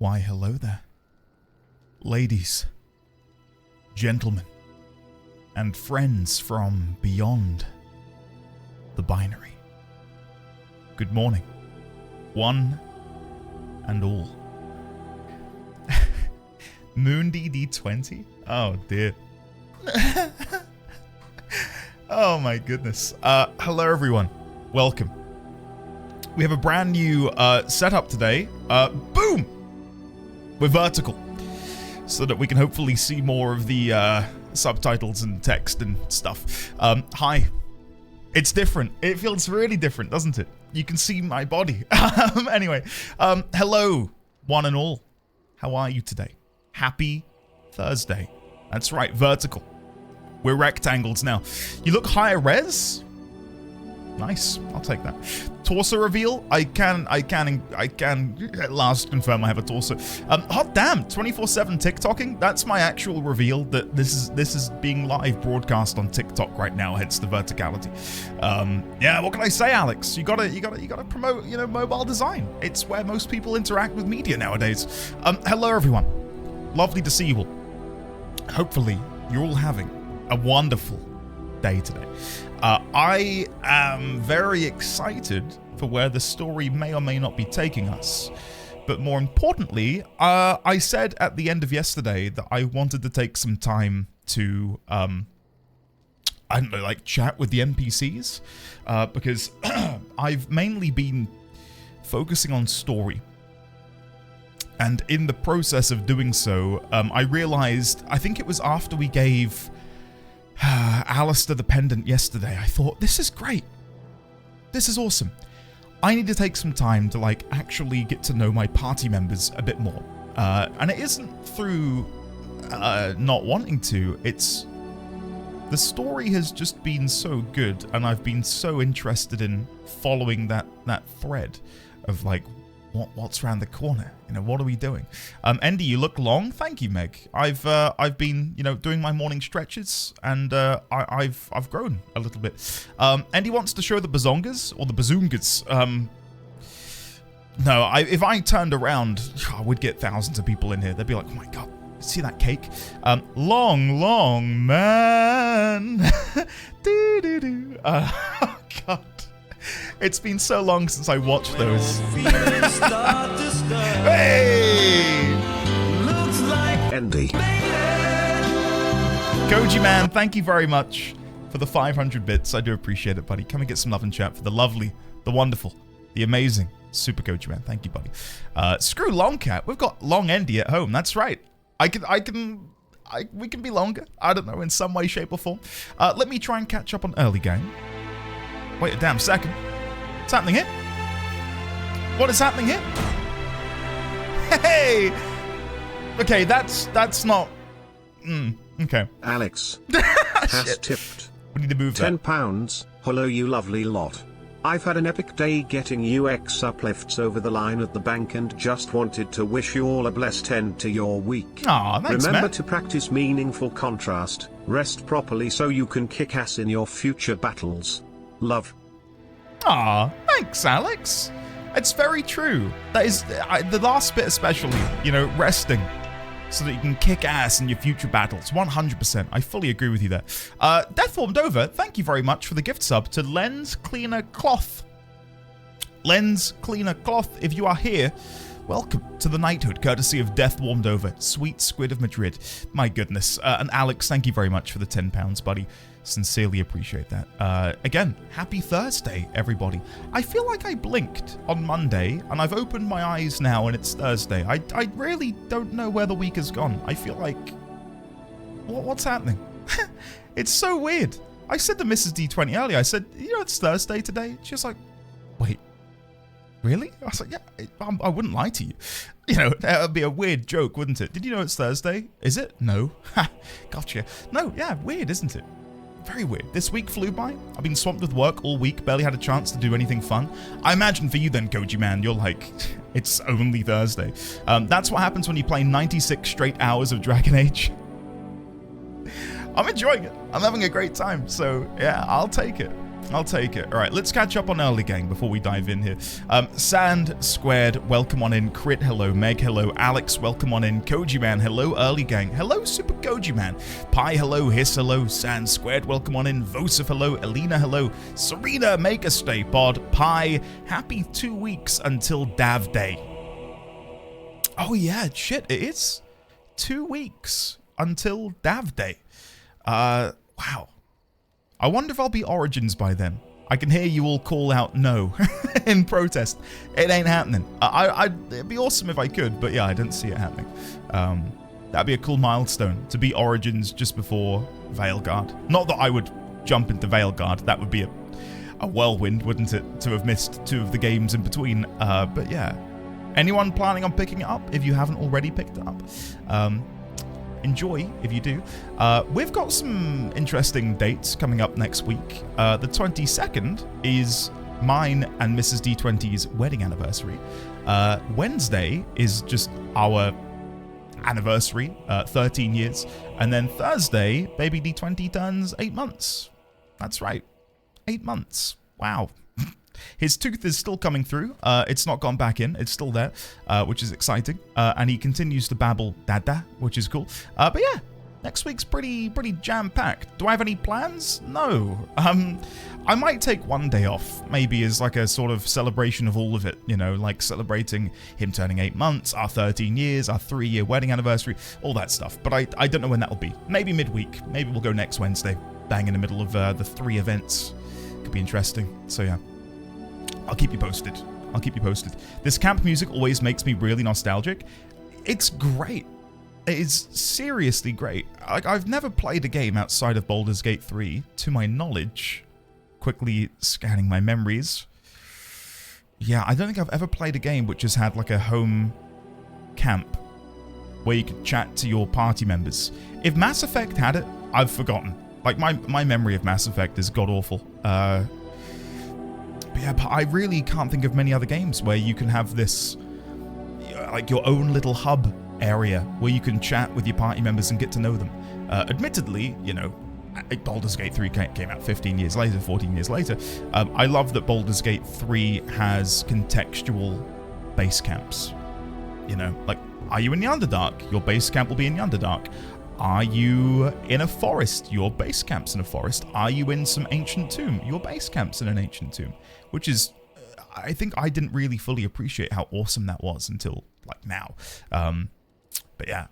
Why, hello there. Ladies, gentlemen, and friends from beyond the binary. Good morning, one and all. Moondy D20? Oh dear. Oh my goodness. Hello everyone. Welcome. We have a brand new setup today. Boom! We're vertical, so that we can hopefully see more of the subtitles and text and stuff. Hi. It's different. It feels really different, doesn't it? You can see my body. Anyway, hello, one and all. How are you today? Happy Thursday. That's right, vertical. We're rectangles now. You look higher res? Nice, I'll take that. Torso reveal? I can at last confirm I have a torso. Hot damn, 24/7 TikToking? That's my actual reveal that this is being live broadcast on TikTok right now, hence the verticality. Yeah, what can I say, Alex? You gotta promote, mobile design. It's where most people interact with media nowadays. Hello everyone. Lovely to see you all. Hopefully you're all having a wonderful day today. I am very excited for where the story may or may not be taking us. But more importantly, I said at the end of yesterday that I wanted to take some time to, chat with the NPCs. Because I've mainly been focusing on story. And in the process of doing so, I realized, I think it was after we gave Alistair the pendant yesterday, I thought, this is great. This is awesome. I need to take some time to actually get to know my party members a bit more. And it isn't through not wanting to, it's the story has just been so good, and I've been so interested in following that thread of what's around the corner? What are we doing? Andy, you look long. Thank you, Meg. I've been, doing my morning stretches, and I've grown a little bit. Andy wants to show the bazongas or the bazoongas. No, if I turned around, I would get thousands of people in here. They'd be like, "Oh my god, see that cake? Long man." Do. Oh god. It's been so long since I watched those. Hey! Andy. Koji Man, thank you very much for the 500 bits. I do appreciate it, buddy. Come and get some love and chat for the lovely, the wonderful, the amazing Super Koji Man. Thank you, buddy. Screw Longcat. We've got Long Andy at home. That's right. We can be longer. I don't know, in some way, shape, or form. Let me try and catch up on early game. Wait a damn second. What's happening here? What is happening here? Hey! Okay, that's not... okay. Alex has tipped We need to move that. £10. Hello, you lovely lot. I've had an epic day getting UX uplifts over the line at the bank and just wanted to wish you all a blessed end to your week. Aw, thanks, Remember man. to practice meaningful contrast, rest properly so you can kick ass in your future battles. Love. Aw, thanks, Alex. It's very true. That is, the last bit especially, resting so that you can kick ass in your future battles. 100%. I fully agree with you there. Deathformed Over, thank you very much for the gift sub to Lens Cleaner Cloth. Lens Cleaner Cloth, if you are here, welcome to the knighthood, courtesy of Death Warmed Over, Sweet Squid of Madrid. My goodness. And Alex, thank you very much for the £10, buddy. Sincerely appreciate that. Again, happy Thursday, everybody. I feel like I blinked on Monday, and I've opened my eyes now, and it's Thursday. I really don't know where the week has gone. I feel like... What's happening? It's so weird. I said to Mrs. D20 earlier, I said, it's Thursday today? She was like, wait, really? I was like, yeah, I wouldn't lie to you. That would be a weird joke, wouldn't it? Did you know it's Thursday? Is it? No. Ha, gotcha. No, yeah, weird, isn't it? Very weird. This week flew by. I've been swamped with work all week, barely had a chance to do anything fun. I imagine for you then, Koji Man, you're like, it's only Thursday. That's what happens when you play 96 straight hours of Dragon Age. I'm enjoying it. I'm having a great time, so yeah, I'll take it. I'll take it. All right, let's catch up on early gang before we dive in here. Sand Squared, welcome on in. Crit, hello. Meg, hello. Alex, welcome on in. Koji Man, hello. Early gang, hello. Super Koji Man. Pi, hello. Hiss, hello. Sand Squared, welcome on in. Vosif, hello. Elena, hello. Serena, make a stay pod. Pi, happy 2 weeks until Dav Day. Oh yeah, shit, it is 2 weeks until Dav Day. Wow. I wonder if I'll be Origins by then. I can hear you all call out no in protest. It ain't happening. It'd be awesome if I could, but yeah, I don't see it happening. That'd be a cool milestone to be Origins just before Veilguard. Not that I would jump into Veilguard. That would be a whirlwind, wouldn't it, to have missed 2 of the games in between. But yeah. Anyone planning on picking it up if you haven't already picked it up? Enjoy if you do. We've got some interesting dates coming up next week. The 22nd is mine and Mrs. D20's wedding anniversary. Wednesday is just our anniversary, 13 years. And then Thursday, baby D20 turns 8 months. That's right, 8 months. Wow. His tooth is still coming through. It's not gone back in. It's still there, which is exciting. And he continues to babble dada, which is cool. But yeah, next week's pretty jam-packed. Do I have any plans? No. I might take one day off, maybe as like a sort of celebration of all of it, you know, like celebrating him turning 8 months, our 13 years, our 3-year wedding anniversary, all that stuff. But I don't know when that'll be. Maybe midweek. Maybe we'll go next Wednesday, bang in the middle of the 3 events. Could be interesting. So yeah. I'll keep you posted. This camp music always makes me really nostalgic. It's great. It is seriously great. I've never played a game outside of Baldur's Gate 3, to my knowledge. Quickly scanning my memories. Yeah, I don't think I've ever played a game which has had like a home camp where you could chat to your party members. If Mass Effect had it, I've forgotten. Like, my memory of Mass Effect is god-awful. But yeah, but I really can't think of many other games where you can have this, like, your own little hub area where you can chat with your party members and get to know them. Admittedly, you know, Baldur's Gate 3 came out 15 years later, 14 years later. I love that Baldur's Gate 3 has contextual base camps. You know, like, are you in the Underdark? Your base camp will be in the Underdark. Are you in a forest? Your base camp's in a forest. Are you in some ancient tomb? Your base camp's in an ancient tomb. Which is, I think I didn't really fully appreciate how awesome that was until, like, now. But yeah,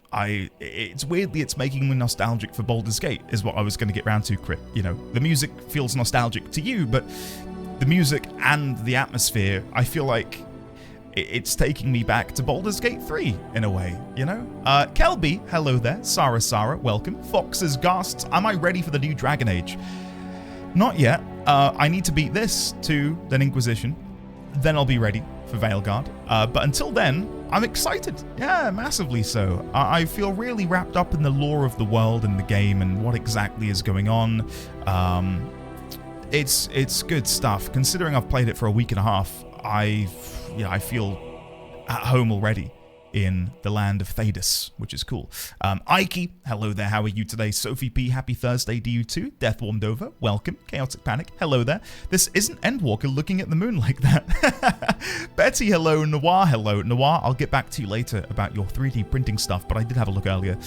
it's weirdly, it's making me nostalgic for Baldur's Gate, is what I was going to get round to, Crit. You know, the music feels nostalgic to you, but the music and the atmosphere, I feel like it's taking me back to Baldur's Gate 3, in a way, you know? Kelby, hello there. Sarah, welcome. Fox's Ghasts, am I ready for the new Dragon Age? Not yet. I need to beat this, too, then Inquisition. Then I'll be ready for Veilguard. But until then, I'm excited. Yeah, massively so. I feel really wrapped up in the lore of the world and the game and what exactly is going on. It's good stuff. Considering I've played it for a week and a half, I feel at home already in the land of Thedas, which is cool. Ike, hello there, how are you today? Sophie P, happy Thursday to you too. Death Warmed Over, welcome. Chaotic Panic, hello there. This isn't Endwalker looking at the moon like that. Betty, hello. Noir, hello. Noir, I'll get back to you later about your 3D printing stuff, but I did have a look earlier.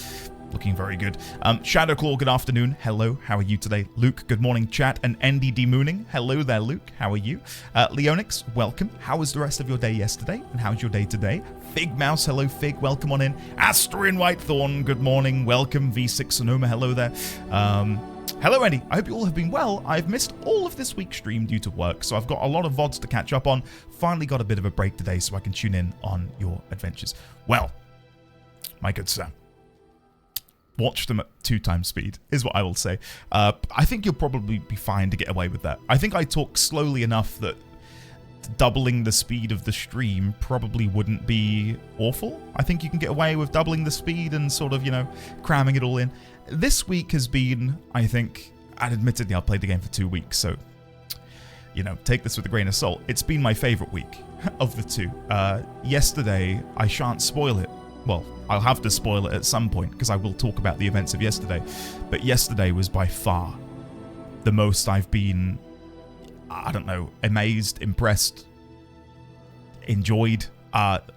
Looking very good. Shadowclaw, good afternoon. Hello, how are you today? Luke, good morning, chat. And NDD Mooning, hello there, Luke. How are you? Leonix, welcome. How was the rest of your day yesterday? And how's your day today? Fig Mouse, hello, Fig, welcome on in. Astrid Whitethorn, good morning. Welcome. V6 Sonoma, hello there. Hello, Eddie. I hope you all have been well. I've missed all of this week's stream due to work, so I've got a lot of VODs to catch up on. Finally got a bit of a break today so I can tune in on your adventures. Well, my good sir, watch them at 2x speed, is what I will say. I think you'll probably be fine to get away with that. I think I talk slowly enough that doubling the speed of the stream probably wouldn't be awful. I think you can get away with doubling the speed and sort of, you know, cramming it all in. This week has been, I think, and admittedly I played the game for 2 weeks, so, you know, take this with a grain of salt. It's been my favourite week of the two. Yesterday, I shan't spoil it. Well, I'll have to spoil it at some point because I will talk about the events of yesterday. But yesterday was by far the most I've been I don't know, amazed, impressed, enjoyed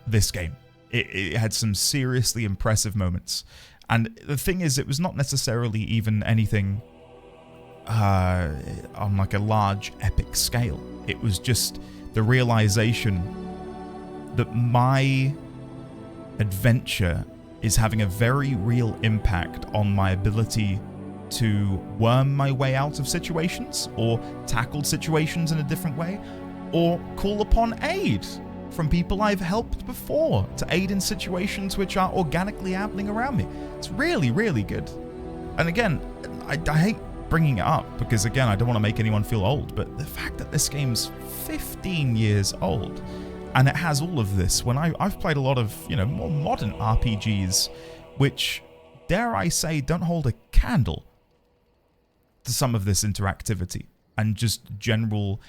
this game. It had some seriously impressive moments. And the thing is, it was not necessarily even anything on like a large epic scale. It was just the realization that my adventure is having a very real impact on my ability to worm my way out of situations, or tackle situations in a different way, or call upon aid from people I've helped before to aid in situations which are organically happening around me. It's really, really good. And again, I hate bringing it up because, again, I don't want to make anyone feel old, but the fact that this game's 15 years old and it has all of this, when I've played a lot of, more modern RPGs, which, dare I say, don't hold a candle to some of this interactivity and just general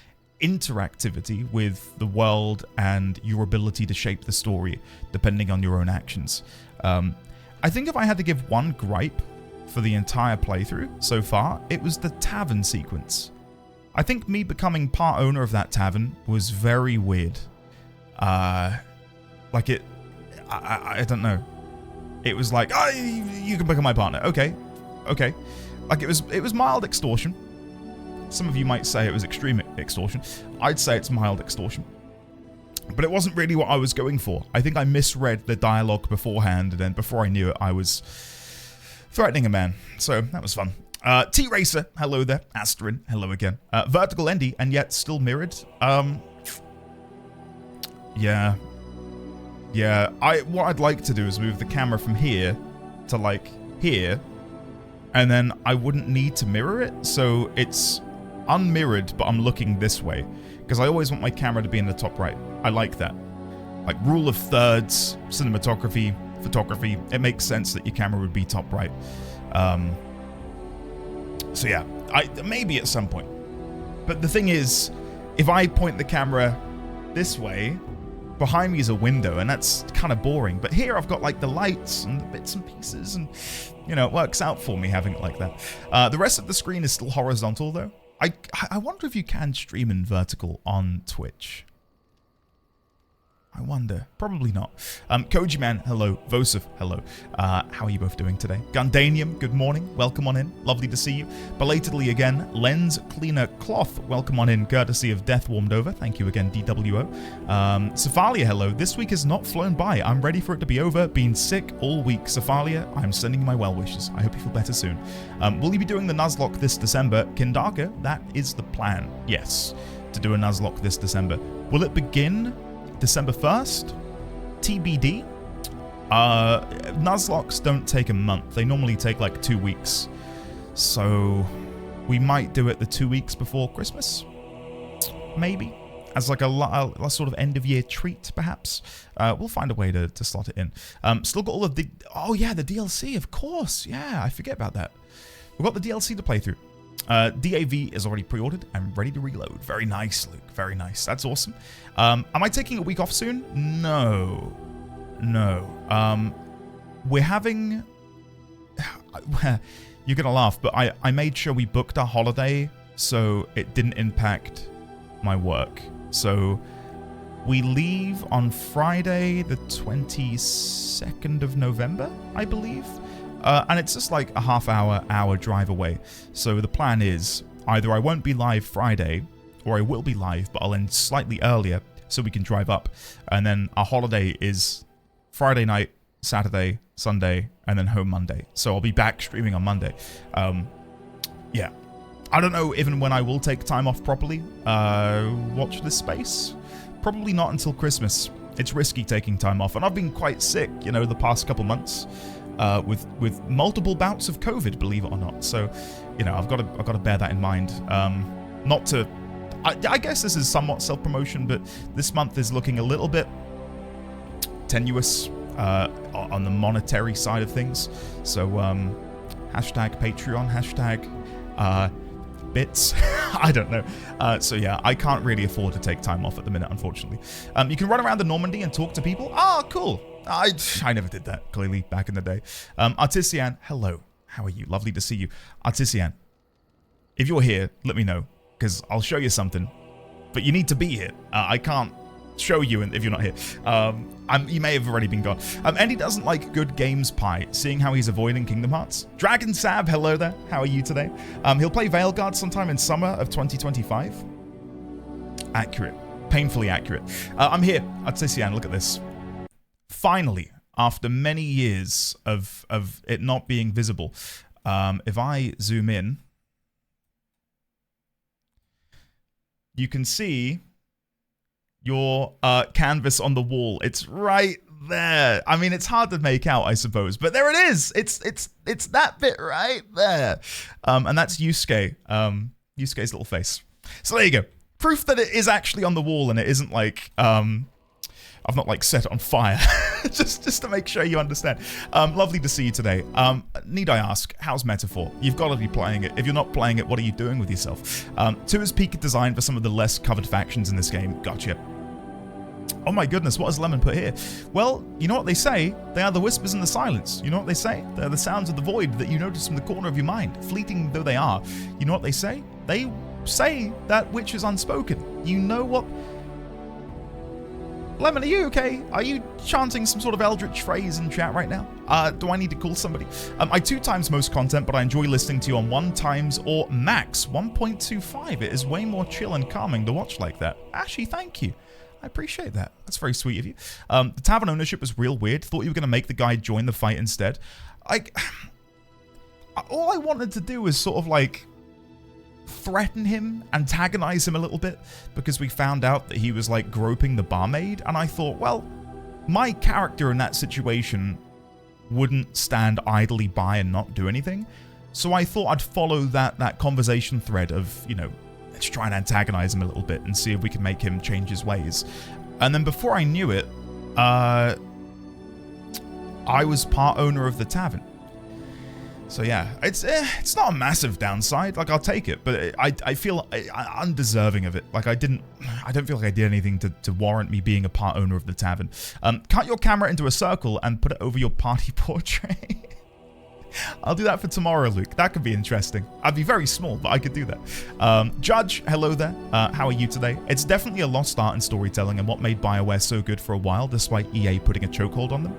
interactivity with the world and your ability to shape the story depending on your own actions. I think if I had to give one gripe for the entire playthrough so far, it was the tavern sequence. I think me becoming part owner of that tavern was very weird. I don't know. It was like, oh, you can become my partner. Okay. Like it was mild extortion. Some of you might say it was extreme extortion. I'd say it's mild extortion. But it wasn't really what I was going for. I think I misread the dialogue beforehand, and then before I knew it, I was threatening a man. So that was fun. T-Racer, hello there. Asterin, hello again. Vertical Endy, and yet still mirrored. Yeah. What I'd like to do is move the camera from here to like here, and then I wouldn't need to mirror it, so it's unmirrored, but I'm looking this way, because I always want my camera to be in the top right. I like that. Like rule of thirds, cinematography, photography, it makes sense that your camera would be top right. So yeah, maybe at some point. But the thing is, if I point the camera this way, behind me is a window, and that's kind of boring. But here I've got like the lights and the bits and pieces, and it works out for me having it like that. The rest of the screen is still horizontal though. I wonder if you can stream in vertical on Twitch. I wonder. Probably not. Koji Man, hello. Vosif, hello. How are you both doing today? Gundanium, good morning. Welcome on in. Lovely to see you. Belatedly again, Lens Cleaner Cloth, welcome on in, courtesy of Death Warmed Over. Thank you again, DWO. Cephalia, hello. This week has not flown by. I'm ready for it to be over. Been sick all week. Cephalia, I'm sending you my well wishes. I hope you feel better soon. Will you be doing the Nuzlocke this December? Kindaka, that is the plan. Yes, to do a Nuzlocke this December. Will it begin December 1st? TBD. Nuzlocks don't take a month. They normally take like 2 weeks. So we might do it the 2 weeks before Christmas. Maybe. As like a sort of end of year treat, perhaps. We'll find a way to slot it in. Still got all of the... Oh yeah, the DLC, of course. Yeah, I forget about that. We've got the DLC to play through. DAV is already pre-ordered and ready to reload. Very nice, Luke. Very nice. That's awesome. Am I taking a week off soon? No. We're having... You're going to laugh, but I made sure we booked our holiday so it didn't impact my work. So we leave on Friday, the 22nd of November, I believe. And it's just like a hour drive away. So the plan is either I won't be live Friday, or I will be live, but I'll end slightly earlier so we can drive up. And then our holiday is Friday night, Saturday, Sunday, and then home Monday. So I'll be back streaming on Monday. Yeah. I don't know even when I will take time off properly. Watch this space. Probably not until Christmas. It's risky taking time off. And I've been quite sick, the past couple months. With multiple bouts of COVID, believe it or not. So, I've got to bear that in mind. Not to, I guess this is somewhat self-promotion, but this month is looking a little bit tenuous on the monetary side of things. So, hashtag Patreon, hashtag bits. I don't know. So yeah, I can't really afford to take time off at the minute, unfortunately. You can run around the Normandy and talk to people. Ah, cool. I never did that, clearly, back in the day. Artisian, hello. How are you? Lovely to see you. Artisian, if you're here, let me know. because I'll show you something. But you need to be here. I can't show you if you're not here. You may have already been gone. Andy doesn't like good games pie, seeing how he's avoiding Kingdom Hearts. Dragon Sab, hello there. How are you today? He'll play Veilguard sometime in summer of 2025. Accurate. Painfully accurate. I'm here. Artisian, look at this. Finally, after many years of it not being visible, if I zoom in, you can see your canvas on the wall. It's right there. I mean, it's hard to make out, I suppose, but there it is. It's that bit right there. And that's Yusuke. Yusuke's little face. So there you go. Proof that it is actually on the wall and it isn't like I've not like set it on fire. just to make sure you understand. Lovely to see you today. Need I ask, how's Metaphor? You've got to be playing it. If you're not playing it, what are you doing with yourself? 2 is peak design for some of the less covered factions in this game. Gotcha. Oh my goodness, what has Lemon put here? Well, you know what they say? They are the whispers in the silence. You know what they say? They're the sounds of the void that you notice from the corner of your mind. Fleeting though they are. You know what they say? They say that which is unspoken. You know what... Lemon, are you okay? Are you chanting some sort of eldritch phrase in chat right now? Do I need to call somebody? I 2 times most content, but I enjoy listening to you on 1 times or max 1.25. It is way more chill and calming to watch like that. Ashy, thank you. I appreciate that. That's very sweet of you. The tavern ownership was real weird. Thought you were going to make the guy join the fight instead. All I wanted to do was sort of like threaten him, antagonize him a little bit, because we found out that he was like groping the barmaid, and I thought, well, my character in that situation wouldn't stand idly by and not do anything. So I thought I'd follow that conversation thread of, you know, let's try and antagonize him a little bit and see if we can make him change his ways. And then before I knew it, I was part owner of the tavern. So yeah, it's not a massive downside. Like, I'll take it, but I feel undeserving of it. Like, I don't feel like I did anything to warrant me being a part owner of the tavern. Cut your camera into a circle and put it over your party portrait. I'll do that for tomorrow, Luke. That could be interesting. I'd be very small, but I could do that. Judge, hello there. How are you today? It's definitely a lost art in storytelling and what made BioWare so good for a while, despite EA putting a chokehold on them.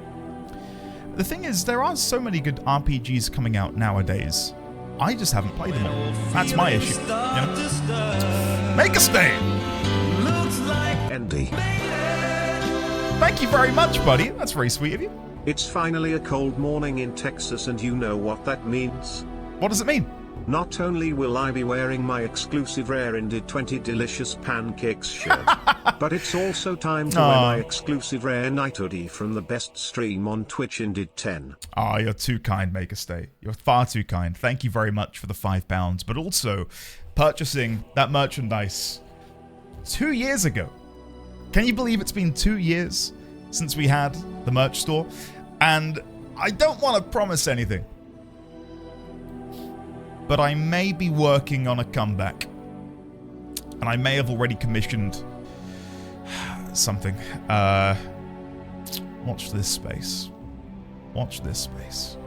The thing is, there are so many good RPGs coming out nowadays. I just haven't played them all. That's my issue, you know? Make a stay! Andy. Thank you very much, buddy. That's very sweet of you. It's finally a cold morning in Texas, and you know what that means? What does it mean? Not only will I be wearing my exclusive Rare Indeed 20 Delicious Pancakes shirt, but it's also time to wear my exclusive Rare Night hoodie from the best stream on Twitch, Indeed 10. Ah, you're too kind, Make a Stay. You're far too kind. Thank you very much for the £5, but also purchasing that merchandise 2 years ago. Can you believe it's been 2 years since we had the merch store? And I don't want to promise anything, but I may be working on a comeback. And I may have already commissioned something. Watch this space. Watch this space.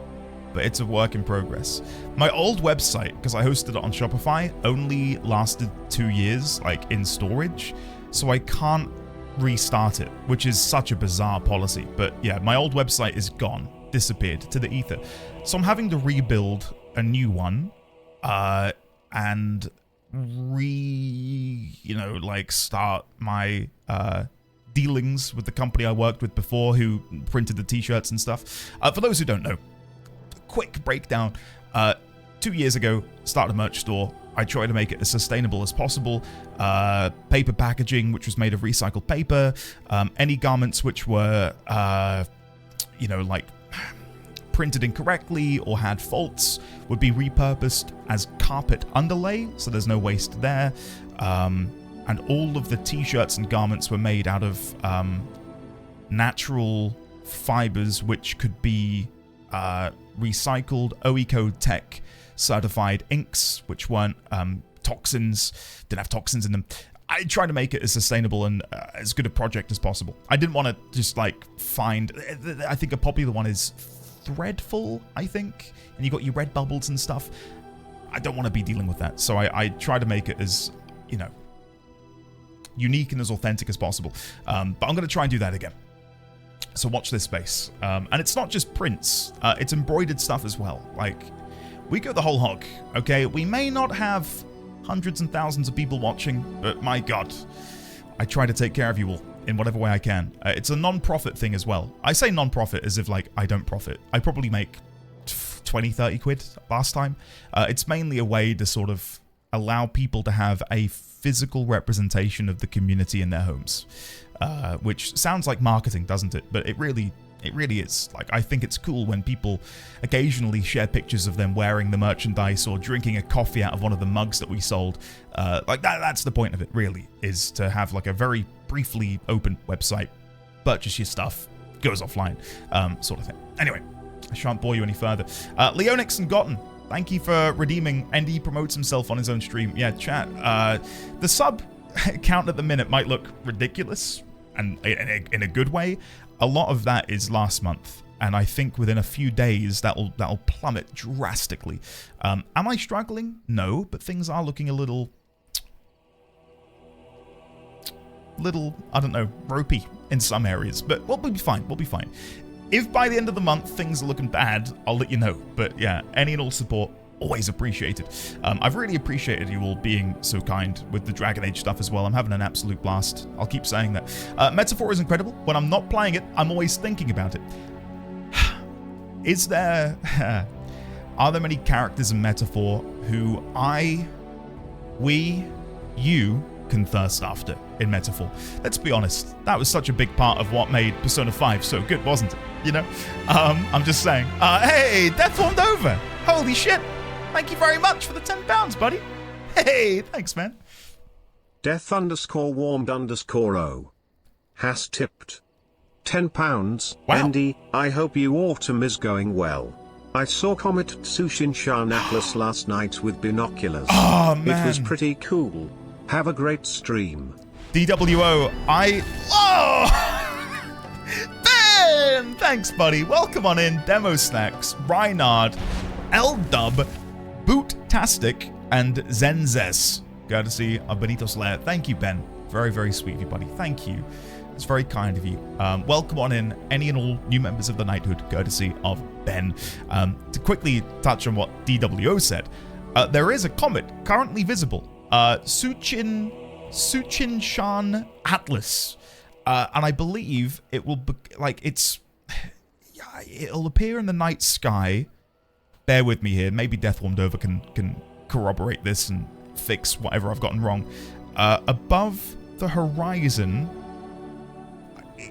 But it's a work in progress. My old website, because I hosted it on Shopify, only lasted 2 years, like, in storage. So I can't restart it, which is such a bizarre policy. But yeah, my old website is gone. Disappeared to the ether. So I'm having to rebuild a new one. And start my dealings with the company I worked with before who printed the t-shirts and stuff. For those who don't know, quick breakdown. 2 years ago, started a merch store. I tried to make it as sustainable as possible. Paper packaging, which was made of recycled paper. Any garments which were, printed incorrectly or had faults would be repurposed as carpet underlay, so there's no waste there. And all of the t-shirts and garments were made out of natural fibers, which could be recycled, OECO Tech certified inks, which weren't toxins, didn't have toxins in them. I tried to make it as sustainable and as good a project as possible. I didn't want to just find, I think a popular one is Threadful, I think, and you got your red bubbles and stuff. I don't want to be dealing with that, so I try to make it as you know, unique and as authentic as possible. But I'm going to try and do that again. So watch this space. And it's not just prints, it's embroidered stuff as well. Like, we go the whole hog, okay? We may not have hundreds and thousands of people watching, but my God, I try to take care of you all in whatever way I can. It's a non-profit thing as well. I say non-profit as if, like, I don't profit. I probably make 20, 30 quid last time. It's mainly a way to sort of allow people to have a physical representation of the community in their homes. Which sounds like marketing, doesn't it? But it really is. Like, I think it's cool when people occasionally share pictures of them wearing the merchandise or drinking a coffee out of one of the mugs that we sold. Like, that's the point of it, really, is to have, like, a very briefly open website, purchase your stuff, goes offline, sort of thing. Anyway, I shan't bore you any further. Leonix and Gotten, thank you for redeeming. Andy promotes himself on his own stream. Yeah, chat. The sub count at the minute might look ridiculous, and in a good way. A lot of that is last month, and I think within a few days that'll plummet drastically. Am I struggling? No, but things are looking a little, I don't know, ropey in some areas, but we'll be fine. We'll be fine. If by the end of the month things are looking bad, I'll let you know. But yeah, any and all support, always appreciated. I've really appreciated you all being so kind with the Dragon Age stuff as well. I'm having an absolute blast. I'll keep saying that. Metaphor is incredible. When I'm not playing it, I'm always thinking about it. Are there many characters in Metaphor who you can thirst after in Metaphor? Let's be honest, that was such a big part of what made Persona 5 so good, wasn't it? You know? I'm just saying. Hey, Death Warmed Over! Holy shit! Thank you very much for the £10, buddy. Hey, thanks, man. Death_warmed_o has tipped £10. Wow. Andy, I hope you autumn is going well. I saw Comet Tsushinshan Atlas last night with binoculars. Oh, man. It was pretty cool. Have a great stream. DWO, oh! Ben! Thanks, buddy. Welcome on in. Demo Snacks, Reinhard, L-Dub, Boot-tastic, and Zenzes. Courtesy of Benito's Lair. Thank you, Ben. Very, very sweet of you, buddy. Thank you. It's very kind of you. Welcome on in any and all new members of the Knighthood, courtesy of Ben. To quickly touch on what DWO said, there is a comet currently visible. Tsushinshan Atlas. And I believe it will be, it'll appear in the night sky. Bear with me here. Maybe Death Warmed Over can corroborate this and fix whatever I've gotten wrong. Above the horizon,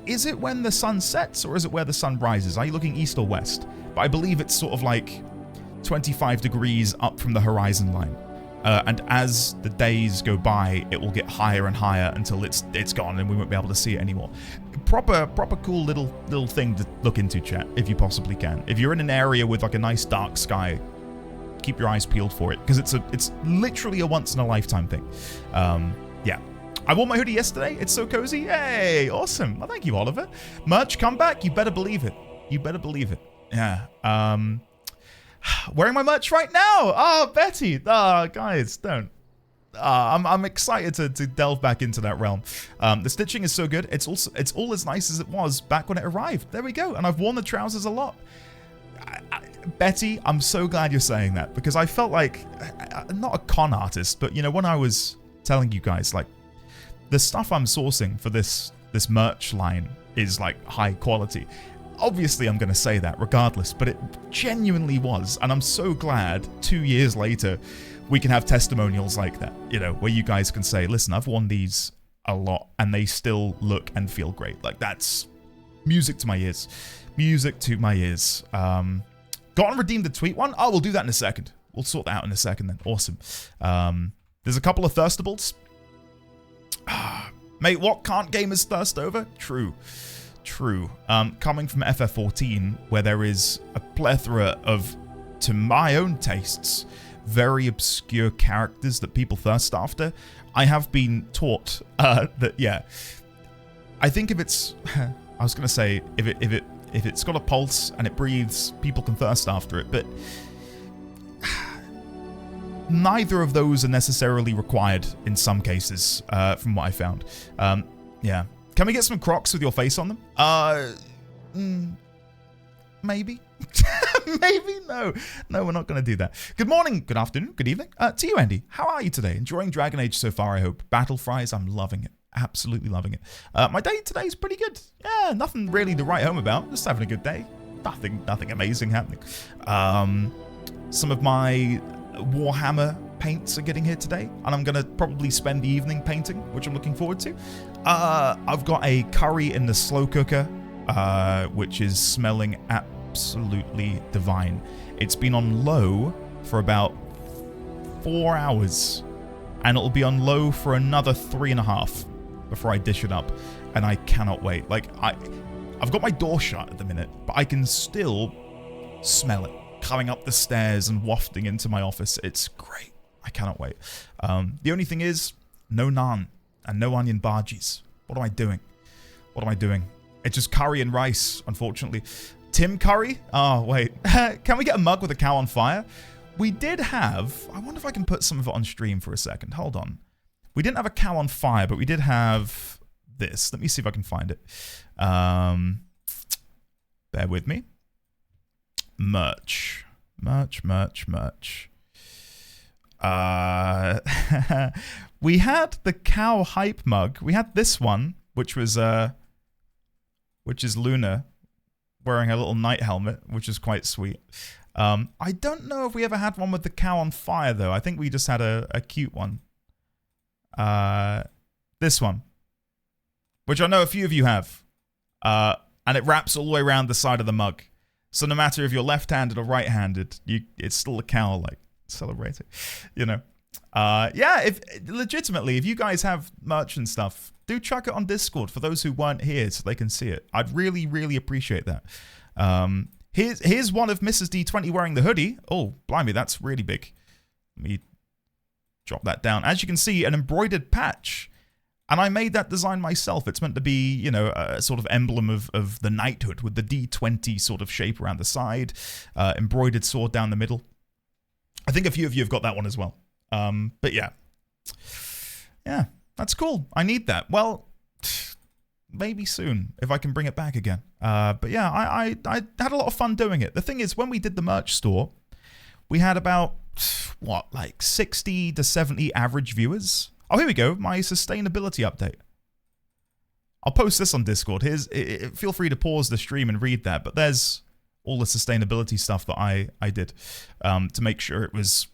is it when the sun sets or is it where the sun rises? Are you looking east or west? But I believe it's sort of like 25 degrees up from the horizon line. And as the days go by, it will get higher and higher until it's gone and we won't be able to see it anymore. Proper cool little thing to look into, chat, if you possibly can. If you're in an area with like a nice dark sky, keep your eyes peeled for it, because it's literally a once in a lifetime thing. Yeah. I wore my hoodie yesterday. It's so cozy. Hey, awesome. Well, thank you, Oliver. Merch comeback. You better believe it. You better believe it. Yeah. Wearing my merch right now. Oh, Betty. Guys, don't. I'm excited to delve back into that realm. The stitching is so good. It's all as nice as it was back when it arrived. There we go. And I've worn the trousers a lot. Betty, I'm so glad you're saying that, because I felt like, not a con artist, but you know, when I was telling you guys, like, the stuff I'm sourcing for this merch line is like high quality. Obviously, I'm going to say that regardless, but it genuinely was. And I'm so glad 2 years later, we can have testimonials like that, you know, where you guys can say, listen, I've worn these a lot and they still look and feel great. Like, that's music to my ears. Music to my ears. Gotten redeemed the tweet one? Oh, we'll do that in a second. We'll sort that out in a second then. Awesome. There's a couple of thirstables. Mate, what can't gamers thirst over? True. Coming from FF14, where there is a plethora of, to my own tastes, very obscure characters that people thirst after, I have been taught that, yeah, I think if it's, I was going to say, if it's got a pulse and it breathes, people can thirst after it, but neither of those are necessarily required in some cases, from what I found. Yeah. Can we get some Crocs with your face on them? Maybe. Maybe? No, we're not going to do that. Good morning, good afternoon, good evening. To you, Andy. How are you today? Enjoying Dragon Age so far, I hope. Battle Fries, I'm loving it. Absolutely loving it. My day today is pretty good. Yeah, nothing really to write home about. Just having a good day. Nothing amazing happening. Some of my Warhammer paints are getting here today, and I'm going to probably spend the evening painting, which I'm looking forward to. I've got a curry in the slow cooker, which is smelling absolutely divine. It's been on low for about 4 hours, and it'll be on low for another 3.5 before I dish it up, and I cannot wait. Like, I've got my door shut at the minute, but I can still smell it coming up the stairs and wafting into my office. It's great. I cannot wait. The only thing is, no naan and no onion bhajis. What am I doing? What am I doing? It's just curry and rice, unfortunately. Tim Curry? Oh, wait. Can we get a mug with a cow on fire? We did have... I wonder if I can put some of it on stream for a second. Hold on. We didn't have a cow on fire, but we did have this. Let me see if I can find it. Bear with me. Merch. We had the cow hype mug. We had this one, which is Luna wearing a little night helmet, which is quite sweet. I don't know if we ever had one with the cow on fire, though. I think we just had a cute one. This one, which I know a few of you have. And it wraps all the way around the side of the mug. So no matter if you're left-handed or right-handed, it's still a cow, like, celebrating, you know. Yeah, legitimately, if you guys have merch and stuff, do chuck it on Discord for those who weren't here so they can see it. I'd really, really appreciate that. Here's one of Mrs. D20 wearing the hoodie. Oh, blimey, that's really big. Let me drop that down. As you can see, an embroidered patch. And I made that design myself. It's meant to be, you know, a sort of emblem of the knighthood with the D20 sort of shape around the side, embroidered sword down the middle. I think a few of you have got that one as well. But yeah, that's cool. I need that. Well, maybe soon if I can bring it back again. But yeah, I had a lot of fun doing it. The thing is, when we did the merch store, we had about, like 60 to 70 average viewers. Oh, here we go. My sustainability update. I'll post this on Discord. Feel free to pause the stream and read that. But there's all the sustainability stuff that I did to make sure it was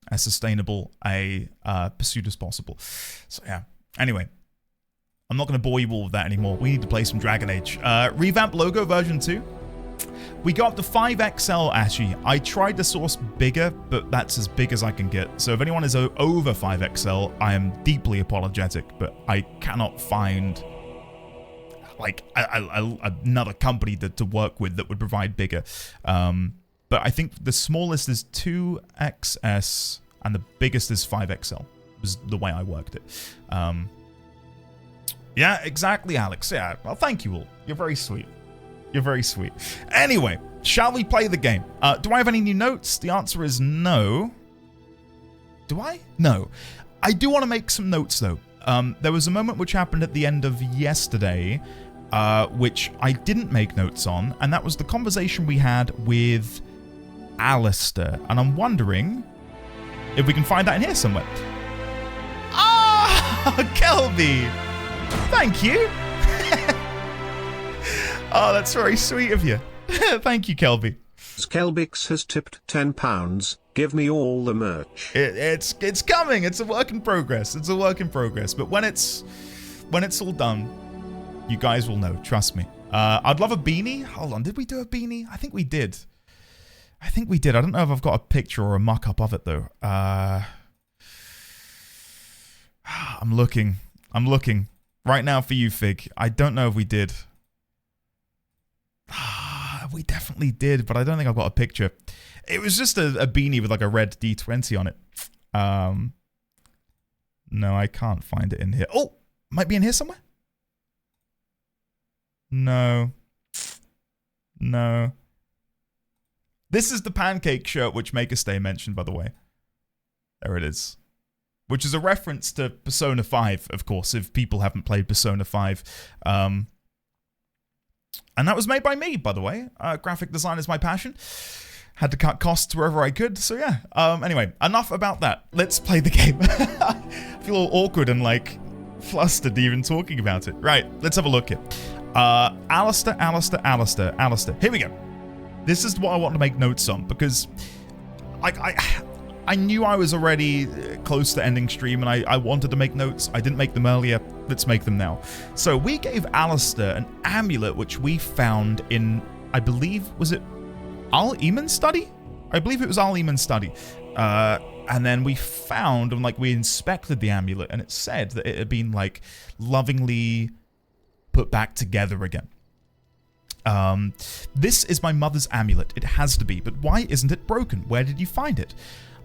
as sustainable a pursuit as possible. So yeah. Anyway, I'm not going to bore you all with that anymore. We need to play some Dragon Age. Revamp logo version 2. We got up to 5XL, Ashy. I tried to source bigger, but that's as big as I can get. So if anyone is over 5XL, I am deeply apologetic, but I cannot find like another company to work with that would provide bigger. But I think the smallest is 2XS and the biggest is 5XL. Was the way I worked it. Yeah, exactly, Alex. Yeah, well, thank you all. You're very sweet. You're very sweet. Anyway, shall we play the game? Do I have any new notes? The answer is no. Do I? No. I do want to make some notes, though. There was a moment which happened at the end of yesterday, which I didn't make notes on, and that was the conversation we had with Alistair. And I'm wondering if we can find that in here somewhere. Ah, Kelby! Thank you! Oh, that's very sweet of you. Thank you, Kelby. Skelbix has tipped £10. Give me all the merch. It's coming. It's a work in progress. It's a work in progress. But when it's all done, you guys will know. Trust me. I'd love a beanie. Hold on. Did we do a beanie? I think we did. I don't know if I've got a picture or a mock-up of it, though. I'm looking right now for you, Fig. I don't know if we did. We definitely did, but I don't think I've got a picture. It was just a beanie with like a red D20 on it. No, I can't find it in here. Oh, might be in here somewhere. No. This is the pancake shirt which MakerStay mentioned, by the way. There it is. Which is a reference to Persona 5, of course, if people haven't played Persona 5. And that was made by me, by the way. Graphic design is my passion. Had to cut costs wherever I could, so yeah. Anyway, enough about that. Let's play the game. I feel all awkward and, like, flustered even talking about it. Right, let's have a look here. Alistair. Here we go. This is what I want to make notes on, because I knew I was already close to ending stream, and I wanted to make notes. I didn't make them earlier. Let's make them now. So we gave Alistair an amulet, which we found in, I believe, was it Al-Eamon's study? I believe it was Al-Eamon's study. And then we found, and like we inspected the amulet, and it said that it had been like lovingly put back together again. This is my mother's amulet. It has to be, but why isn't it broken? Where did you find it?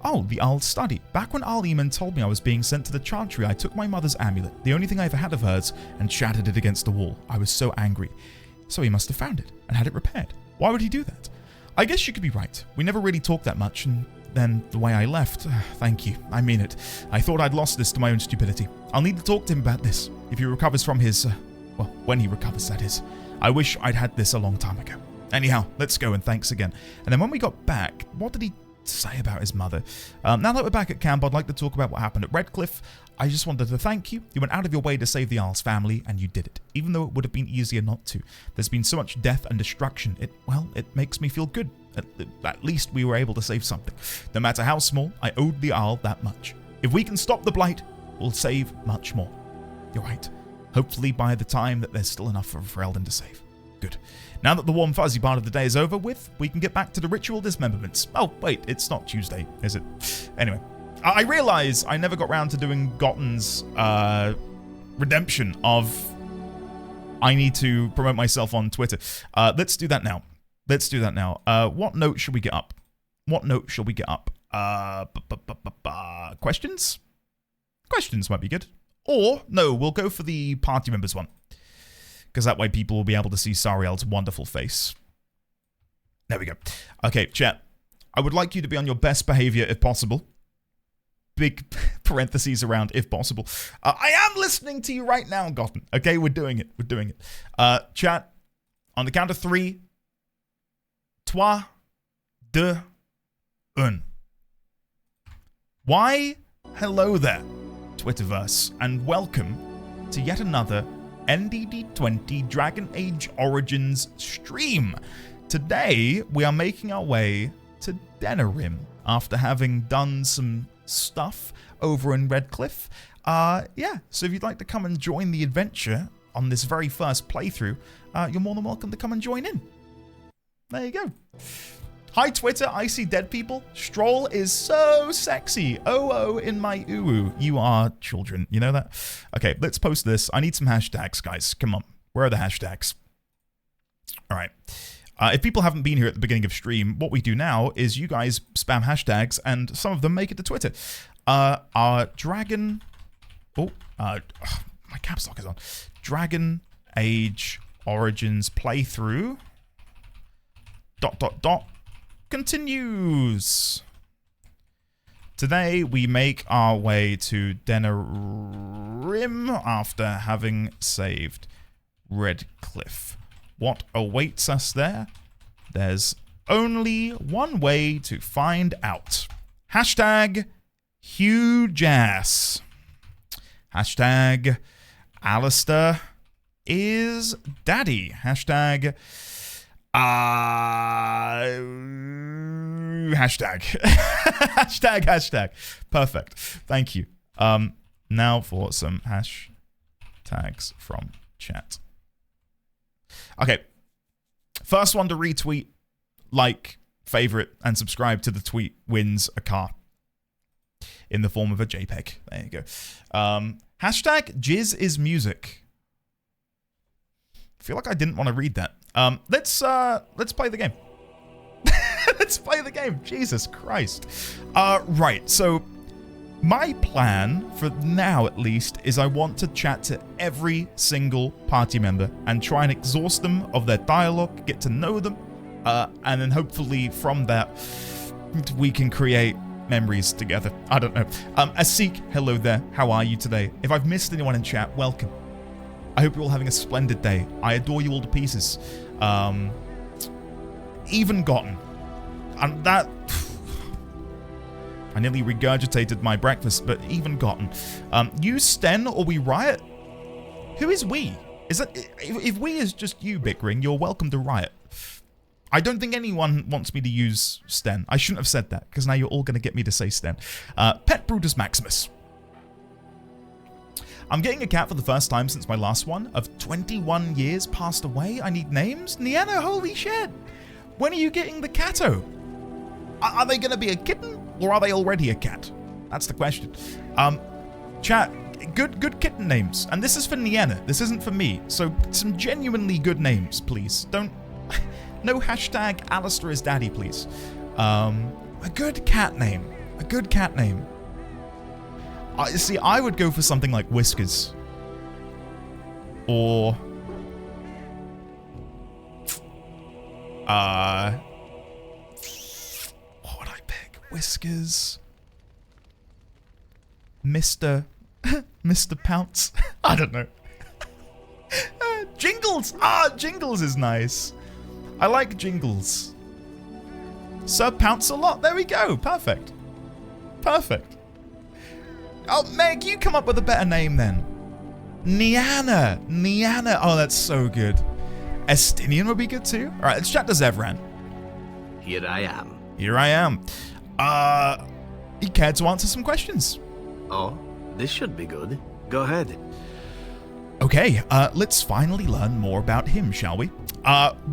Oh, the Al study. Back when Al-Eamon told me I was being sent to the Chantry, I took my mother's amulet, the only thing I ever had of hers, and shattered it against the wall. I was so angry. So he must have found it, and had it repaired. Why would he do that? I guess you could be right. We never really talked that much, and then the way I left, thank you, I mean it. I thought I'd lost this to my own stupidity. I'll need to talk to him about this. If he recovers from his, well, when he recovers, that is. I wish I'd had this a long time ago. Anyhow, let's go, and thanks again. And then when we got back, what did he say about his mother? Now that we're back at camp, I'd like to talk about what happened at Redcliffe. I just wanted to thank you. You went out of your way to save the Isles family, and you did it, even though it would have been easier not to. There's been so much death and destruction. It makes me feel good. At least we were able to save something. No matter how small, I owed the Isle that much. If we can stop the Blight, we'll save much more. You're right. Hopefully by the time that there's still enough for Ferelden to save. Good. Now that the warm fuzzy part of the day is over with, we can get back to the ritual dismemberments. Oh, wait, it's not Tuesday, is it? Anyway, I realise I never got round to doing Gotten's redemption of I need to promote myself on Twitter. Let's do that now. What note should we get up? Questions? Questions might be good. Or, no, we'll go for the party members one. Because that way people will be able to see Sariel's wonderful face. There we go. Okay, chat. I would like you to be on your best behavior if possible. Big parentheses around if possible. I am listening to you right now, Gotten. Okay, we're doing it. Chat, on the count of 3. 3, 2, 1. Why, hello there, Twitterverse, and welcome to yet another NDD20 Dragon Age Origins stream. Today, we are making our way to Denerim after having done some stuff over in Redcliffe. So if you'd like to come and join the adventure on this very first playthrough, you're more than welcome to come and join in. There you go. Hi Twitter, I see dead people. Stroll is so sexy. Oh, in my uwu. You are children, you know that? Okay, let's post this. I need some hashtags, guys. Come on. Where are the hashtags? Alright. If people haven't been here at the beginning of stream, what we do now is you guys spam hashtags and some of them make it to Twitter. Our Dragon... my caps lock is on. Dragon Age Origins playthrough... ... continues. Today we make our way to Denerim after having saved Redcliffe. What awaits us there? There's only one way to find out. Hashtag huge ass. Hashtag Alistair is daddy. Hashtag hashtag. Perfect. Thank you. Now for some hashtags from chat. Okay. First one to retweet, like, favorite, and subscribe to the tweet wins a car. In the form of a JPEG. There you go. Hashtag Jizz is music. I feel like I didn't want to read that. Let's play the game. Let's play the game. Jesus Christ. Right, so my plan, for now at least, is I want to chat to every single party member and try and exhaust them of their dialogue, get to know them, and then hopefully from that we can create memories together. I don't know. Asik, hello there. How are you today? If I've missed anyone in chat, welcome. I hope you're all having a splendid day. I adore you all to pieces. Even gotten. And that... I nearly regurgitated my breakfast, but even gotten. You Sten or we riot? Who is we? Is that if we is just you bickering, you're welcome to riot. I don't think anyone wants me to use Sten. I shouldn't have said that, because now you're all going to get me to say Sten. Pet Brutus Maximus. I'm getting a cat for the first time since my last one. Of 21 years passed away. I need names. Niana, holy shit. When are you getting the catto? Are they going to be a kitten, or are they already a cat? That's the question. Chat, good kitten names. And this is for Niana. This isn't for me. So some genuinely good names, please. Don't... No hashtag Alistair is daddy, please. A good cat name. A good cat name. See, I would go for something like Whiskers. Or... what would I pick? Whiskers. Mr. Mr. Pounce. I don't know. Jingles! Jingles is nice. I like Jingles. Sir Pounce-a-lot. There we go. Perfect. Perfect. Oh, Meg, you come up with a better name then. Niana. Niana. Oh, that's so good. Estinian would be good too. All right, let's chat to Zevran. Here I am. Here I am. You care to answer some questions? Oh, this should be good. Go ahead. Okay, let's finally learn more about him, shall we?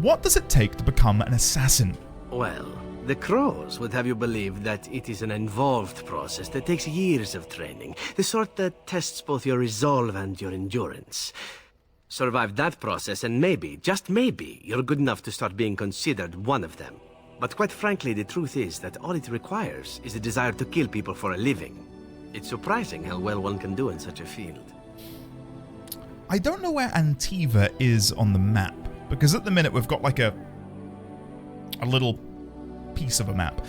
What does it take to become an assassin? Well, the Crows would have you believe that it is an involved process that takes years of training, the sort that tests both your resolve and your endurance. Survive that process and maybe, just maybe, you're good enough to start being considered one of them. But quite frankly, the truth is that all it requires is a desire to kill people for a living. It's surprising how well one can do in such a field. I don't know where Antiva is on the map, because at the minute we've got like a little piece of a map.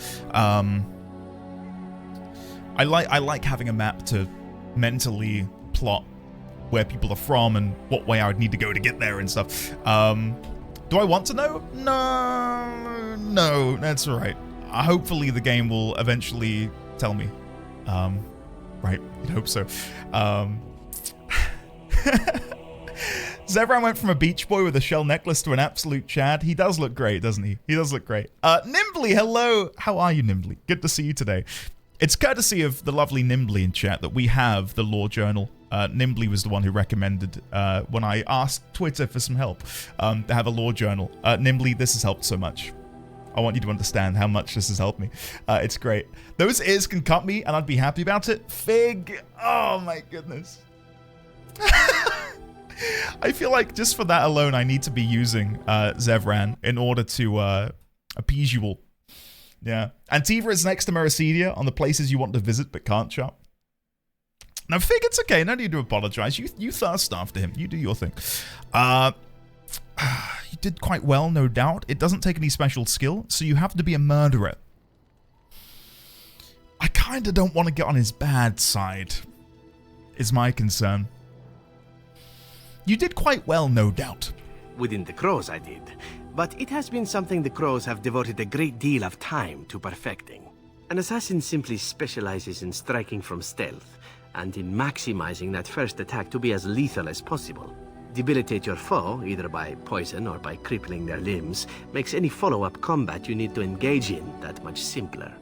I like having a map to mentally plot where people are from and what way I would need to go to get there and stuff. Do I want to know? No, that's all right. Hopefully the game will eventually tell me. Right, you'd hope so. Zevran went from a beach boy with a shell necklace to an absolute Chad. He does look great, doesn't he? He does look great. Nimbly, hello. How are you, Nimbly? Good to see you today. It's courtesy of the lovely Nimbly in chat that we have the Lore Journal. Nimbly was the one who recommended, when I asked Twitter for some help, to have a Lore Journal. Nimbly, this has helped so much. I want you to understand how much this has helped me. It's great. Those ears can cut me, and I'd be happy about it. Fig. Oh, my goodness. I feel like just for that alone, I need to be using Zevran in order to appease you all. Yeah. Antiva is next to Mercedia on the places you want to visit but can't shop. Now, Fig, it's okay. No need to apologize. You thirst after him. You do your thing. You did quite well, no doubt. It doesn't take any special skill, so you have to be a murderer. I kind of don't want to get on his bad side, is my concern. You did quite well, no doubt. Within the Crows, I did. But it has been something the Crows have devoted a great deal of time to perfecting. An assassin simply specializes in striking from stealth, and in maximizing that first attack to be as lethal as possible. Debilitate your foe, either by poison or by crippling their limbs, makes any follow-up combat you need to engage in that much simpler.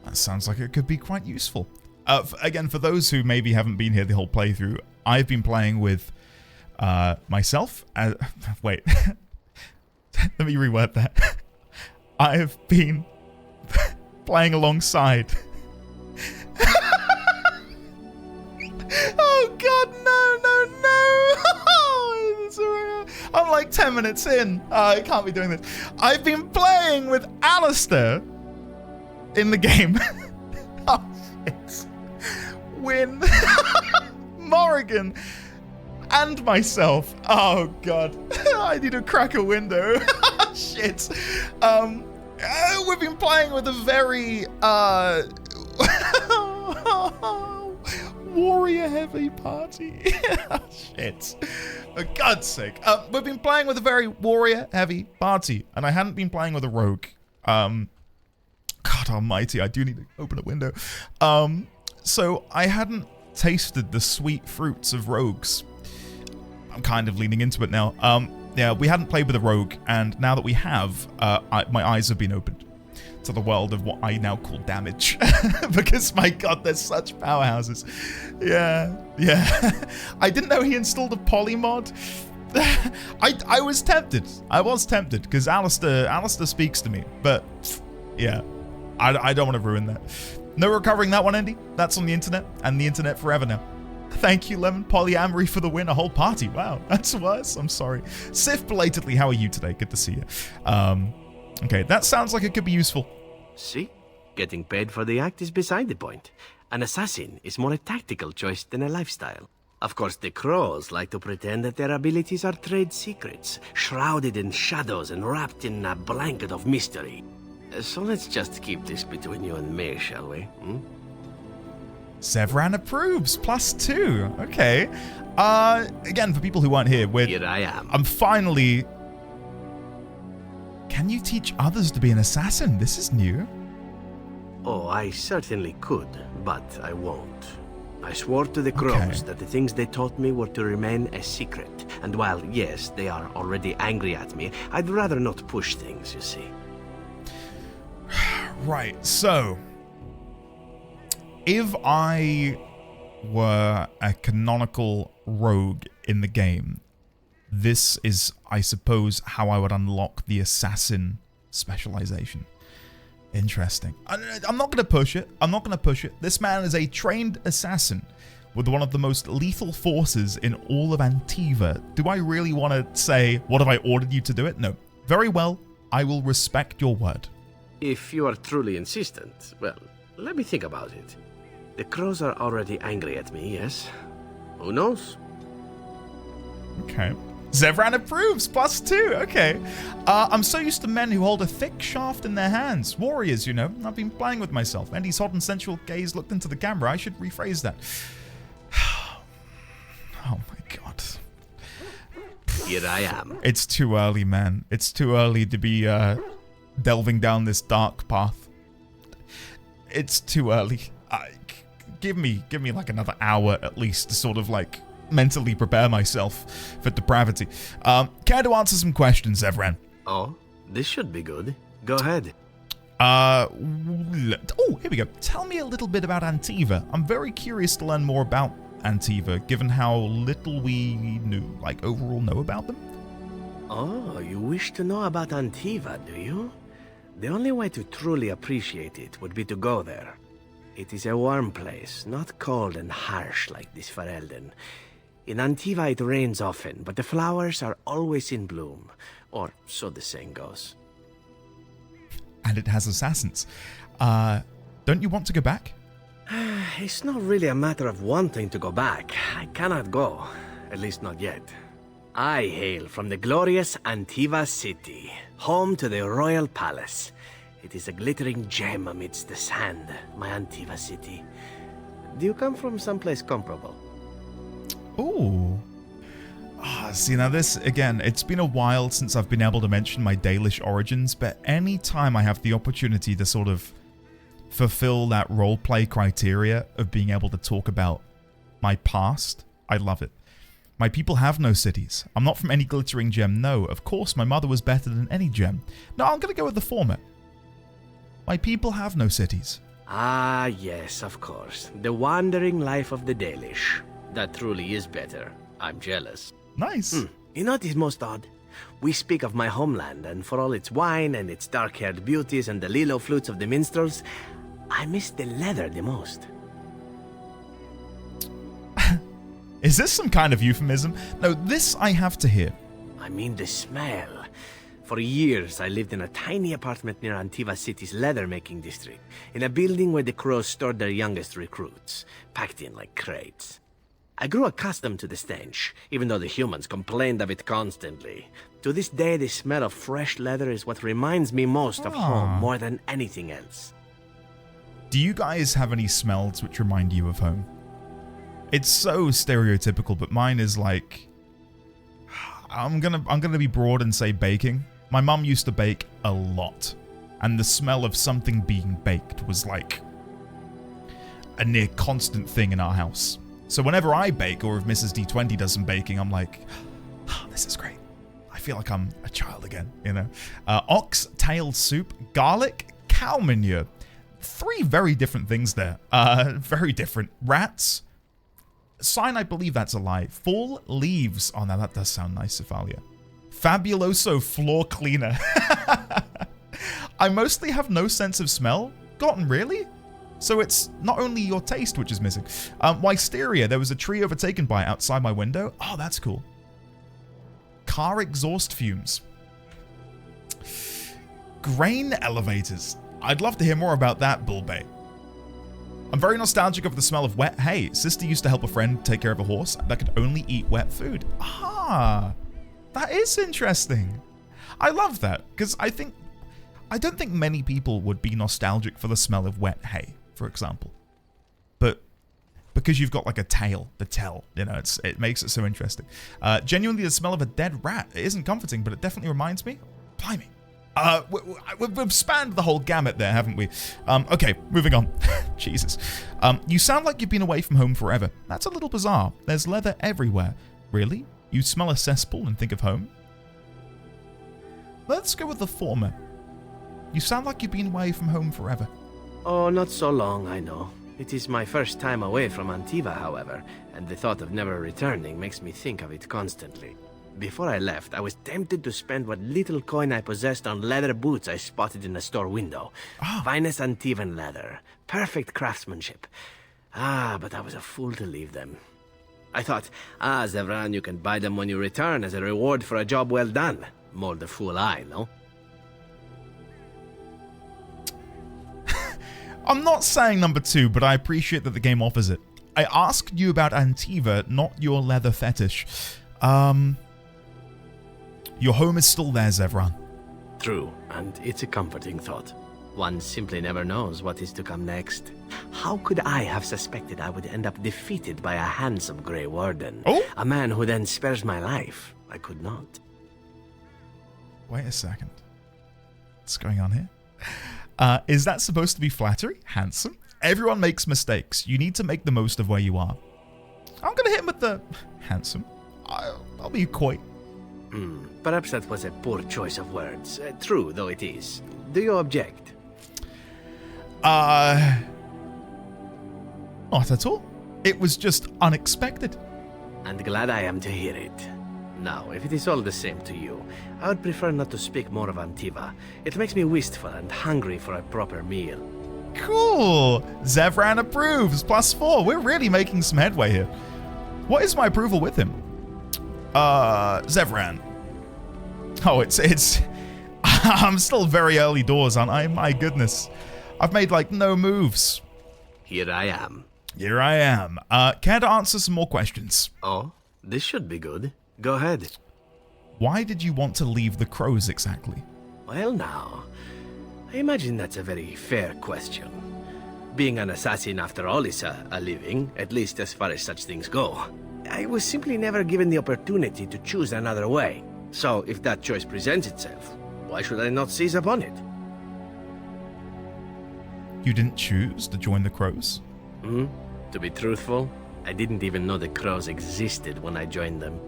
That sounds like it could be quite useful. Again, for those who maybe haven't been here the whole playthrough, I've been playing with myself. Wait, let me reword that. I have been playing alongside. Oh God, no! I'm like 10 minutes in. I can't be doing this. I've been playing with Alistair in the game. Oh shit. Win. Morrigan and myself. Oh God. I need to crack a window. Shit. We've been playing with a very, warrior-heavy party. Shit. For God's sake. We've been playing with a very warrior-heavy party, and I hadn't been playing with a rogue. God almighty, I do need to open a window. So I hadn't tasted the sweet fruits of rogues. I'm kind of leaning into it now. Yeah, we hadn't played with a rogue, and now that we have, my eyes have been opened to the world of what I now call damage. Because, my God, they're such powerhouses. Yeah. I didn't know he installed a polymod. I was tempted. Because Alistair speaks to me. But, yeah, I don't want to ruin that. No recovering that one, Andy. That's on the internet, and the internet forever now. Thank you, Lemon Polyamory, for the win. A whole party. Wow, that's worse. I'm sorry. Sif, belatedly, how are you today? Good to see you. Okay, that sounds like it could be useful. See? Getting paid for the act is beside the point. An assassin is more a tactical choice than a lifestyle. Of course, the crows like to pretend that their abilities are trade secrets, shrouded in shadows and wrapped in a blanket of mystery. So let's just keep this between you and me, shall we? Sevran approves, +2. Okay. Again, for people who weren't here I am. I'm finally... Can you teach others to be an assassin? This is new. Oh, I certainly could, but I won't. I swore to the crows that the things they taught me were to remain a secret. And while, yes, they are already angry at me, I'd rather not push things, you see. Right, so... If I were a canonical rogue in the game, this is, I suppose, how I would unlock the assassin specialization. Interesting. I'm not going to push it. This man is a trained assassin with one of the most lethal forces in all of Antiva. Do I really want to say, what have I ordered you to do it? No. Very well. I will respect your word. If you are truly insistent, well, let me think about it. The crows are already angry at me, yes? Who knows? Okay. Zevran approves, +2. Okay. I'm so used to men who hold a thick shaft in their hands. Warriors, you know. I've been playing with myself. Andy's hot and sensual gaze looked into the camera. I should rephrase that. Oh my God. Here I am. It's too early, man. It's too early to be delving down this dark path. It's too early. Give me like another hour at least to sort of like mentally prepare myself for depravity. Care to answer some questions, Zevran? Oh, this should be good. Go ahead. Oh, here we go. Tell me a little bit about Antiva. I'm very curious to learn more about Antiva, given how little we overall know about them. Oh, you wish to know about Antiva, do you? The only way to truly appreciate it would be to go there. It is a warm place, not cold and harsh like this Ferelden. In Antiva it rains often, but the flowers are always in bloom. Or so the saying goes. And it has assassins. Don't you want to go back? It's not really a matter of wanting to go back. I cannot go. At least not yet. I hail from the glorious Antiva city, home to the royal palace. It is a glittering gem amidst the sand, my Antiva city. Do you come from someplace comparable? Ooh. See, now this, again, it's been a while since I've been able to mention my Dalish origins, but any time I have the opportunity to sort of fulfill that roleplay criteria of being able to talk about my past, I love it. My people have no cities. I'm not from any glittering gem, no. Of course, my mother was better than any gem. No, I'm going to go with the former. My people have no cities. Ah, yes, of course. The wandering life of the Dalish. That truly is better. I'm jealous. Nice. You know what is most odd? We speak of my homeland, and for all its wine and its dark-haired beauties and the lilo flutes of the minstrels, I miss the leather the most. Is this some kind of euphemism? No, this I have to hear. I mean the smell. For years, I lived in a tiny apartment near Antiva City's leather-making district, in a building where the crows stored their youngest recruits, packed in like crates. I grew accustomed to the stench, even though the humans complained of it constantly. To this day, the smell of fresh leather is what reminds me most of home more than anything else. Do you guys have any smells which remind you of home? It's so stereotypical, but mine is like... I'm gonna be broad and say baking. My mum used to bake a lot, and the smell of something being baked was like a near constant thing in our house. So whenever I bake, or if Mrs. D20 does some baking, I'm like, oh, this is great. I feel like I'm a child again, you know. Ox-tail soup, garlic, cow manure. 3 very different things there. Very different. Rats. Sign, I believe that's a lie. Fall leaves. Oh, now that does sound nice, Cephalia. Fabuloso floor cleaner. I mostly have no sense of smell. Gotten, really? So it's not only your taste which is missing. Wisteria, there was a tree overtaken by it outside my window. Oh, that's cool. Car exhaust fumes. Grain elevators. I'd love to hear more about that, Bullbay. I'm very nostalgic of the smell of wet hay. Sister used to help a friend take care of a horse that could only eat wet food. Ah, that is interesting. I love that, because I don't think many people would be nostalgic for the smell of wet hay, for example. But because you've got like a tail, the tell, you know, it makes it so interesting. Genuinely, the smell of a dead rat. It isn't comforting, but it definitely reminds me. Blimey. We've spanned the whole gamut there, haven't we? Okay, moving on. Jesus. You sound like you've been away from home forever. That's a little bizarre. There's leather everywhere. Really? You smell a cesspool and think of home? Let's go with the former. You sound like you've been away from home forever. Oh, not so long, I know. It is my first time away from Antiva, however, and the thought of never returning makes me think of it constantly. Before I left, I was tempted to spend what little coin I possessed on leather boots I spotted in a store window. Finest Antivan leather. Perfect craftsmanship. But I was a fool to leave them. I thought, Zevran, you can buy them when you return as a reward for a job well done. More the fool I, no? I'm not saying number 2, but I appreciate that the game offers it. I asked you about Antiva, not your leather fetish. Your home is still there, Zevran. True, and it's a comforting thought. One simply never knows what is to come next. How could I have suspected I would end up defeated by a handsome Grey Warden? Oh? A man who then spares my life? I could not. Wait a second. What's going on here? Is that supposed to be flattery? Handsome? Everyone makes mistakes. You need to make the most of where you are. I'm gonna hit him with the handsome. I'll be coy. Perhaps that was a poor choice of words. True, though it is. Do you object? Not at all. It was just unexpected. And glad I am to hear it. Now, if it is all the same to you, I would prefer not to speak more of Antiva. It makes me wistful and hungry for a proper meal. Cool. Zevran approves. +4. We're really making some headway here. What is my approval with him? Zevran. Oh, it's... I'm still very early doors, aren't I? My goodness. I've made, like, no moves. Here I am. Here I am. Care to answer some more questions? Oh, this should be good. Go ahead. Why did you want to leave the Crows exactly? Well, now, I imagine that's a very fair question. Being an assassin, after all, is a living, at least as far as such things go. I was simply never given the opportunity to choose another way. So, if that choice presents itself, why should I not seize upon it? You didn't choose to join the Crows? To be truthful, I didn't even know the Crows existed when I joined them.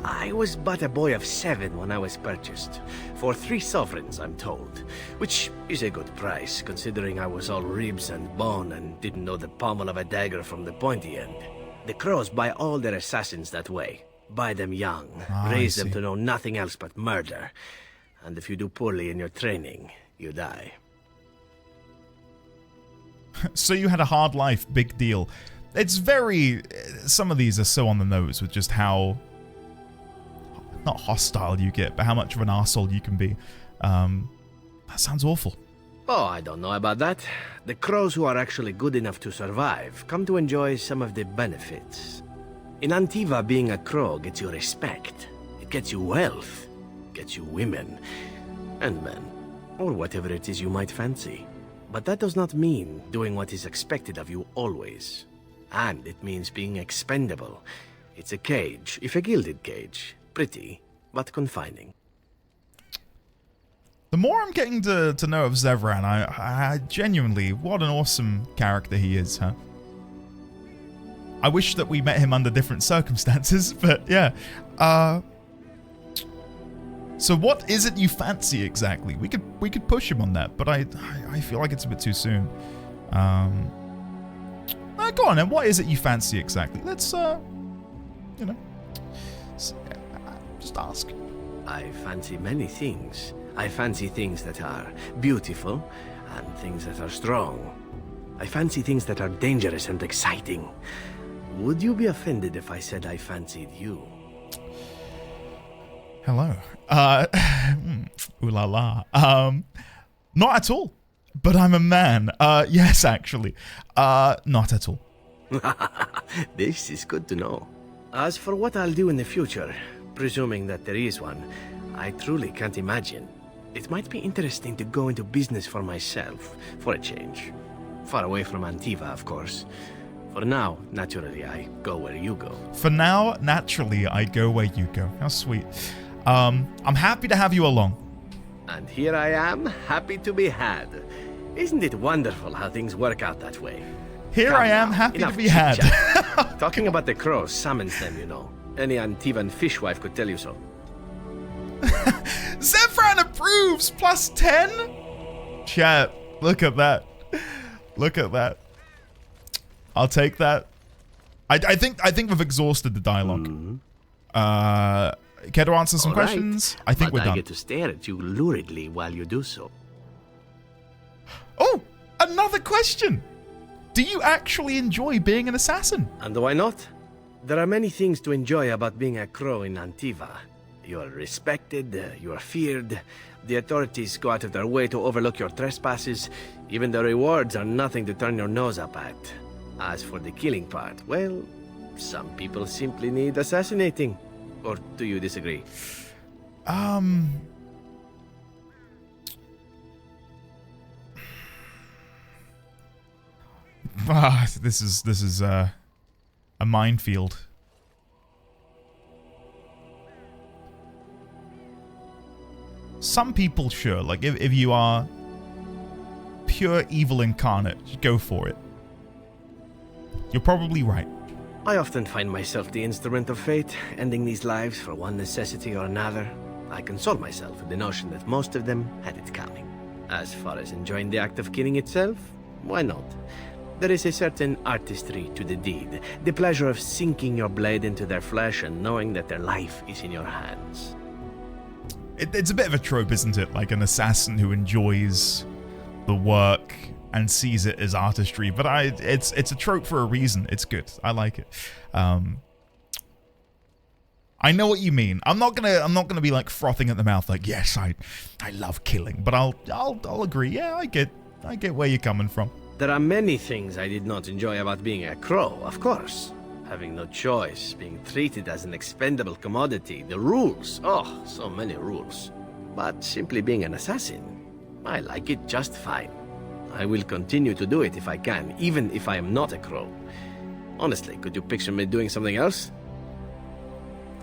I was but a boy of 7 when I was purchased. For 3 sovereigns, I'm told. Which is a good price, considering I was all ribs and bone and didn't know the pommel of a dagger from the pointy end. The Crows buy all their assassins that way. Buy them young, raise them to know nothing else but murder. And if you do poorly in your training, you die. So you had a hard life, big deal. It's very... Some of these are so on the nose with just how... Not hostile you get, but how much of an arsehole you can be. That sounds awful. Oh, I don't know about that. The Crows who are actually good enough to survive come to enjoy some of the benefits. In Antiva, being a Crow gets you respect. It gets you wealth. gets you women and men, or whatever it is you might fancy. But that does not mean doing what is expected of you always. And it means being expendable. It's a cage, if a gilded cage. Pretty, but confining. The more I'm getting to know of Zevran, I genuinely, what an awesome character he is, huh? I wish that we met him under different circumstances, but yeah. So what is it you fancy exactly? We could push him on that, but I feel like it's a bit too soon. Go on then, what is it you fancy exactly? Let's, you know, just ask. I fancy many things. I fancy things that are beautiful and things that are strong. I fancy things that are dangerous and exciting. Would you be offended if I said I fancied you? Hello. Ooh la la. Not at all. But I'm a man. Yes, actually. Not at all. This is good to know. As for what I'll do in the future, presuming that there is one, I truly can't imagine. It might be interesting to go into business for myself, for a change. Far away from Antiva, of course. For now, naturally, I go where you go. For now, naturally, I go where you go. How sweet. I'm happy to have you along. And here I am, happy to be had. Isn't it wonderful how things work out that way? Here Come I am, now, happy to enough be had. chit-chat. Talking about the crows summons them, you know. Any Antivan fishwife could tell you so. Zevran approves, plus 10? Chat, look at that. Look at that. I'll take that. I think we've exhausted the dialogue. Care to answer some questions? I think we're done. I get to stare at you luridly while you do so. Oh, another question. Do you actually enjoy being an assassin? And why not? There are many things to enjoy about being a crow in Antiva. You are respected, you are feared, the authorities go out of their way to overlook your trespasses, even the rewards are nothing to turn your nose up at. As for the killing part, well, some people simply need assassinating. Or do you disagree? This is a minefield. Some people, sure. Like, if you are pure evil incarnate, go for it. You're probably right. I often find myself the instrument of fate, ending these lives for one necessity or another. I console myself with the notion that most of them had it coming. As far as enjoying the act of killing itself, why not? There is a certain artistry to the deed, the pleasure of sinking your blade into their flesh and knowing that their life is in your hands. It's a bit of a trope, isn't it? Like an assassin who enjoys the work and sees it as artistry. But it's a trope for a reason. It's good. I like it. I know what you mean. I'm not gonna be like frothing at the mouth like, yes, I love killing. But I'll agree. Yeah, I get where you're coming from. There are many things I did not enjoy about being a crow, of course. Having no choice, being treated as an expendable commodity, the rules, oh, so many rules. But simply being an assassin, I like it just fine. I will continue to do it if I can, even if I am not a crow. Honestly, could you picture me doing something else?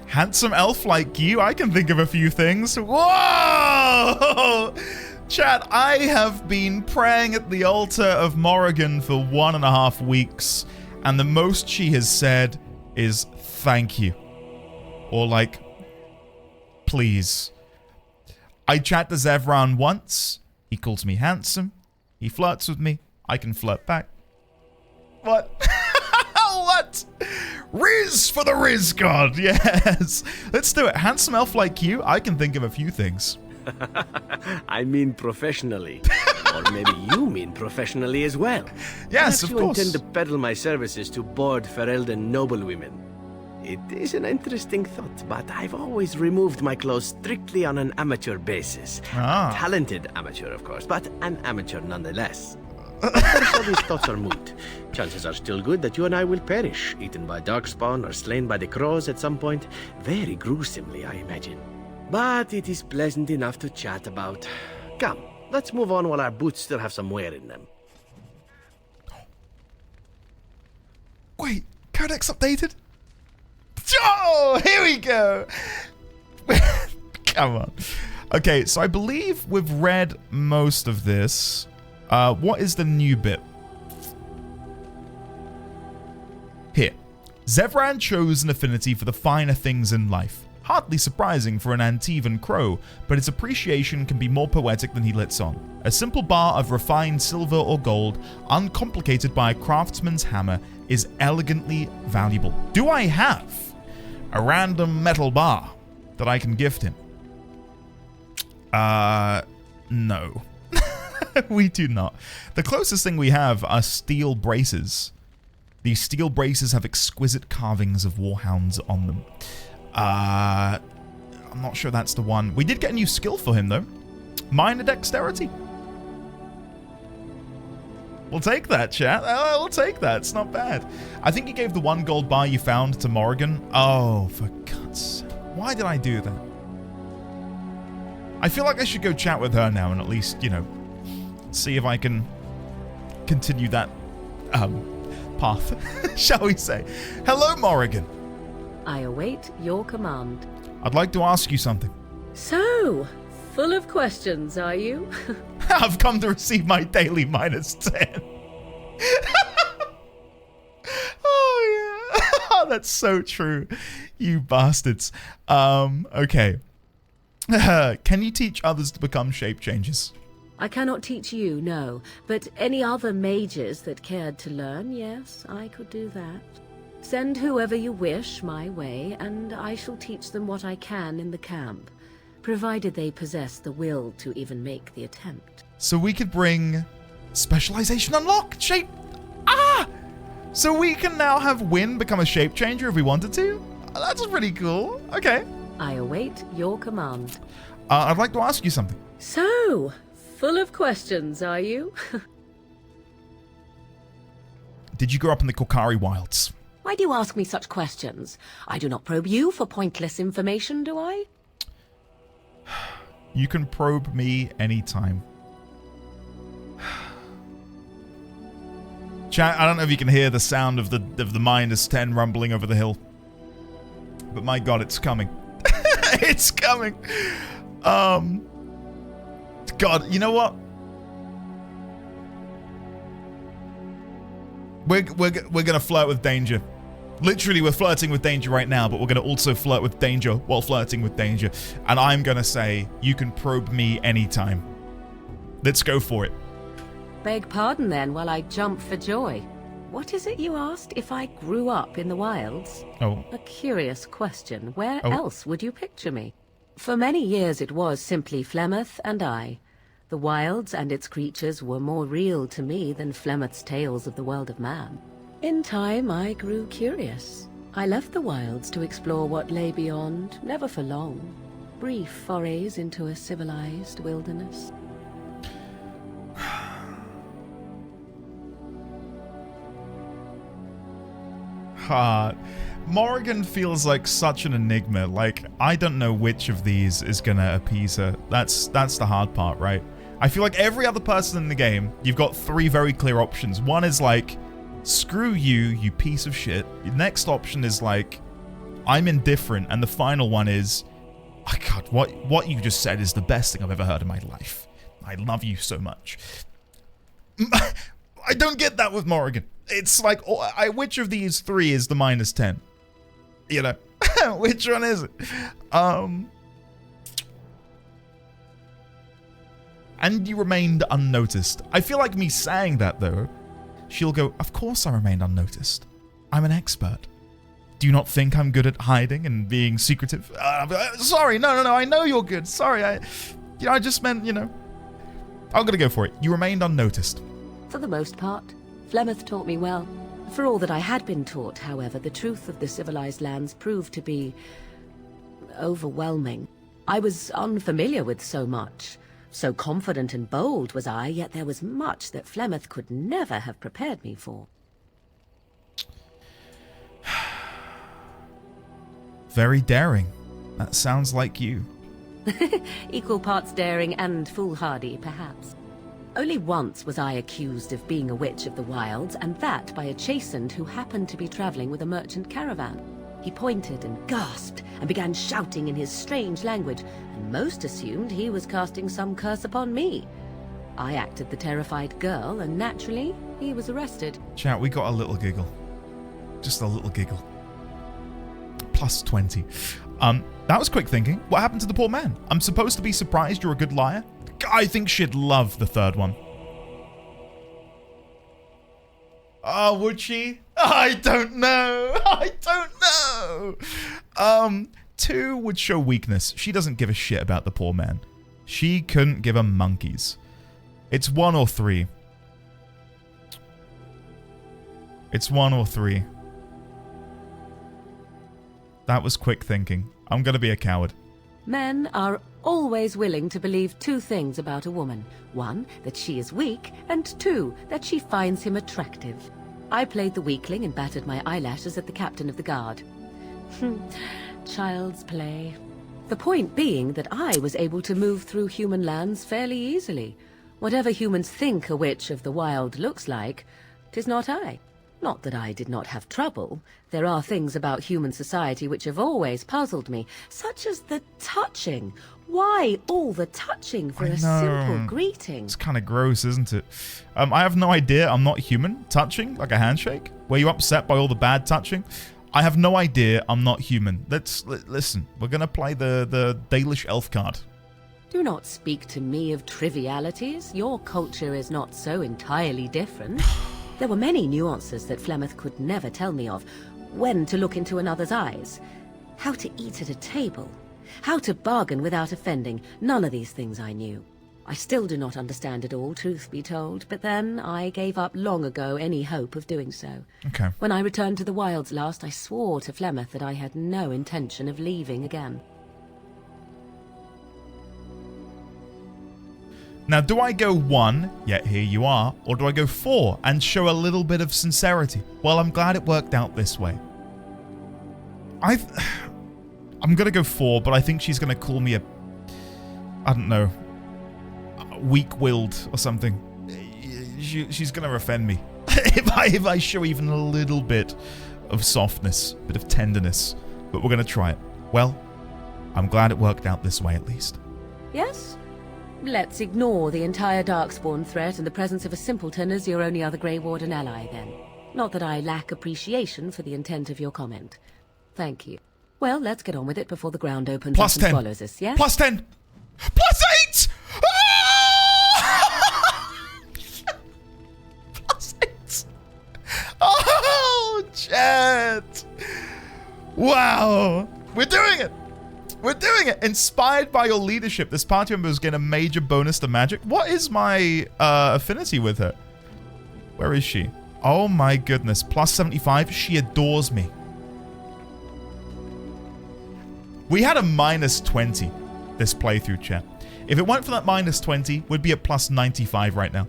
Handsome elf like you, I can think of a few things. Whoa! Chat, I have been praying at the altar of Morrigan for 1.5 weeks, and the most she has said is thank you. Or like, please. I chat to Zevran once, he calls me handsome, he flirts with me, I can flirt back. What? What? Riz for the Riz God, yes. Let's do it. Handsome elf like you, I can think of a few things. I mean professionally. Or maybe you mean professionally as well. Yes, Perhaps of you course. intend to peddle my services to bored Ferelden noblewomen. It is an interesting thought, but I've always removed my clothes strictly on an amateur basis. Ah. A talented amateur, of course, but an amateur nonetheless. Of course, all these thoughts are moot. Chances are still good that you and I will perish, eaten by darkspawn or slain by the crows at some point. Very gruesomely, I imagine. but it is pleasant enough to chat about. Come, let's move on while our boots still have some wear in them. Wait, Codex updated? Oh, here we go. Come on. Okay, so I believe we've read most of this. What is the new bit? Here. Zevran chose an affinity for the finer things in life. Hardly surprising for an Antivan crow, but its appreciation can be more poetic than he lets on. A simple bar of refined silver or gold, uncomplicated by a craftsman's hammer, is elegantly valuable. Do I have a random metal bar that I can gift him? No. We do not. The closest thing we have are steel braces. These steel braces have exquisite carvings of warhounds on them. I'm not sure that's the one. We did get a new skill for him, though. Minor dexterity. We'll take that, chat. We'll take that. It's not bad. I think you gave the 1 gold bar you found to Morrigan. Oh, for God's sake. Why did I do that? I feel like I should go chat with her now and at least, you know, see if I can continue that path, shall we say. Hello, Morrigan. I await your command. I'd like to ask you something. So, full of questions, are you? I've come to receive my daily -10. Oh, yeah. That's so true. You bastards. Okay. Can you teach others to become shape changers? I cannot teach you, no. But any other mages that cared to learn, yes, I could do that. Send whoever you wish my way, and I shall teach them what I can in the camp, provided they possess the will to even make the attempt. So we could bring specialization unlocked shape. So we can now have Wynn become a shape changer if we wanted to. That's pretty cool. Okay. I await your command. I'd like to ask you something. So, full of questions, are you? Did you grow up in the Korcari wilds? Why do you ask me such questions? I do not probe you for pointless information, do I? You can probe me anytime. Chat, I don't know if you can hear the sound of the -10 rumbling over the hill. But my God, it's coming. It's coming. God, you know what? We're gonna flirt with danger. Literally, we're flirting with danger right now, but we're gonna also flirt with danger while flirting with danger. And I'm gonna say, you can probe me anytime. Let's go for it. Beg pardon then while I jump for joy. What is it you asked if I grew up in the wilds? Oh. A curious question. Where Oh. else would you picture me? For many years it was simply Flemeth and I. The wilds and its creatures were more real to me than Flemeth's tales of the world of man. In time I grew curious. I left the wilds to explore what lay beyond, never for long. Brief forays into a civilized wilderness. Morrigan feels like such an enigma. Like, I don't know which of these is gonna appease her. That's the hard part, right? I feel like every other person in the game, you've got 3 very clear options. One is like, screw you, you piece of shit. The next option is like, I'm indifferent. And the final one is, oh God, what you just said is the best thing I've ever heard in my life. I love you so much. I don't get that with Morrigan. It's like, which of these 3 is the -10? You know, which one is it? And you remained unnoticed. I feel like me saying that, though, she'll go, of course I remained unnoticed. I'm an expert. Do you not think I'm good at hiding and being secretive? Sorry, no, I know you're good. Sorry, I just meant, you know. I'm gonna go for it. You remained unnoticed. For the most part, Flemeth taught me well. For all that I had been taught, however, the truth of the civilized lands proved to be overwhelming. I was unfamiliar with so much. So confident and bold was I, yet there was much that Flemeth could never have prepared me for. Very daring. That sounds like you. Equal parts daring and foolhardy, perhaps. Only once was I accused of being a witch of the wilds, and that by a chastened who happened to be traveling with a merchant caravan. He pointed and gasped and began shouting in his strange language, and most assumed he was casting some curse upon me. I acted the terrified girl, and naturally, he was arrested. Chat, we got a little giggle. Just a little giggle. Plus 20. That was quick thinking. What happened to the poor man? I'm supposed to be surprised you're a good liar? I think she'd love the third one. Oh, would she? I don't know. I don't know. 2 would show weakness. She doesn't give a shit about the poor man. She couldn't give a monkeys. It's 1 or 3. It's 1 or 3. That was quick thinking. I'm gonna be a coward. Men are always willing to believe 2 things about a woman. 1, that she is weak, and 2, that she finds him attractive. I played the weakling and battered my eyelashes at the captain of the guard. Child's play. The point being that I was able to move through human lands fairly easily. Whatever humans think a witch of the wild looks like, 'tis not I. Not that I did not have trouble. There are things about human society which have always puzzled me, such as the touching. Why all the touching for a simple greeting? It's kind of gross, isn't it? I have no idea. I'm not human. Touching, like a handshake? Were you upset by all the bad touching? I have no idea. I'm not human. Listen. We're gonna play the Dalish elf card. Do not speak to me of trivialities. Your culture is not so entirely different. There were many nuances that Flemeth could never tell me of. When to look into another's eyes. How to eat at a table. How to bargain without offending. None of these things I knew. I still do not understand it all, truth be told, but then I gave up long ago any hope of doing so. Okay. When I returned to the wilds last, I swore to Flemeth that I had no intention of leaving again. Now, do I go 1, yet here you are, or do I go 4 and show a little bit of sincerity? Well, I'm glad it worked out this way. I'm gonna go 4, but I think she's gonna call me I don't know, weak-willed or something. She's gonna offend me if I show even a little bit of softness, a bit of tenderness. But we're gonna try it. Well, I'm glad it worked out this way at least. Yes? Let's ignore the entire Darkspawn threat and the presence of a simpleton as your only other Grey Warden ally, then. Not that I lack appreciation for the intent of your comment. Thank you. Well, let's get on with it before the ground opens Plus up and 10. swallows us, yes? Plus 10! Plus 8! Ah! Plus 8! Oh, chat! Wow! We're doing it! We're doing it! Inspired by your leadership, this party member is getting a major bonus to magic. What is my affinity with her? Where is she? Oh my goodness. Plus 75. She adores me. We had a minus 20 this playthrough, chat. If it weren't for that minus 20, we'd be at plus 95 right now.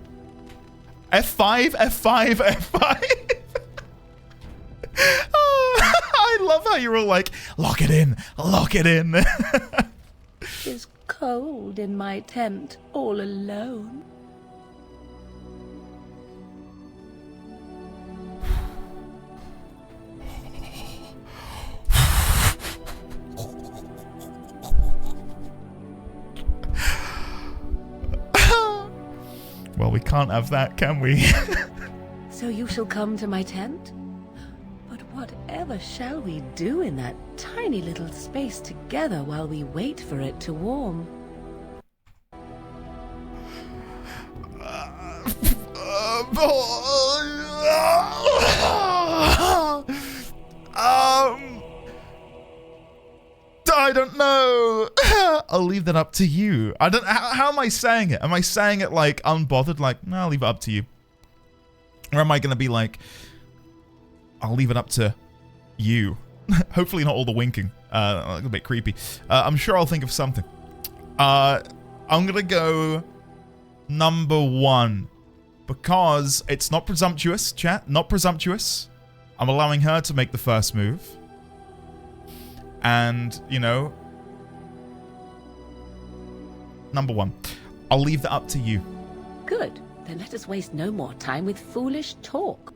F5, F5, F5. Oh, I love how you're all like, lock it in, lock it in. It's cold in my tent, all alone. Well, we can't have that, can we? So you shall come to my tent? But whatever shall we do in that tiny little space together while we wait for it to warm? I don't know. I'll leave that up to you. I don't. How am I saying it? Am I saying it like unbothered, like, no, I'll leave it up to you? Or am I going to be like, I'll leave it up to you? Hopefully not all the winking. A bit creepy. I'm sure I'll think of something. I'm going to go number 1. Because it's not presumptuous, chat. Not presumptuous. I'm allowing her to make the first move. And, you know, number 1. I'll leave that up to you. Good. Then let us waste no more time with foolish talk.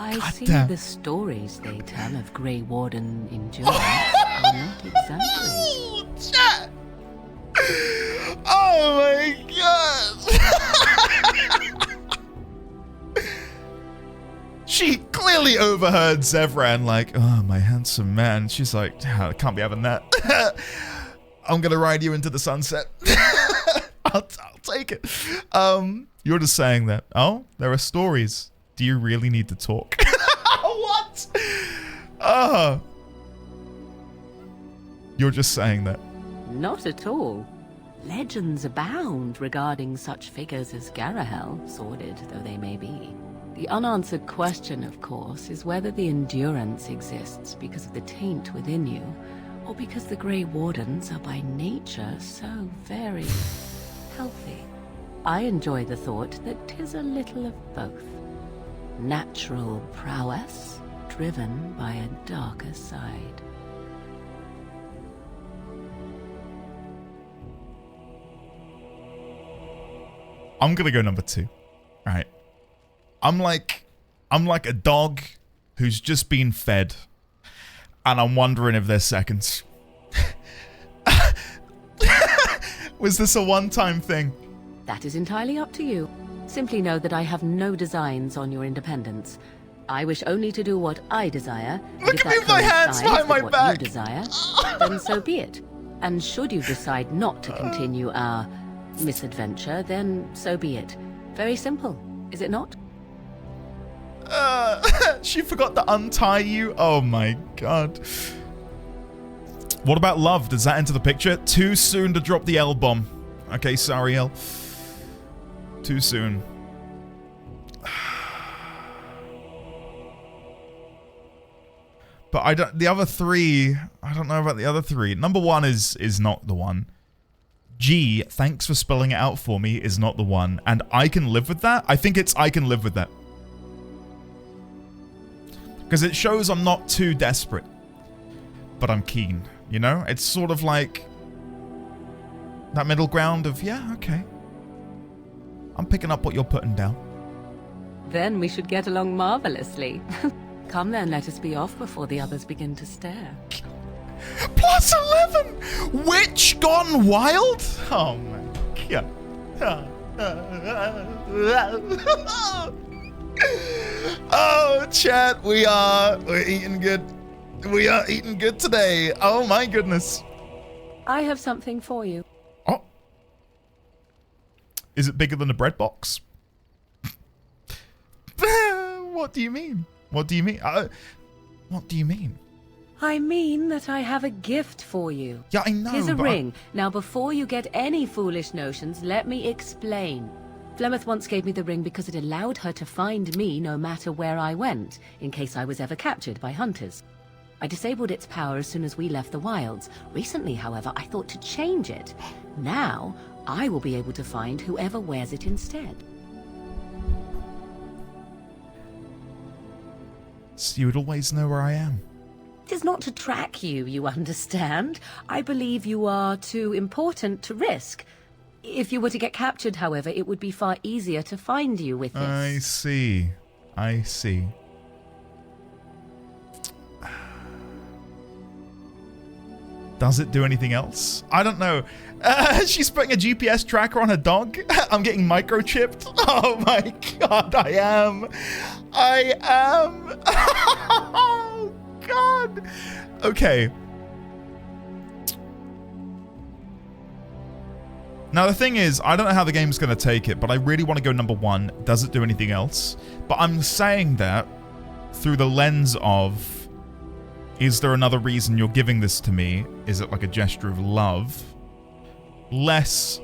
I see the stories they tell of Grey Warden endurance are not exaggerated. Oh, chat! Oh my god! She clearly overheard Zevran like, oh, my handsome man. She's like, oh, I can't be having that. I'm gonna ride you into the sunset. I'll take it. You're just saying that. Oh, there are stories. Do you really need to talk? What? You're just saying that. Not at all. Legends abound regarding such figures as Garahel, sordid though they may be. The unanswered question, of course, is whether the endurance exists because of the taint within you, or because the Grey Wardens are by nature so very healthy. I enjoy the thought that 'tis a little of both. Natural prowess, driven by a darker side. I'm gonna go number 2. Right. I'm like a dog who's just been fed, and I'm wondering if there's seconds. Was this a one-time thing? That is entirely up to you. Simply know that I have no designs on your independence. I wish only to do what I desire. Look at me with my hands behind my back. What you desire, then so be it. And should you decide not to continue our misadventure, then so be it. Very simple, is it not? She forgot to untie you. Oh my god. What about love? Does that enter the picture? Too soon to drop the L bomb. Okay, sorry, L. Too soon. But I don't. The other 3. I don't know about the other 3. Number 1 is not the one. G, thanks for spelling it out for me, is not the one, and I can live with that. I think it's I can live with that because it shows I'm not too desperate, but I'm keen. You know, it's sort of like that middle ground of yeah, okay. I'm picking up what you're putting down. Then we should get along marvelously. Come then, let us be off before the others begin to stare. Plus 11! Witch gone wild? Oh my god. Oh, chat, we're eating good. We are eating good today. Oh my goodness. I have something for you. Oh. Is it bigger than a bread box? What do you mean? What do you mean? What do you mean? I mean that I have a gift for you. Yeah, I know. Here's a ring. Now, before you get any foolish notions, let me explain. Flemeth once gave me the ring because it allowed her to find me no matter where I went, in case I was ever captured by hunters. I disabled its power as soon as we left the wilds. Recently, however, I thought to change it. Now, I will be able to find whoever wears it instead. So you would always know where I am. It is not to track you, you understand. I believe you are too important to risk. If you were to get captured, however, it would be far easier to find you with this. I see. I see. Does it do anything else? I don't know. She's putting a GPS tracker on her dog. I'm getting microchipped. Oh my god, I am. Oh god. Okay. Now the thing is, I don't know how the game's going to take it, but I really want to go number 1. Does it do anything else? But I'm saying that through the lens of Is there another reason you're giving this to me? Is it like a gesture of love? Less,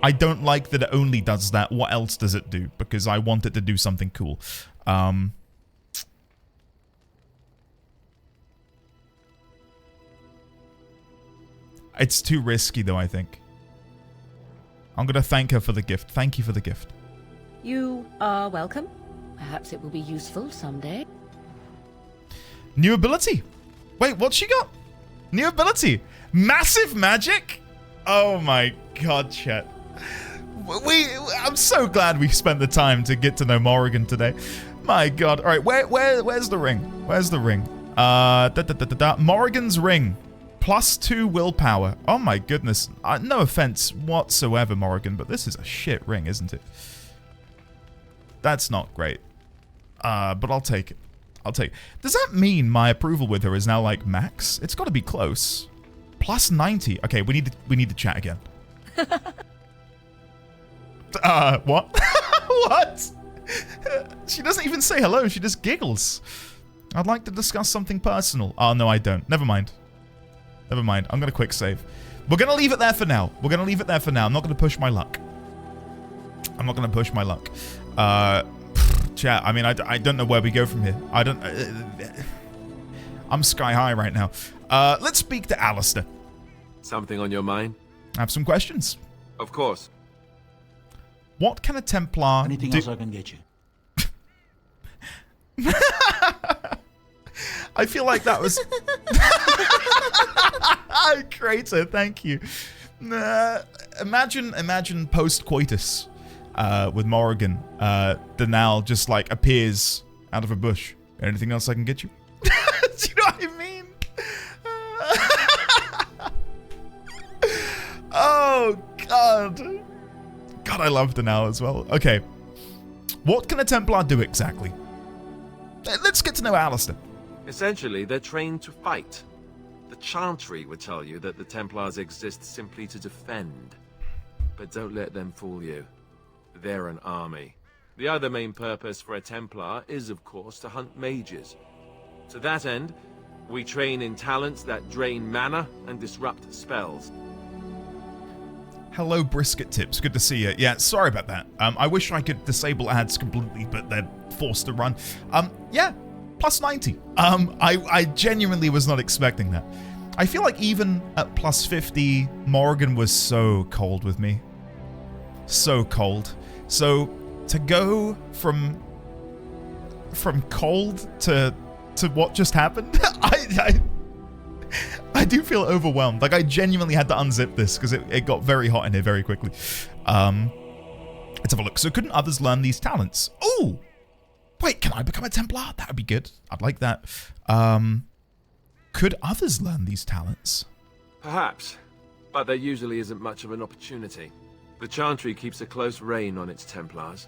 I don't like that it only does that. What else does it do? Because I want it to do something cool. It's too risky, though, I think. I'm going to thank her for the gift. Thank you for the gift. You are welcome. Perhaps it will be useful someday. New ability. Wait, what's she got? New ability. Massive magic? Oh my god, chat. I'm so glad we spent the time to get to know Morrigan today. My god. Alright, where's the ring? Where's the ring? Morrigan's ring. +2 willpower. Oh my goodness. No offense whatsoever, Morrigan, but this is a shit ring, isn't it? That's not great. But I'll take it. I'll take it. Does that mean my approval with her is now like max? It's got to be close. +90. Okay, we need to chat again. What? What? She doesn't even say hello. She just giggles. I'd like to discuss something personal. Oh, no, I don't. Never mind. Never mind. I'm going to quick save. We're going to leave it there for now. We're going to leave it there for now. I'm not going to push my luck. I'm not going to push my luck. Chat, I mean, I don't know where we go from here. I don't... I'm sky high right now. Let's speak to Alistair. Something on your mind? I have some questions. Of course. What can a Templar Anything else I can get you? I feel like that was... Crater, thank you. Imagine post-coitus with Morrigan. Danal just like appears out of a bush. Anything else I can get you? Do you know what I mean? Oh, God. God, I love Danal as well. Okay. What can a Templar do exactly? Let's get to know Alistair. Essentially, they're trained to fight. The Chantry would tell you that the Templars exist simply to defend. But don't let them fool you. They're an army. The other main purpose for a Templar is, of course, to hunt mages. To that end, we train in talents that drain mana and disrupt spells. Hello, Brisket Tips. Good to see you. Yeah, sorry about that. I wish I could disable ads completely, but they're forced to run. Yeah, +90. I genuinely was not expecting that. I feel like even at +50, Morrigan was so cold with me. So cold. So to go from cold to what just happened, I do feel overwhelmed. Like, I genuinely had to unzip this because it got very hot in here very quickly. Let's have a look. So couldn't others learn these talents? Oh! Wait, can I become a Templar? That would be good. I'd like that. Could others learn these talents? Perhaps, but there usually isn't much of an opportunity. The Chantry keeps a close rein on its Templars.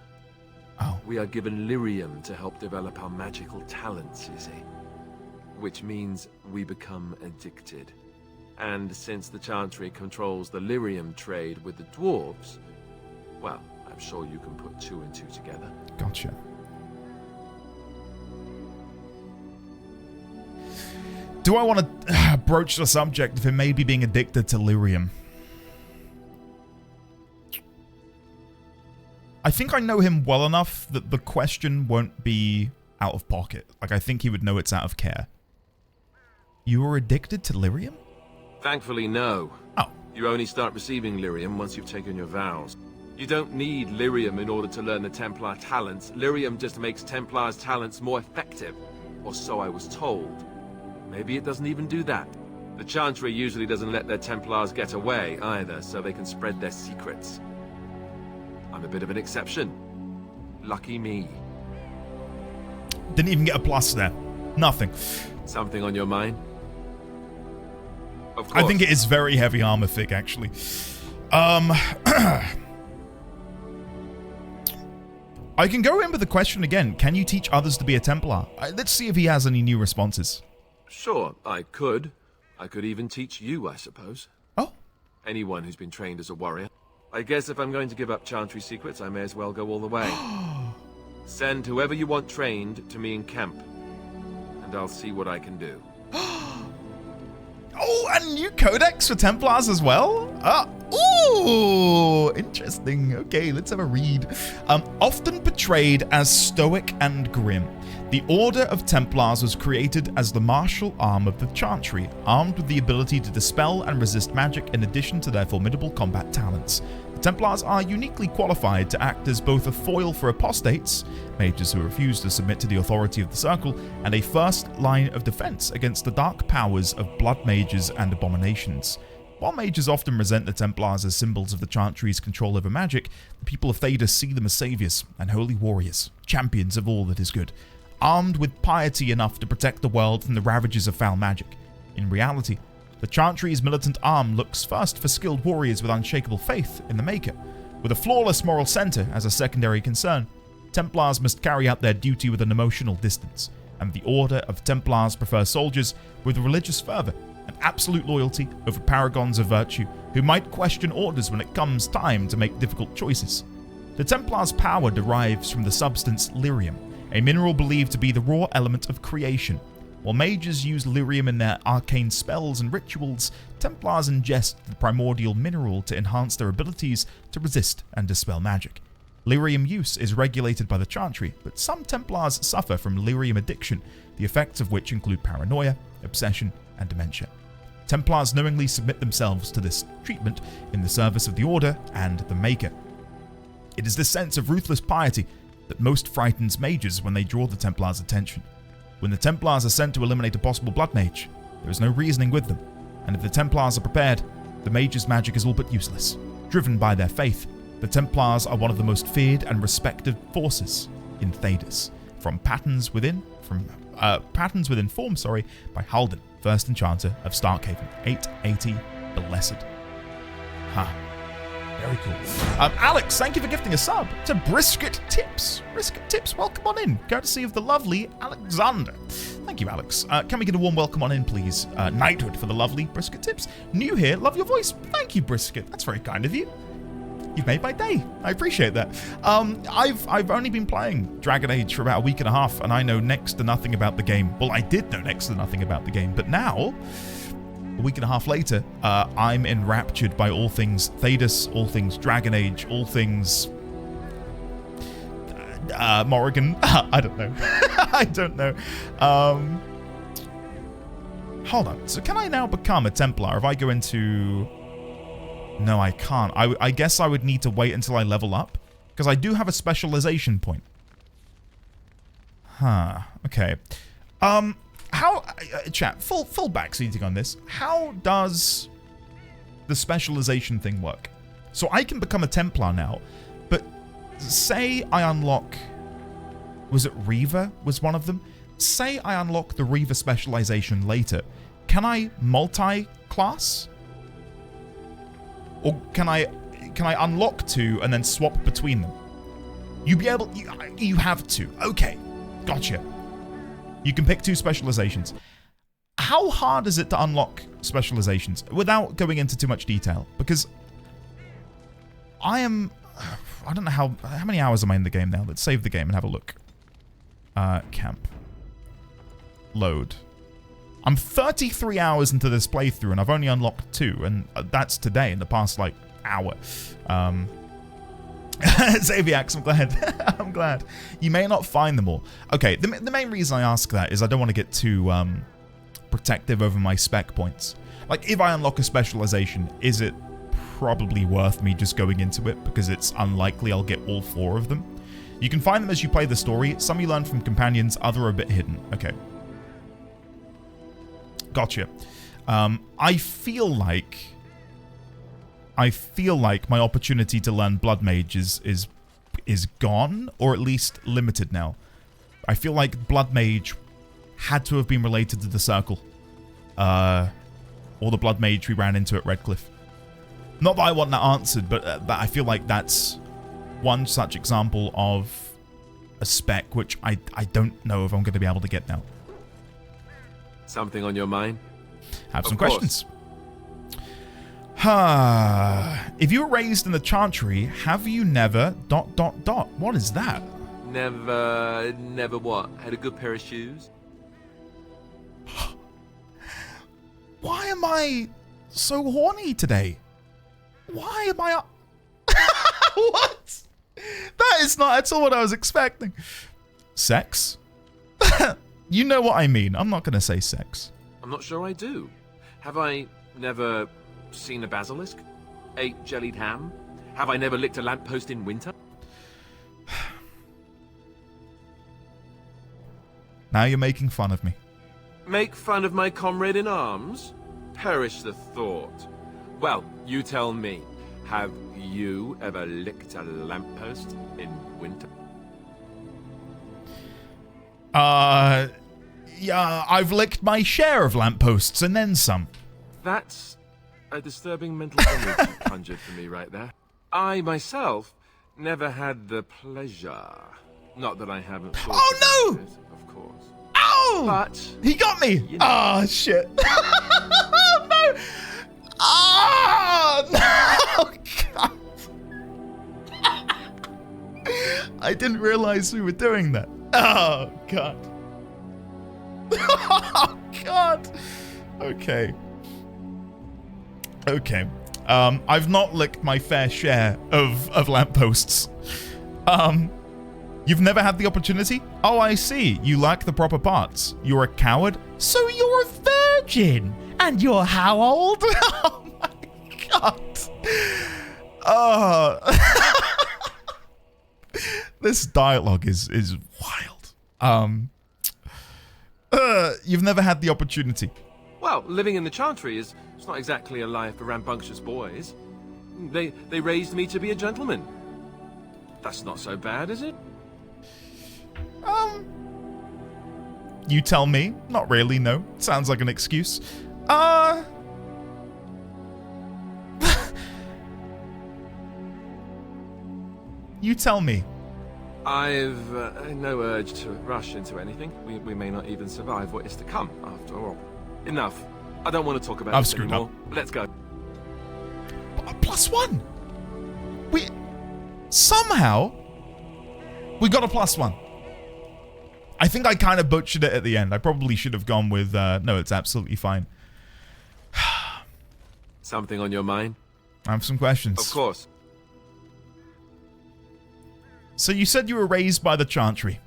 Oh. We are given lyrium to help develop our magical talents, you see. Which means we become addicted. And since the Chantry controls the lyrium trade with the dwarves, well, I'm sure you can put 2 and 2 together. Gotcha. Do I want to broach the subject of him maybe being addicted to lyrium? I think I know him well enough that the question won't be out of pocket. Like, I think he would know it's out of care. You were addicted to lyrium? Thankfully, no. Oh. You only start receiving lyrium once you've taken your vows. You don't need lyrium in order to learn the Templar talents. Lyrium just makes Templars' talents more effective. Or so I was told. Maybe it doesn't even do that. The Chantry usually doesn't let their Templars get away either, so they can spread their secrets. I'm a bit of an exception. Lucky me. Didn't even get a plus there. Nothing. Something on your mind? Of course. I think it is very heavy armor thick, actually. I can go in with the question again. Can you teach others to be a Templar? Let's see if he has any new responses. Sure, I could. I could even teach you, I suppose. Oh. Anyone who's been trained as a warrior. I guess if I'm going to give up Chantry secrets, I may as well go all the way. Send whoever you want trained to me in camp, and I'll see what I can do. a new codex for Templars as well? Ooh, interesting. Okay, let's have a read. Often portrayed as stoic and grim, the Order of Templars was created as the martial arm of the Chantry, armed with the ability to dispel and resist magic in addition to their formidable combat talents. The Templars are uniquely qualified to act as both a foil for apostates, mages who refuse to submit to the authority of the Circle, and a first line of defense against the dark powers of blood mages and abominations. While mages often resent the Templars as symbols of the Chantry's control over magic, the people of Thedas see them as saviors and holy warriors, champions of all that is good, armed with piety enough to protect the world from the ravages of foul magic. In reality, the Chantry's militant arm looks first for skilled warriors with unshakable faith in the Maker. With a flawless moral center as a secondary concern, Templars must carry out their duty with an emotional distance, and the Order of Templars prefer soldiers with religious fervor and absolute loyalty over paragons of virtue who might question orders when it comes time to make difficult choices. The Templars' power derives from the substance lyrium, a mineral believed to be the raw element of creation. While mages use lyrium in their arcane spells and rituals, Templars ingest the primordial mineral to enhance their abilities to resist and dispel magic. Lyrium use is regulated by the Chantry, but some Templars suffer from lyrium addiction, the effects of which include paranoia, obsession, and dementia. Templars knowingly submit themselves to this treatment in the service of the Order and the Maker. It is this sense of ruthless piety that most frightens mages when they draw the Templars' attention. When the Templars are sent to eliminate a possible blood mage, there is no reasoning with them, and if the Templars are prepared, the mage's magic is all but useless. Driven by their faith, the Templars are one of the most feared and respected forces in Thedas. Patterns Within Form by Halden, First Enchanter of Starkhaven, 880 Blessed. Very cool. Alex, thank you for gifting a sub to Brisket Tips. Brisket Tips, welcome on in. Courtesy of the lovely Alexander. Thank you, Alex. Can we get a warm welcome on in, please? Knighthood for the lovely Brisket Tips. New here, love your voice. Thank you, Brisket. That's very kind of you. You've made my day. I appreciate that. I've only been playing Dragon Age for about a week and a half, and I know next to nothing about the game. Well, I did know next to nothing about the game, but now, a week and a half later, I'm enraptured by all things Thedas, all things Dragon Age, all things Morrigan. I don't know. I don't know. Hold on. So can I now become a Templar if I go into... No, I can't. I guess I would need to wait until I level up, because I do have a specialization point. Okay. How, chat, full backseating on this. How does the specialization thing work? So I can become a Templar now, but say I unlock... Was it Reaver was one of them? Say I unlock the Reaver specialization later. Can I multi-class? Or can I unlock two and then swap between them? You have to. Okay. Gotcha. You can pick two specializations. How hard is it to unlock specializations without going into too much detail? Because I don't know how many hours am I in the game now? Let's save the game and have a look. Camp. Load. I'm 33 hours into this playthrough and I've only unlocked two, and that's today in the past like hour. Xaviax, I'm glad. I'm glad. You may not find them all. Okay, the main reason I ask that is I don't want to get too protective over my spec points. Like, if I unlock a specialization, is it probably worth me just going into it, because it's unlikely I'll get all four of them? You can find them as you play the story. Some you learn from companions, other are a bit hidden. Okay. Gotcha. I feel like my opportunity to learn Blood Mage is gone, or at least limited now. I feel like Blood Mage had to have been related to the Circle, or the Blood Mage we ran into at Redcliffe. Not that I want that answered, but I feel like that's one such example of a spec which I don't know if I'm going to be able to get now. Something on your mind? Have some questions. If you were raised in the Chantry, have you never... ... What is that? Never what? Had a good pair of shoes? Why am I so horny today? Why am I... What? That is not at all what I was expecting. Sex? You know what I mean. I'm not going to say sex. I'm not sure I do. Have I never seen a basilisk? Ate jellied ham? Have I never licked a lamppost in winter? Now you're making fun of me. Make fun of my comrade in arms? Perish the thought. Well, you tell me. Have you ever licked a lamppost in winter? Yeah, I've licked my share of lampposts and then some. That's a disturbing mental image you conjured for me right there. I, myself, never had the pleasure. Not that I haven't thought Oh, about it, of course. Ow! But He got me! You know. Ah, shit. No! Ah! No! God. I didn't realize we were doing that. Oh, God. Oh, God. Okay. Okay. I've not licked my fair share of lampposts. You've never had the opportunity? Oh, I see. You lack the proper parts. You're a coward? So you're a virgin. And you're how old? Oh, my God. This dialogue is wild. You've never had the opportunity. well, living in the Chantry it's not exactly a life for rambunctious boys. They raised me to be a gentleman. That's not so bad, is it? You tell me. Not really, no. Sounds like an excuse. You tell me. I've no urge to rush into anything. We may not even survive what is to come, after all. Enough. I don't want to talk about I've this screwed anymore. Let's go. +1. Somehow we got a +1. I think I kind of butchered it at the end. I probably should have gone with no, it's absolutely fine. Something on your mind? I have some questions. Of course. So you said you were raised by the Chantry.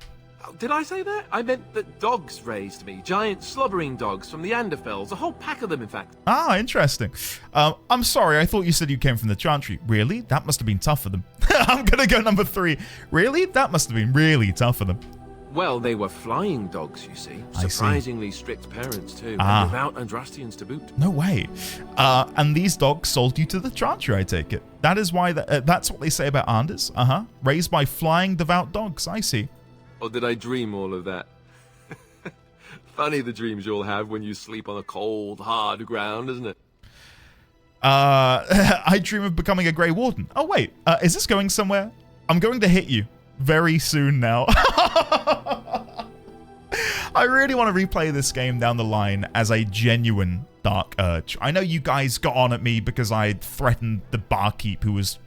Oh, did I say that? I meant that dogs raised me. Giant slobbering dogs from the Anderfels. A whole pack of them, in fact. Ah, interesting. I'm sorry, I thought you said you came from the Chantry. Really? That must have been tough for them. I'm gonna go number 3. Really? That must have been really tough for them. Well, they were flying dogs, you see. I see. Surprisingly strict parents, too. Ah. And devout Andrastians to boot. No way. And these dogs sold you to the Chantry, I take it. That is why that's what they say about Anders. Raised by flying devout dogs. I see. Or did I dream all of that? Funny the dreams you'll have when you sleep on a cold, hard ground, isn't it? I dream of becoming a Grey Warden. Oh, wait. Is this going somewhere? I'm going to hit you very soon now. I really want to replay this game down the line as a genuine dark urge. I know you guys got on at me because I threatened the barkeep who was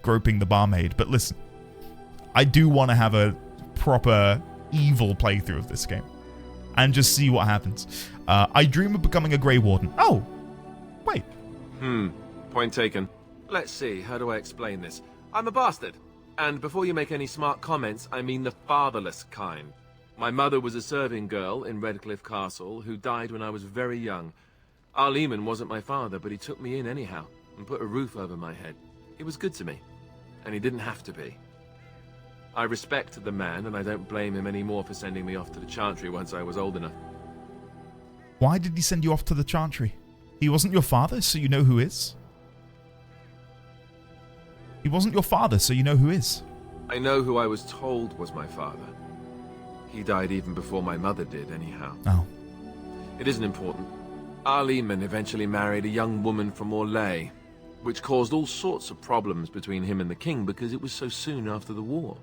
groping the barmaid, but listen, I do want to have a proper evil playthrough of this game and just see what happens. I dream of becoming a Grey Warden. Oh, wait. Point taken. Let's see, how do I explain this? I'm a bastard. And before you make any smart comments, I mean the fatherless kind. My mother was a serving girl in Redcliffe Castle who died when I was very young. Arl Eamon wasn't my father, but he took me in anyhow and put a roof over my head. He was good to me, and he didn't have to be. I respect the man, and I don't blame him anymore for sending me off to the Chantry once I was old enough. Why did he send you off to the Chantry? He wasn't your father, so you know who is? He wasn't your father, so you know who is? I know who I was told was my father. He died even before my mother did, anyhow. Oh. It isn't important. Arl Eamon eventually married a young woman from Orlais, which caused all sorts of problems between him and the king because it was so soon after the war.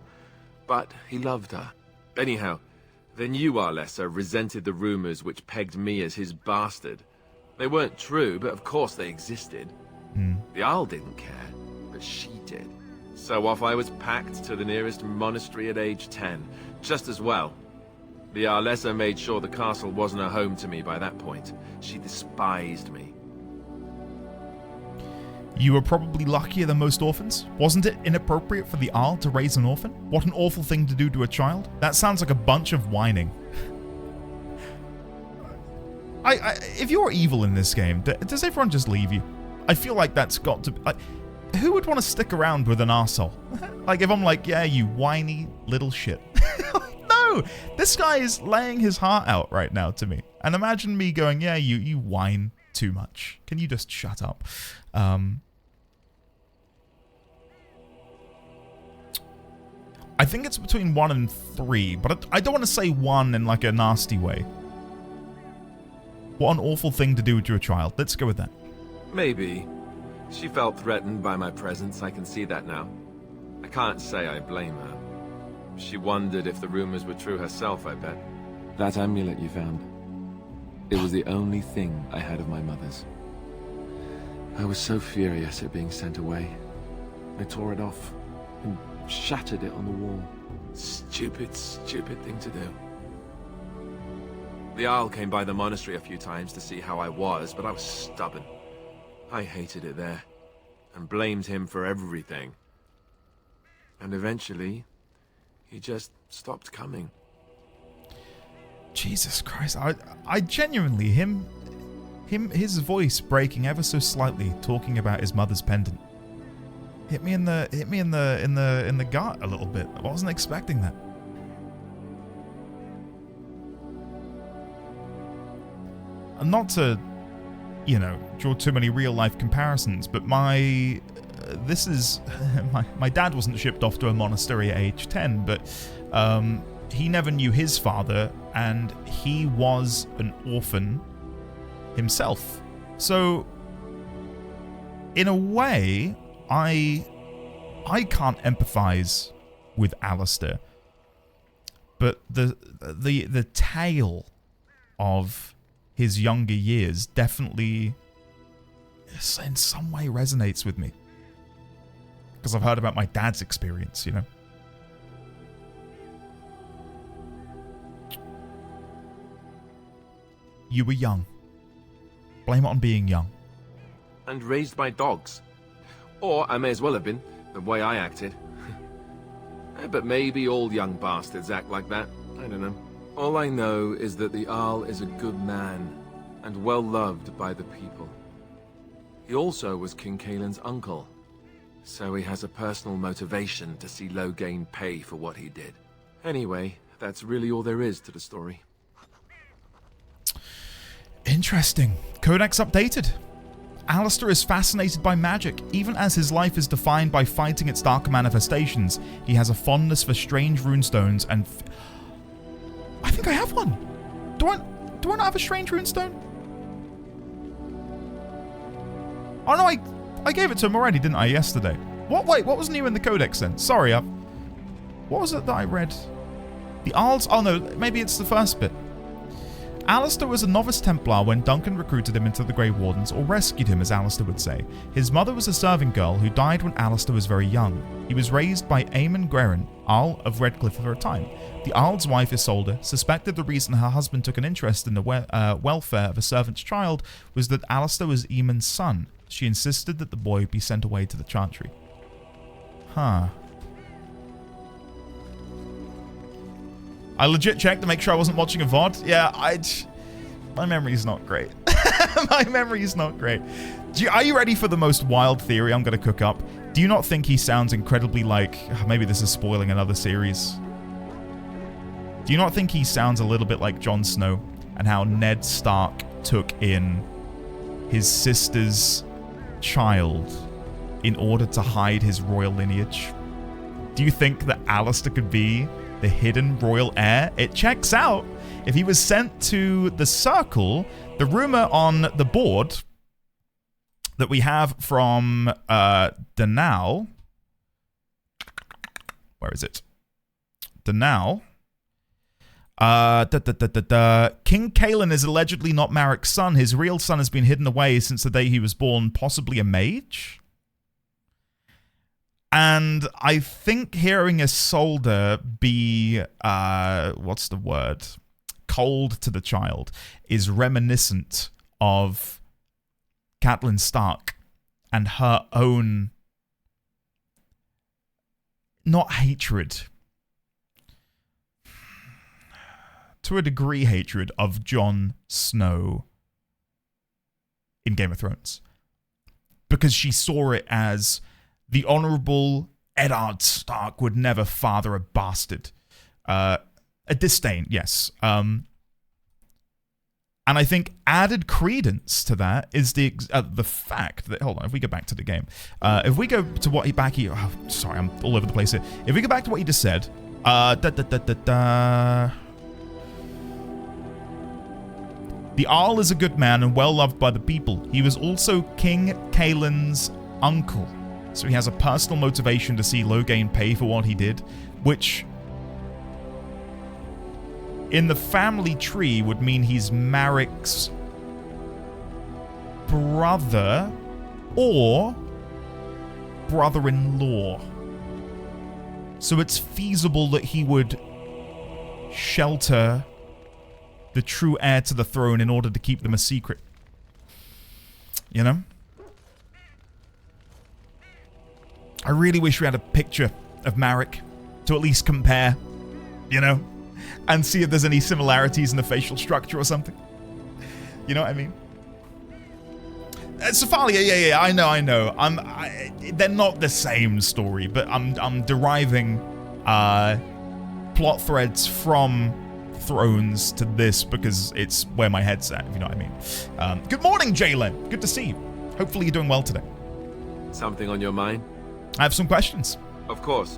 But he loved her. Anyhow, then you, Arlessa, resented the rumors which pegged me as his bastard. They weren't true, but of course they existed. The Arl didn't care, but she did. So off I was packed to the nearest monastery at age 10. Just as well. The Arlessa made sure the castle wasn't a home to me by that point. She despised me. You were probably luckier than most orphans. Wasn't it inappropriate for the Arl to raise an orphan? What an awful thing to do to a child. That sounds like a bunch of whining. If you're evil in this game, does everyone just leave you? I feel like that's got to... who would want to stick around with an arsehole? Like, if I'm like, yeah, you whiny little shit. No! This guy is laying his heart out right now to me. And imagine me going, yeah, you whine too much. Can you just shut up? I think it's between 1 and 3, but I don't want to say 1 in like a nasty way. What an awful thing to do to a child. Let's go with that. Maybe. She felt threatened by my presence, I can see that now. I can't say I blame her. She wondered if the rumors were true herself, I bet. That amulet you found. It was the only thing I had of my mother's. I was so furious at being sent away. I tore it off and shattered it on the wall. Stupid, stupid thing to do. The Arl came by the monastery a few times to see how I was, but I was stubborn. I hated it there, and blamed him for everything. And eventually, he just stopped coming. Jesus Christ, I genuinely, his voice breaking ever so slightly, talking about his mother's pendant, hit me in the gut a little bit. I wasn't expecting that. And not to, you know, draw too many real life comparisons, but my dad wasn't shipped off to a monastery at age 10, but he never knew his father, and he was an orphan himself. So, in a way, I can't empathize with Alistair, but the tale of his younger years definitely, in some way, resonates with me. Because I've heard about my dad's experience, you know? You were young. Blame it on being young. And raised by dogs. Or I may as well have been, the way I acted. But maybe all young bastards act like that. I don't know. All I know is that the Arl is a good man, and well loved by the people. He also was King Kaelin's uncle, so he has a personal motivation to see Loghain pay for what he did. Anyway, that's really all there is to the story. Interesting. Codex updated. Alistair is fascinated by magic, even as his life is defined by fighting its darker manifestations. He has a fondness for strange runestones and... I think I have one. Do I not have a strange runestone? Oh no, I gave it to him already, didn't I, yesterday? Wait, what was new in the Codex then? Sorry, what was it that I read? The Arls? Oh no, maybe it's the first bit. Alistair was a novice Templar when Duncan recruited him into the Grey Wardens, or rescued him, as Alistair would say. His mother was a serving girl who died when Alistair was very young. He was raised by Eamon Grerin, Arl of Redcliffe for a time. The Arl's wife, Isolde, suspected the reason her husband took an interest in the welfare of a servant's child was that Alistair was Eamon's son. She insisted that the boy be sent away to the Chantry. Huh. I legit checked to make sure I wasn't watching a VOD. Yeah, my memory's not great. My memory's not great. Are you ready for the most wild theory I'm going to cook up? Do you not think he sounds incredibly like... Maybe this is spoiling another series. Do you not think he sounds a little bit like Jon Snow? And how Ned Stark took in his sister's child in order to hide his royal lineage? Do you think that Alistair could be the hidden royal heir? It checks out. If he was sent to the Circle, the rumor on the board that we have from Danao. Where is it? Danao. King Kaelin is allegedly not Marek's son. His real son has been hidden away since the day he was born, possibly a mage. And I think hearing Isolde be, what's the word? cold to the child is reminiscent of Catelyn Stark and her own, not hatred, to a degree hatred of Jon Snow in Game of Thrones. Because she saw it as the Honourable Eddard Stark would never father a bastard. A disdain, yes. And I think added credence to that is the fact that, hold on, if we go back to the game, if we go to what sorry, I'm all over the place here. If we go back to what he just said, the Arl is a good man and well loved by the people. He was also King Kaelin's uncle, so he has a personal motivation to see Loghain pay for what he did, which in the family tree would mean he's Marik's brother or brother-in-law. So it's feasible that he would shelter the true heir to the throne in order to keep them a secret. You know? I really wish we had a picture of Marik to at least compare, you know? And see if there's any similarities in the facial structure or something. You know what I mean? Sophia, yeah, I know. They're not the same story, but I'm deriving plot threads from Thrones to this because it's where my head's at, if you know what I mean. Good morning, Jalen. Good to see you. Hopefully you're doing well today. Something on your mind? I have some questions. Of course.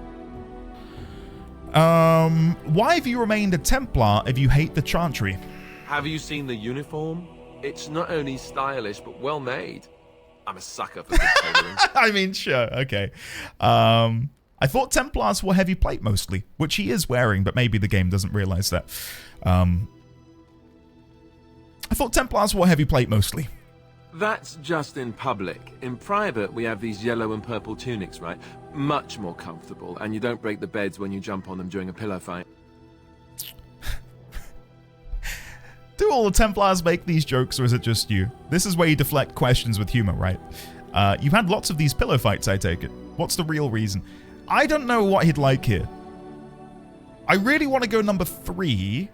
Why have you remained a Templar if you hate the Chantry? Have you seen the uniform? It's not only stylish, but well made. I'm a sucker for good tailoring. I mean, sure, okay. I thought Templars were heavy plate mostly, which he is wearing, but maybe the game doesn't realize that. I thought Templars were heavy plate mostly. That's just in public. In private, we have these yellow and purple tunics, right? Much more comfortable, and you don't break the beds when you jump on them during a pillow fight. Do all the Templars make these jokes, or is it just you? This is where you deflect questions with humor, right? You've had lots of these pillow fights, I take it. What's the real reason? I don't know what he'd like here. I really want to go number 3,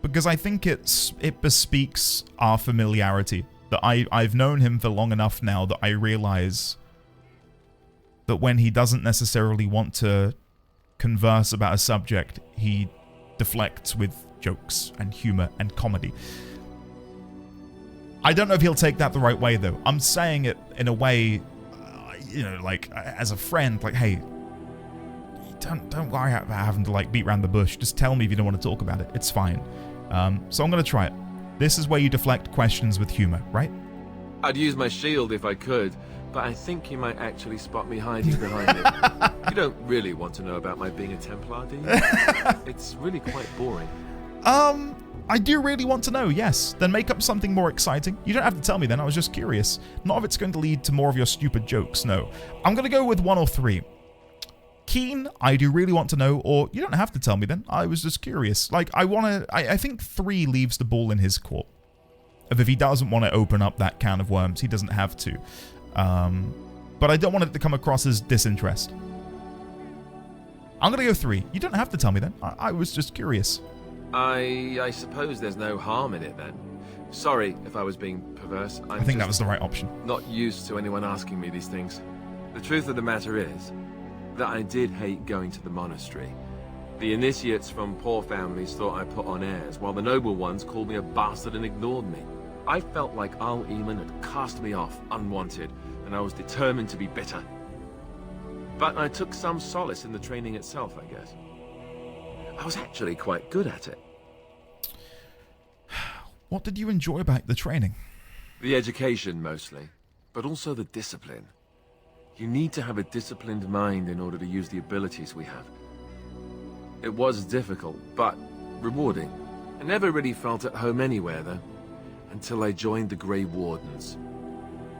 because I think it bespeaks our familiarity. That I've known him for long enough now that I realize that when he doesn't necessarily want to converse about a subject, he deflects with jokes and humor and comedy. I don't know if he'll take that the right way, though. I'm saying it in a way, you know, like, as a friend, like, hey, don't worry about having to, like, beat around the bush. Just tell me if you don't want to talk about it. It's fine. So I'm going to try it. This is where you deflect questions with humor, right? I'd use my shield if I could, but I think he might actually spot me hiding behind it. You don't really want to know about my being a Templar, do you? It's really quite boring. I do really want to know, yes. Then make up something more exciting. You don't have to tell me then, I was just curious. Not if it's going to lead to more of your stupid jokes, no. I'm going to go with 1 or 3. Keen, I do really want to know, or you don't have to tell me then, I was just curious. Like, I think 3 leaves the ball in his court. If he doesn't want to open up that can of worms, he doesn't have to. But I don't want it to come across as disinterest. I'm going to go 3. You don't have to tell me then, I was just curious. I suppose there's no harm in it then. Sorry if I was being perverse. I think that was the right option. Not used to anyone asking me these things. The truth of the matter is that I did hate going to the monastery. The initiates from poor families thought I put on airs, while the noble ones called me a bastard and ignored me. I felt like Al Eamon had cast me off, unwanted, and I was determined to be bitter. But I took some solace in the training itself, I guess. I was actually quite good at it. What did you enjoy about the training? The education, mostly, but also the discipline. You need to have a disciplined mind in order to use the abilities we have. It was difficult, but rewarding. I never really felt at home anywhere, though, until I joined the Grey Wardens.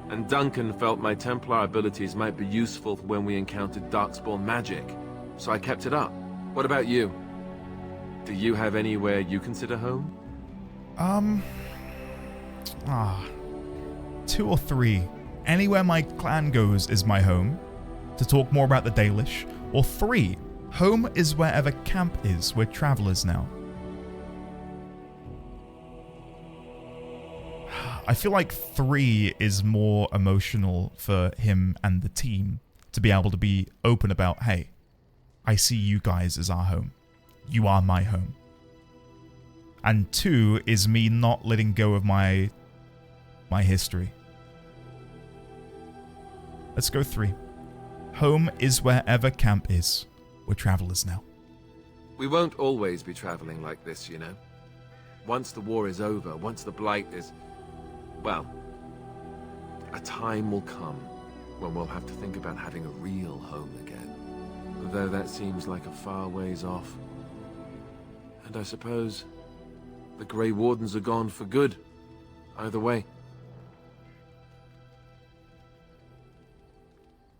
And Duncan felt my Templar abilities might be useful when we encountered Darkspawn magic, so I kept it up. What about you? Do you have anywhere you consider home? 2 or 3. Anywhere my clan goes is my home, to talk more about the Dalish. Or 3. Home is wherever camp is. We're travelers now. I feel like 3 is more emotional for him and the team to be able to be open about, hey, I see you guys as our home. You are my home. And 2 is me not letting go of my history. Let's go 3. Home is wherever camp is. We're travelers now. We won't always be traveling like this, you know. Once the war is over, once the Blight is... well, a time will come when we'll have to think about having a real home again. Though that seems like a far ways off. And I suppose the Grey Wardens are gone for good. Either way.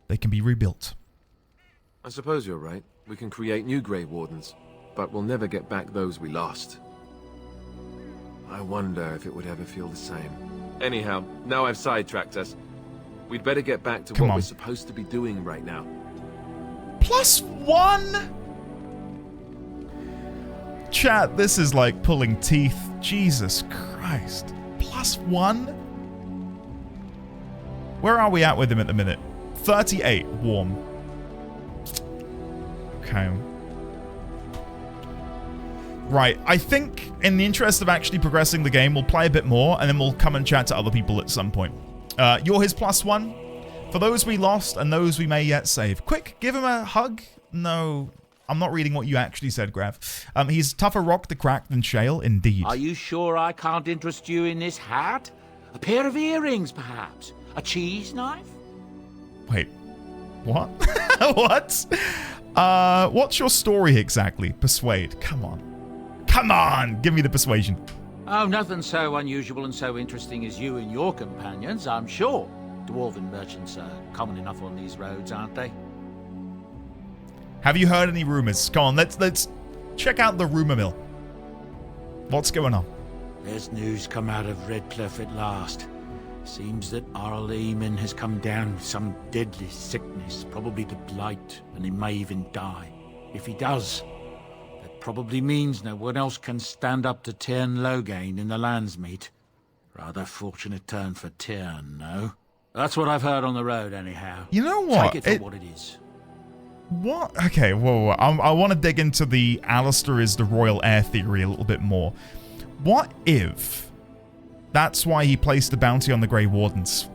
They can be rebuilt. I suppose you're right. We can create new Grey Wardens, but we'll never get back those we lost. I wonder if it would ever feel the same. Anyhow, now I've sidetracked us. We'd better get back to what we're supposed to be doing right now. +1? Chat, this is like pulling teeth. Jesus Christ. +1? Where are we at with him at the minute? 38 warm. Okay. Right, I think in the interest of actually progressing the game, we'll play a bit more and then we'll come and chat to other people at some point. You're his +1. For those we lost and those we may yet save. Quick, give him a hug. No, I'm not reading what you actually said, Grav. He's tougher rock to crack than shale, indeed. Are you sure I can't interest you in this hat? A pair of earrings, perhaps? A cheese knife? Wait, what? What? What's your story exactly? Persuade, come on. Come on, give me the persuasion. Oh, nothing so unusual and so interesting as you and your companions, I'm sure. Dwarven merchants are common enough on these roads, aren't they? Have you heard any rumors? Come on, let's check out the rumor mill. What's going on? There's news come out of Redcliffe at last. Seems that Arl Eamon has come down with some deadly sickness, probably the Blight, and he may even die. If he does, that probably means no one else can stand up to Tyrn Loghain in the Landsmeet. Rather fortunate turn for Tyrn, no? That's what I've heard on the road, anyhow. You know what? Take it for what it is. What? Okay, whoa. I want to dig into the Alistair is the royal heir theory a little bit more. What if that's why he placed the bounty on the Grey Wardens?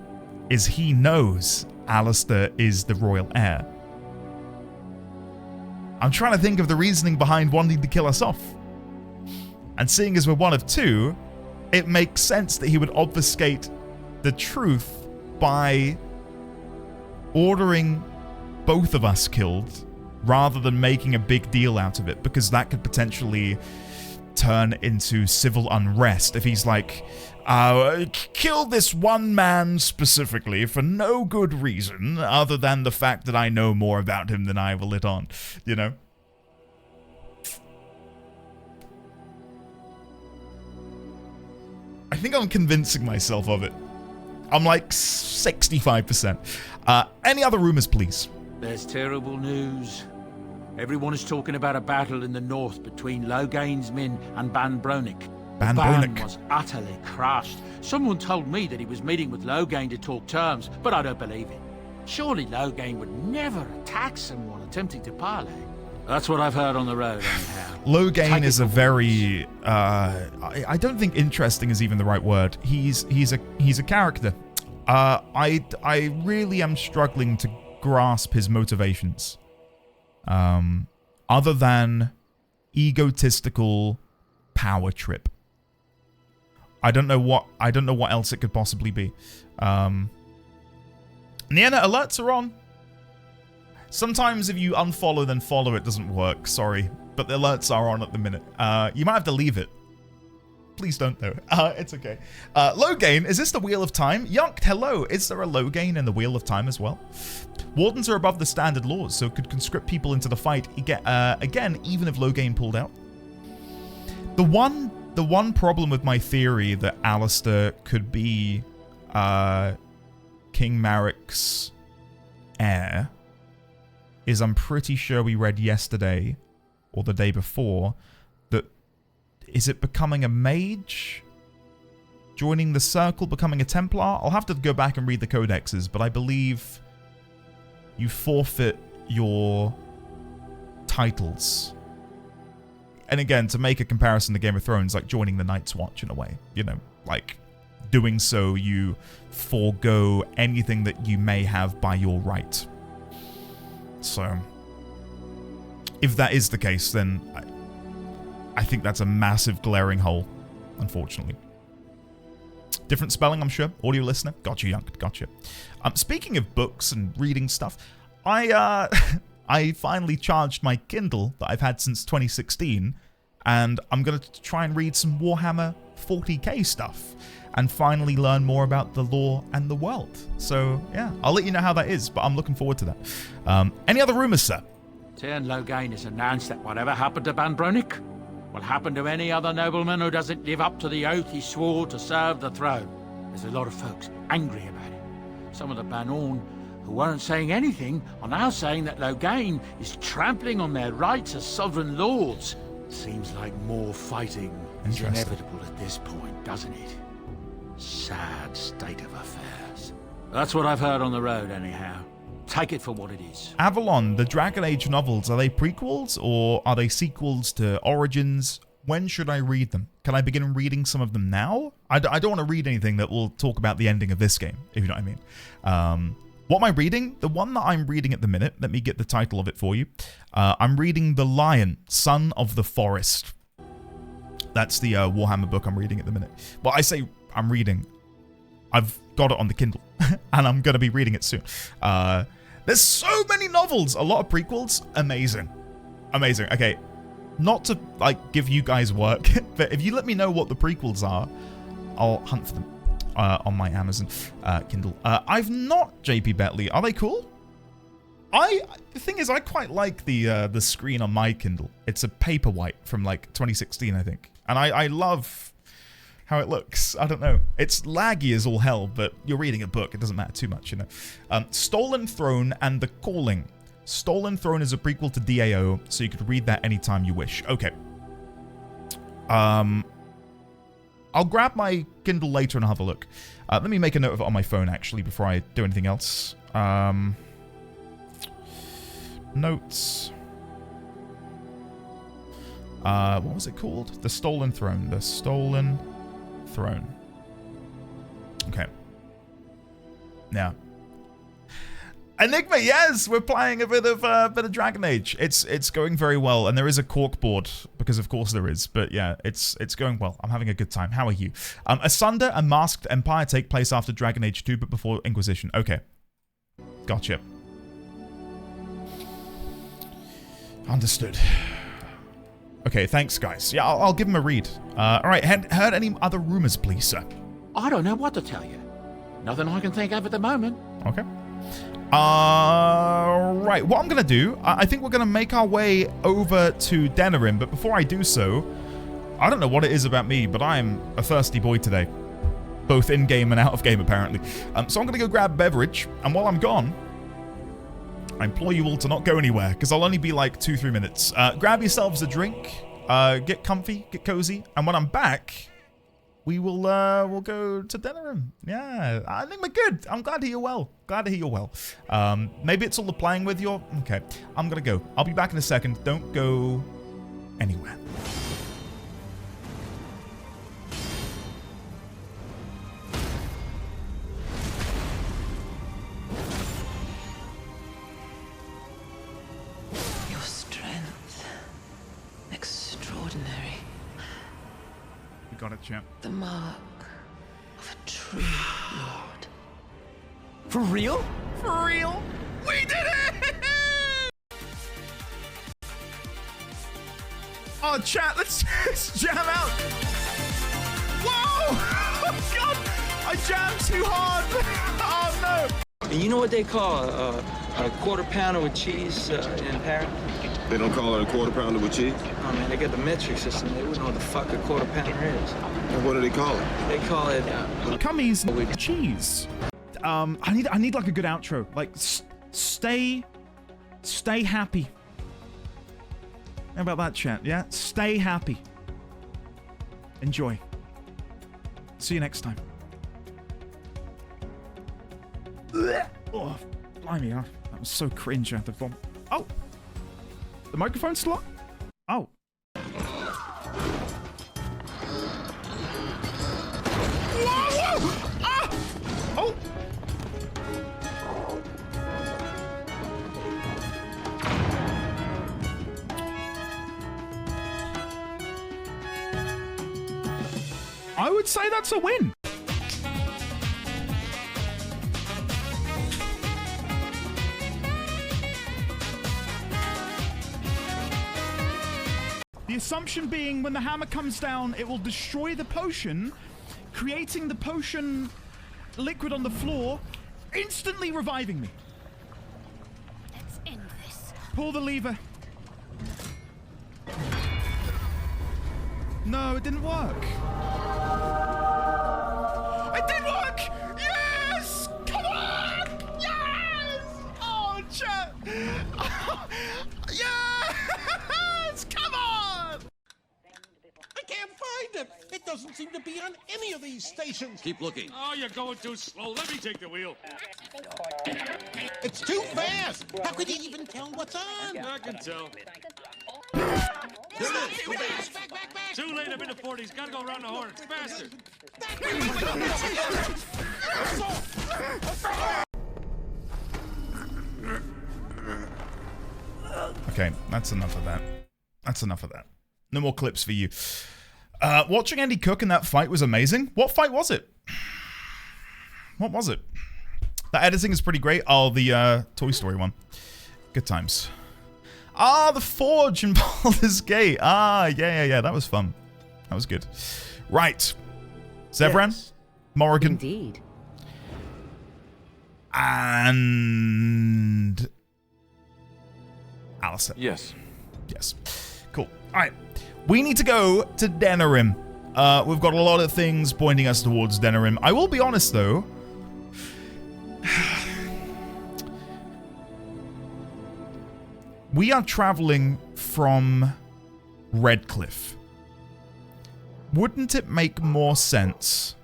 Is he knows Alistair is the royal heir? I'm trying to think of the reasoning behind wanting to kill us off. And seeing as we're one of 2, it makes sense that he would obfuscate the truth by ordering both of us killed rather than making a big deal out of it, because that could potentially turn into civil unrest if he's like, kill this one man specifically for no good reason other than the fact that I know more about him than I will let on, you know? I think I'm convincing myself of it. I'm like 65%. Any other rumors, please? There's terrible news. Everyone is talking about a battle in the north between Loghain's men and Ban Bronick. Ban Ban Bronick was utterly crushed. Someone told me that he was meeting with Loghain to talk terms, but I don't believe it. Surely Loghain would never attack someone attempting to parley. That's what I've heard on the road, anyhow. Loghain is a very I don't think interesting is even the right word. He's a character. I really am struggling to grasp his motivations. Other than egotistical power trip. I don't know what else it could possibly be. Nienna, alerts are on. Sometimes if you unfollow then follow, it doesn't work, sorry. But the alerts are on at the minute. You might have to leave it. Please don't though. It's okay. Loghain, is this the Wheel of Time? Yonk, hello. Is there a Loghain in the Wheel of Time as well? Wardens are above the standard laws, so could conscript people into the fight again, even if Loghain pulled out. The one the one problem with my theory that Alistair could be King Marik's heir is I'm pretty sure we read yesterday or the day before that is it becoming a mage? Joining the circle, becoming a Templar? I'll have to go back and read the codexes, but I believe you forfeit your titles. And again, to make a comparison to Game of Thrones, like joining the Night's Watch in a way, you know, like doing so you forego anything that you may have by your right. So, if that is the case, then I think that's a massive glaring hole, unfortunately. Different spelling, I'm sure. Audio listener. Gotcha, young. Gotcha. Speaking of books and reading stuff, I finally charged my Kindle that I've had since 2016, and I'm going to try and read some Warhammer 40k stuff and finally learn more about the lore and the world. So, yeah, I'll let you know how that is, but I'm looking forward to that. Any other rumors, sir? Tyrn Loghain has announced that whatever happened to Ban Bronick will happen to any other nobleman who doesn't live up to the oath he swore to serve the throne. There's a lot of folks angry about it. Some of the Banorn who weren't saying anything are now saying that Loghain is trampling on their rights as sovereign lords. Seems like more fighting is inevitable at this point, doesn't it? Sad state of affairs. That's what I've heard on the road, anyhow. Take it for what it is. Avalon, the Dragon Age novels, are they prequels or are they sequels to Origins? When should I read them? Can I begin reading some of them now? I don't want to read anything that will talk about the ending of this game, if you know what I mean. What am I reading? The one that I'm reading at the minute, let me get the title of it for you. I'm reading The Lion, Son of the Forest. That's the Warhammer book I'm reading at the minute. Well, I say I'm reading. I've got it on the Kindle, and I'm going to be reading it soon. There's so many novels, a lot of prequels. Amazing. Amazing. Okay, not to like give you guys work, but if you let me know what the prequels are, I'll hunt for them on my Amazon Kindle. I've not JP Bentley. Are they cool? The thing is, I quite like the screen on my Kindle. It's a Paperwhite from like 2016, I think, and I love how it looks. I don't know. It's laggy as all hell, but you're reading a book. It doesn't matter too much, you know. Stolen Throne and The Calling. Stolen Throne is a prequel to DAO, so you could read that anytime you wish. Okay. I'll grab my Kindle later and have a look. Let me make a note of it on my phone, actually, before I do anything else. Notes. What was it called? The Stolen Throne. The Stolen Throne. Okay. Now, Enigma, yes, we're playing a bit of Dragon Age. It's going very well, and there is a corkboard because of course there is. But yeah, it's going well. I'm having a good time. How are you? Asunder and Masked Empire take place after Dragon Age 2, but before Inquisition. Okay, gotcha. Understood. Okay, thanks, guys. Yeah, I'll give him a read. All right, heard any other rumors, please, sir? I don't know what to tell you. Nothing I can think of at the moment. Okay. Right, what I'm going to do, I think we're going to make our way over to Denerim, but before I do so, I don't know what it is about me, but I'm a thirsty boy today. Both in-game and out-of-game, apparently. So I'm going to go grab a beverage, and while I'm gone, I implore you all to not go anywhere, because I'll only be like 2-3 minutes. Grab yourselves a drink, get comfy, get cozy, and when I'm back, we'll go to Denerim. Yeah, I think we're good. I'm glad to hear well. Glad to hear you're well. Maybe it's all the playing with your... Okay, I'm going to go. I'll be back in a second. Don't go anywhere. Got it, champ. The mark of a true lord. For real? For real? We did it! Oh, chat, let's jam out. Whoa! Oh, God! I jammed too hard. Oh, no. You know what they call a quarter pounder with cheese in Paris? They don't call it a quarter pounder with cheese? Oh man, they got the metric system. They wouldn't know what the fuck a quarter pounder is. And what do they call it? They call it Cummies with cheese. I need like a good outro. Like stay happy. How about that, chat? Yeah, stay happy. Enjoy. See you next time. Oh, blimey, that was so cringe. I had to vomit. Oh, the microphone's still on? Oh. Whoa! Ah! Oh! I would say that's a win. The assumption being when the hammer comes down, it will destroy the potion, creating the potion liquid on the floor, instantly reviving me. Let's end this. Pull the lever. No, it didn't work. It did work! Yes! Come on! Yes! Oh, chat! Yes! Come on! I can't find it. It doesn't seem to be on any of these stations. Keep looking. Oh, you're going too slow. Let me take the wheel. It's too fast. How could you even tell what's on? I can tell. Too late. I'm in the 40s. Gotta go around the horn. It's faster. Okay, that's enough of that. That's enough of that. No more clips for you. Watching Andy cook in that fight was amazing. What fight was it? What was it? The editing is pretty great. Oh, the Toy Story one. Good times. Ah, the Forge in Baldur's Gate. Ah, yeah. That was fun. That was good. Right. Zevran, Yes. Morrigan, Indeed. and Alistair. Yes. Yes. Cool. All right. We need to go to Denerim. We've got a lot of things pointing us towards Denerim. I will be honest, though. We are traveling from Redcliffe. Wouldn't it make more sense?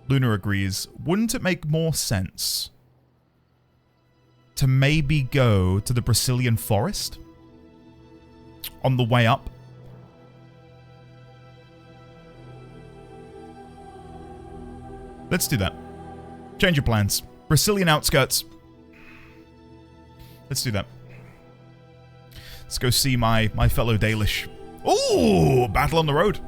Luna agrees. Wouldn't it make more sense to maybe go to the Brazilian forest on the way up? Let's do that. Change your plans. Brazilian outskirts. Let's do that. Let's go see my fellow Dalish. Ooh, battle on the road.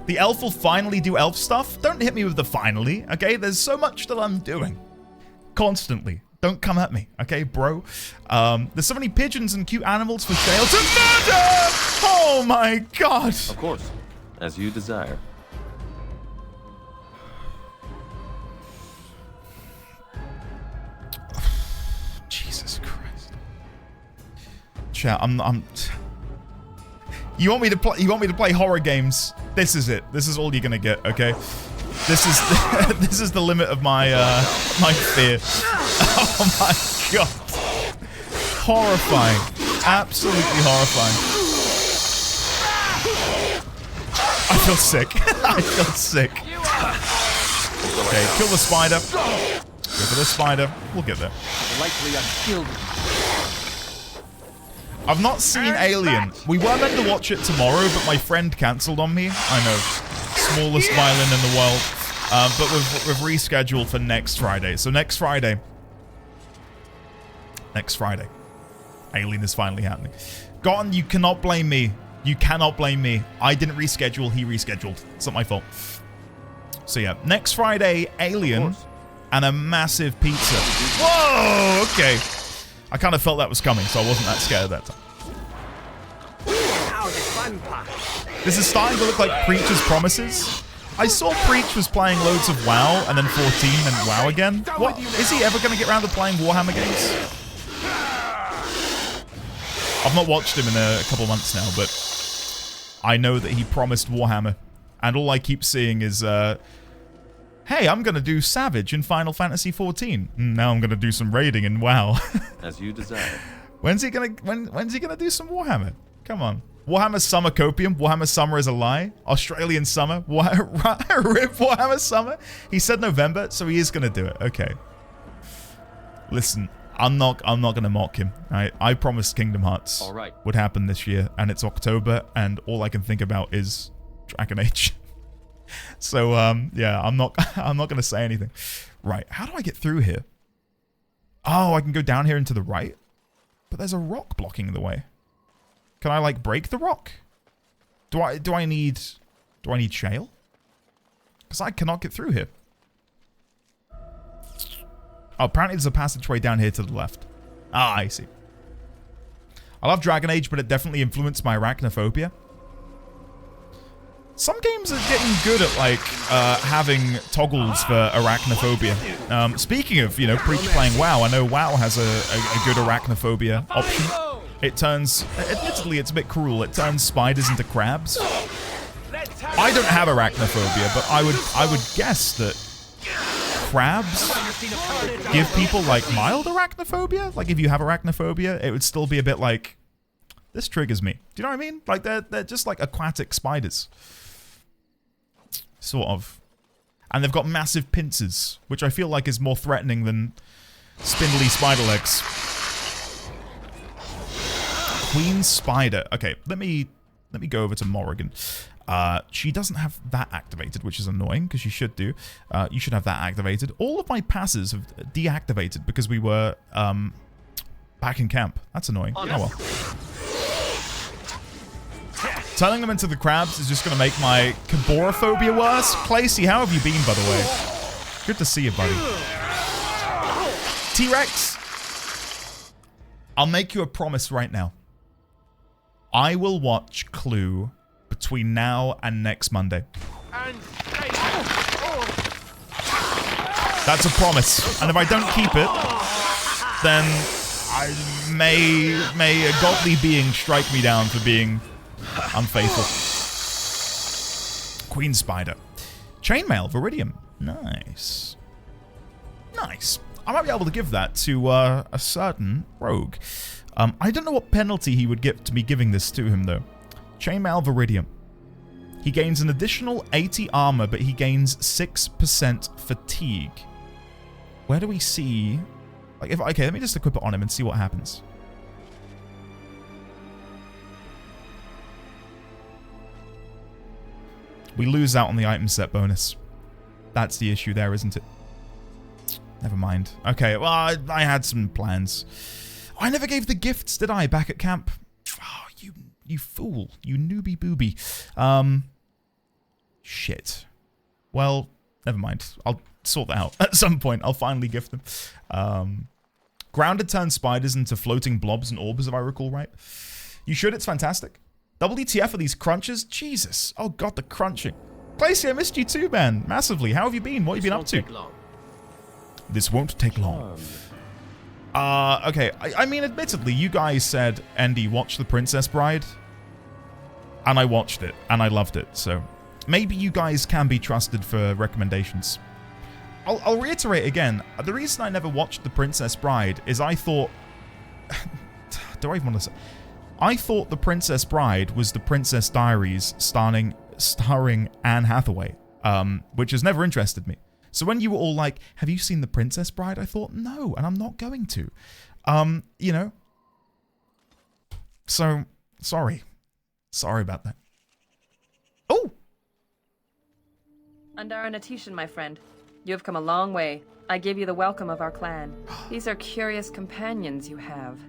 The elf will finally do elf stuff. Don't hit me with the finally, okay? There's so much that I'm doing. Constantly. Don't come at me, okay, bro? There's so many pigeons and cute animals for sale to murder! Oh my god! Of course. As you desire. Jesus Christ. Chat, I'm You want me to play horror games? This is it. This is all you're gonna get, okay? This is this is the limit of my my fear. Oh my god. Horrifying. Absolutely horrifying. I feel sick. I feel sick. Okay, kill the spider. Go for the spider. We'll get there. Likely unskilled. I've not seen Alien. We were meant to watch it tomorrow, but my friend cancelled on me. I know. Smallest violin in the world. But we've rescheduled for next Friday. So next Friday. Alien is finally happening. Gotten, you cannot blame me. You cannot blame me. I didn't reschedule. He rescheduled. It's not my fault. So yeah, next Friday, Alien and a massive pizza. Whoa, okay. I kind of felt that was coming, so I wasn't that scared at that time. This is starting to look like Preacher's Promises. I saw Preach was playing loads of WoW, and then 14, and WoW again. What? Is he ever going to get around to playing Warhammer games? I've not watched him in a couple months now, but I know that he promised Warhammer. And all I keep seeing is, hey, I'm going to do Savage in Final Fantasy XIV. Now I'm going to do some raiding in WoW. As you desire. When's he gonna do some Warhammer? Come on. Warhammer Summer Copium. Warhammer Summer is a lie. Australian Summer. Rip Warhammer Summer. He said November, so he is gonna do it. Okay. Listen, I'm not gonna mock him. Right? I promised Kingdom Hearts would happen this year, and it's October, and all I can think about is Dragon Age. So yeah, I'm not gonna say anything. Right, how do I get through here? Oh, I can go down here and to the right? But there's a rock blocking the way. Can I like break the rock? Do I need shale? Because I cannot get through here. Oh, apparently there's a passageway down here to the left. Ah, I see. I love Dragon Age, but it definitely influenced my arachnophobia. Some games are getting good at, like, having toggles for arachnophobia. Speaking of, you know, playing WoW, I know WoW has a good arachnophobia option. It turns, admittedly, it's a bit cruel. It turns spiders into crabs. I don't have arachnophobia, but I would guess that crabs give people, like, mild arachnophobia. Like, if you have arachnophobia, it would still be a bit like, this triggers me. Do you know what I mean? Like, they're just like aquatic spiders. Sort of. And they've got massive pincers, which I feel like is more threatening than spindly spider legs. Queen Spider. Okay, let me go over to Morrigan. She doesn't have that activated, which is annoying, because she should do. You should have that activated. All of my passes have deactivated because we were back in camp. That's annoying. Oh well. Turning them into the crabs is just going to make my Kaborophobia worse. Placey, how have you been, by the way? Good to see you, buddy. T-Rex, I'll make you a promise right now. I will watch Clue between now and next Monday. That's a promise. And if I don't keep it, then I may a godly being strike me down for being unfaithful. Queen Spider. Chainmail, Viridium. Nice. Nice. I might be able to give that to a certain rogue. I don't know what penalty he would get to me giving this to him, though. Chainmail, Viridium. He gains an additional 80 armor, but he gains 6% fatigue. Where do we see... Like, if okay, let me just equip it on him and see what happens. We lose out on the item set bonus. That's the issue there, isn't it? Never mind. Okay, well, I had some plans. I never gave the gifts, did I, back at camp? Oh, you fool. You newbie booby. Shit. Well, never mind. I'll sort that out. At some point, I'll finally gift them. Grounded turns spiders into floating blobs and orbs, if I recall right. You should, it's fantastic. WTF are these crunches? Jesus. Oh god, the crunching. Placey, I missed you too, man. Massively. How have you been? What have you been up to? This won't take long. Okay. I mean, admittedly, you guys said, Andy, watch The Princess Bride. And I watched it. And I loved it. So maybe you guys can be trusted for recommendations. I'll reiterate again. The reason I never watched The Princess Bride is I thought... Do I even want to say... I thought The Princess Bride was The Princess Diaries starring Anne Hathaway, which has never interested me. So when you were all like, have you seen The Princess Bride? I thought, no, and I'm not going to. You know. So, sorry. Sorry about that. Oh! Andara Natishan, my friend. You have come a long way. I give you the welcome of our clan. These are curious companions you have.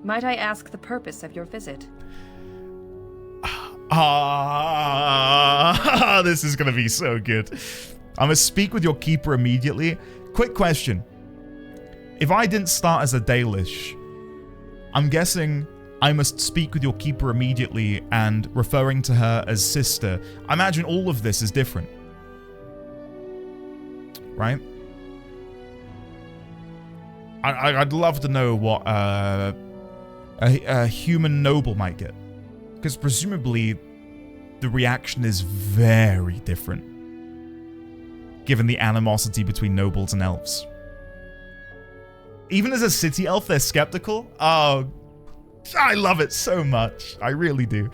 Might I ask the purpose of your visit? This is gonna be so good. I'm gonna speak with your keeper immediately. Quick question. If I didn't start as a Dalish, I'm guessing I must speak with your keeper immediately and referring to her as sister. I imagine all of this is different. Right? I'd love to know what a human noble might get. Because presumably the reaction is very different, given the animosity between nobles and elves. Even as a city elf, they're skeptical. Oh, I love it so much. I really do.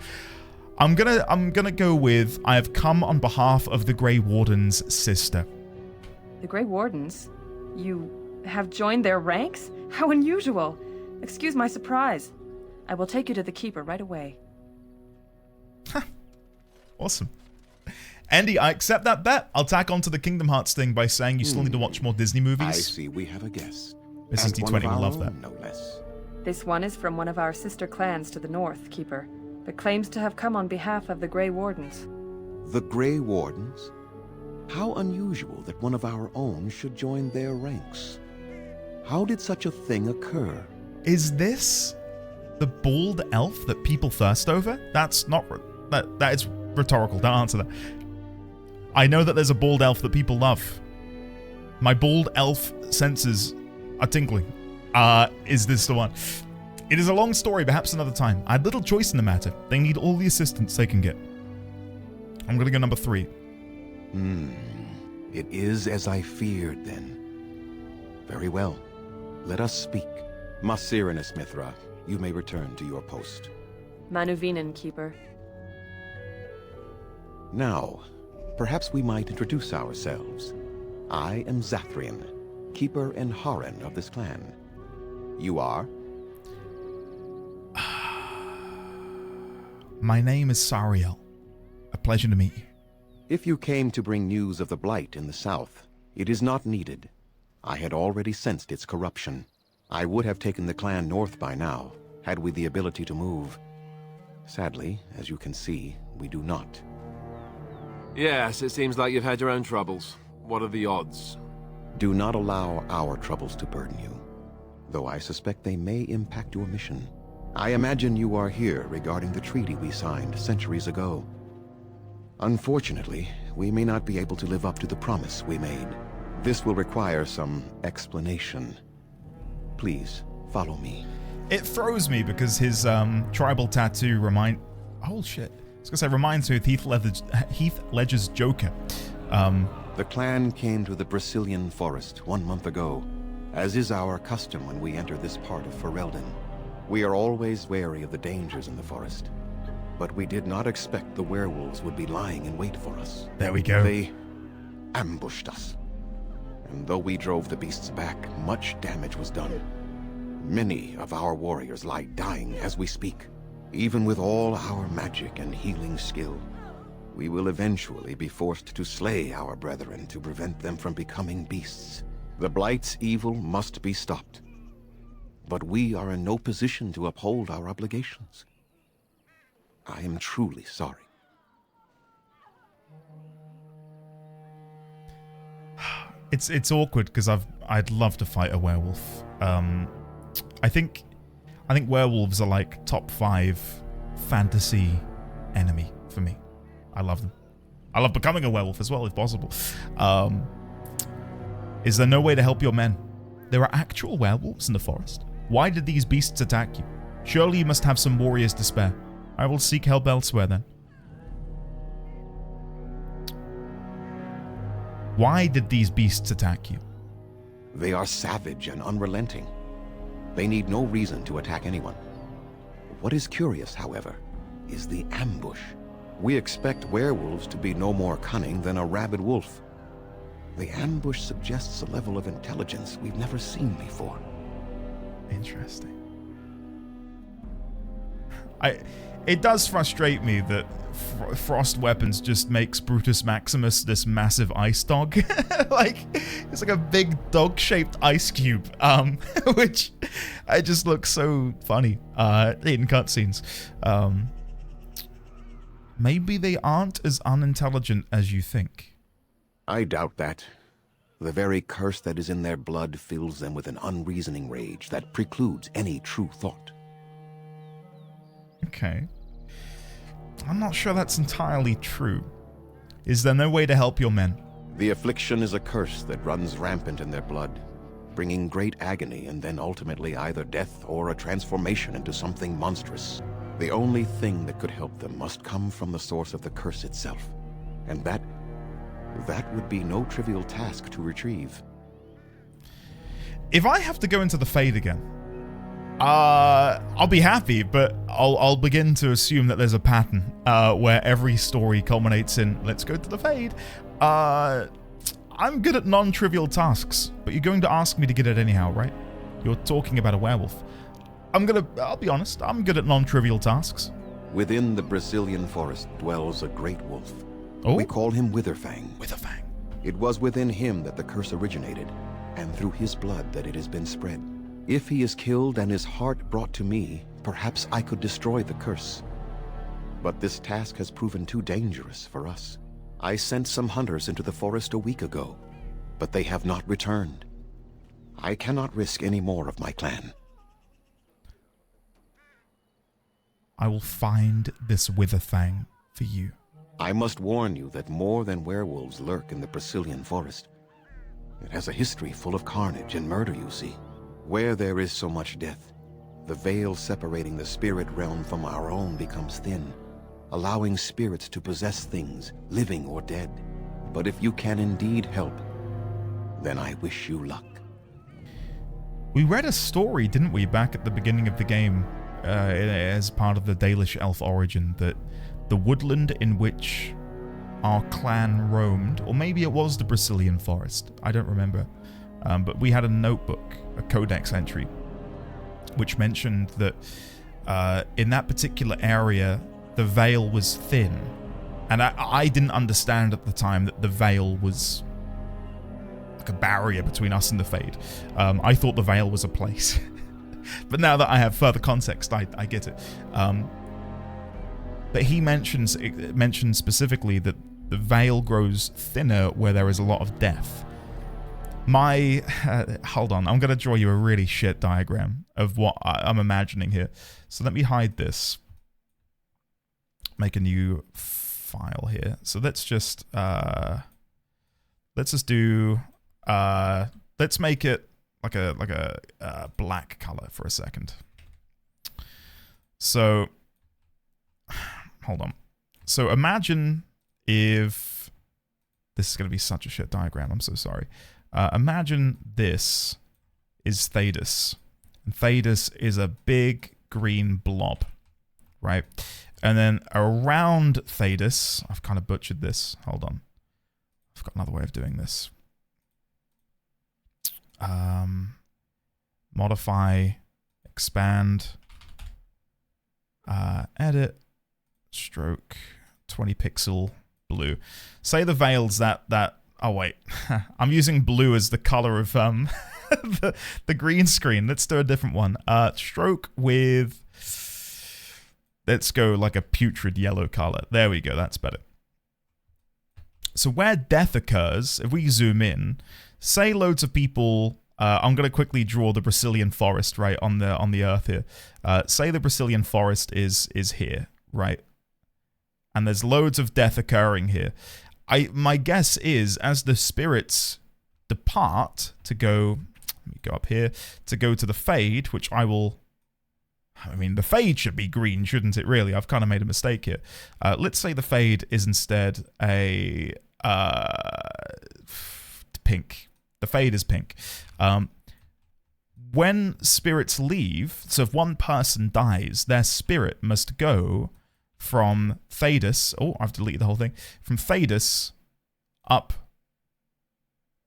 I'm gonna go with, I have come on behalf of the Grey Warden's sister. The Grey Wardens? You have joined their ranks? How unusual. Excuse my surprise. I will take you to the Keeper right away. Awesome. Andy, I accept that bet. I'll tack onto the Kingdom Hearts thing by saying you still need to watch more Disney movies. I see we have a guest. Mrs. D20 will love that. No less. This one is from one of our sister clans to the north, Keeper, but claims to have come on behalf of the Grey Wardens. The Grey Wardens? How unusual that one of our own should join their ranks. How did such a thing occur? Is this the bald elf that people thirst over? That's not... That is rhetorical. Don't answer that. I know that there's a bald elf that people love. My bald elf senses are tingling. Is this the one? It is a long story, perhaps another time. I had little choice in the matter. They need all the assistance they can get. I'm gonna go number 3. It is as I feared then. Very well. Let us speak. Masirinus Mithra, you may return to your post. Manuvinen, Keeper. Now, perhaps we might introduce ourselves. I am Zathrian, Keeper and Haran of this clan. You are? My name is Sariel. A pleasure to meet you. If you came to bring news of the Blight in the south, it is not needed. I had already sensed its corruption. I would have taken the clan north by now, had we the ability to move. Sadly, as you can see, we do not. Yes, it seems like you've had your own troubles. What are the odds? Do not allow our troubles to burden you, though I suspect they may impact your mission. I imagine you are here regarding the treaty we signed centuries ago. Unfortunately, we may not be able to live up to the promise we made. This will require some explanation. Please, follow me. It throws me because his tribal tattoo oh shit. I was gonna say reminds me of Heath Ledger's Joker. The clan came to the Brazilian forest 1 month ago, as is our custom when we enter this part of Ferelden. We are always wary of the dangers in the forest, but we did not expect the werewolves would be lying in wait for us. There we go. They ambushed us. And though we drove the beasts back, much damage was done. Many of our warriors lie dying as we speak. Even with all our magic and healing skill, we will eventually be forced to slay our brethren to prevent them from becoming beasts. The Blight's evil must be stopped. But we are in no position to uphold our obligations. I am truly sorry. It's awkward because I'd love to fight a werewolf. I think werewolves are like top 5 fantasy enemy for me. I love them. I love becoming a werewolf as well if possible. Is there no way to help your men? There are actual werewolves in the forest. Why did these beasts attack you? Surely you must have some warriors to spare. I will seek help elsewhere then. Why did these beasts attack you? They are savage and unrelenting. They need no reason to attack anyone. What is curious, however, is the ambush. We expect werewolves to be no more cunning than a rabid wolf. The ambush suggests a level of intelligence we've never seen before. Interesting. It does frustrate me that frost weapons just makes Brutus Maximus this massive ice dog. Like, it's like a big dog-shaped ice cube, which it just looks so funny in cutscenes. Maybe they aren't as unintelligent as you think. I doubt that. The very curse that is in their blood fills them with an unreasoning rage that precludes any true thought. Okay. I'm not sure that's entirely true. Is there no way to help your men? The affliction is a curse that runs rampant in their blood. bringing great agony and then ultimately either death or a transformation into something monstrous. The only thing that could help them must come from the source of the curse itself. And that would be no trivial task to retrieve. If I have to go into the Fade again, I'll be happy, but I'll begin to assume that there's a pattern where every story culminates in, let's go to the Fade. I'm good at non-trivial tasks, but you're going to ask me to get it anyhow, right? You're talking about a werewolf. I'll be honest, I'm good at non-trivial tasks. Within the Brazilian forest dwells a great wolf. Oh? We call him Witherfang. Witherfang. It was within him that the curse originated, and through his blood that it has been spread. If he is killed and his heart brought to me, perhaps I could destroy the curse. But this task has proven too dangerous for us. I sent some hunters into the forest a week ago, but they have not returned. I cannot risk any more of my clan. I will find this Witherfang for you. I must warn you that more than werewolves lurk in the Brazilian forest. It has a history full of carnage and murder, you see. Where there is so much death, the veil separating the spirit realm from our own becomes thin, allowing spirits to possess things, living or dead. But if you can indeed help, then I wish you luck. We read a story, didn't we, back at the beginning of the game, as part of the Dalish elf origin, that the woodland in which our clan roamed, or maybe it was the Brazilian forest, I don't remember, but we had a notebook, a codex entry, which mentioned that in that particular area, the veil was thin. And I didn't understand at the time that the veil was like a barrier between us and the Fade. I thought the veil was a place. But now that I have further context, I get it. But he mentions specifically that the veil grows thinner where there is a lot of death. Hold on, I'm going to draw you a really shit diagram of what I'm imagining here. So let me hide this. Make a new file here. So let's just do, let's make it like a black color for a second. So, hold on. So imagine if, this is going to be such a shit diagram, I'm so sorry. Imagine this is Thedas. And Thedas is a big green blob, right? And then around Thedas, I've kind of butchered this. Hold on. I've got another way of doing this. Modify, expand, edit, stroke, 20 pixel blue. Say the veil's that oh wait, I'm using blue as the color of the green screen. Let's do a different one. Stroke with, let's go like a putrid yellow color. There we go, that's better. So where death occurs, if we zoom in, say loads of people, I'm going to quickly draw the Brazilian forest, right, on the earth here. Say the Brazilian forest is here, right? And there's loads of death occurring here. My guess is, as the spirits depart to go, let me go up here, to go to the Fade, which I mean, the Fade should be green, shouldn't it, really? I've kind of made a mistake here. Let's say the Fade is instead a pink. The Fade is pink. When spirits leave, so if one person dies, their spirit must go from Thedas, oh, I've deleted the whole thing, from Thedas up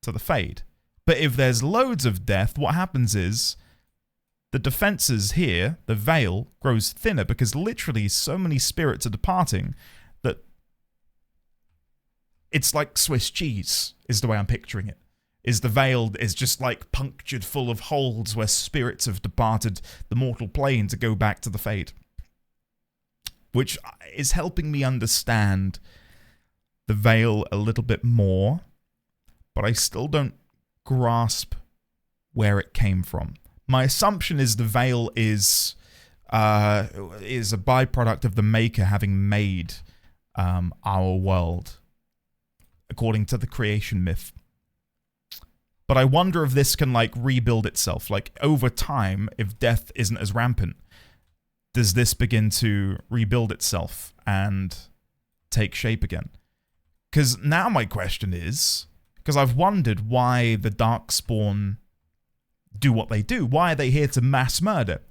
to the Fade. But if there's loads of death, what happens is the defenses here, the veil, grows thinner because literally so many spirits are departing that it's like Swiss cheese, is the way I'm picturing it. Is the veil is just like punctured full of holes where spirits have departed the mortal plane to go back to the Fade. Which is helping me understand the veil a little bit more, but I still don't grasp where it came from. My assumption is the veil is a byproduct of the Maker having made our world, according to the creation myth. But I wonder if this can, like, rebuild itself. Like, over time, if death isn't as rampant, does this begin to rebuild itself and take shape again? Because now my question is, because I've wondered why the Darkspawn do what they do. Why are they here to mass murder?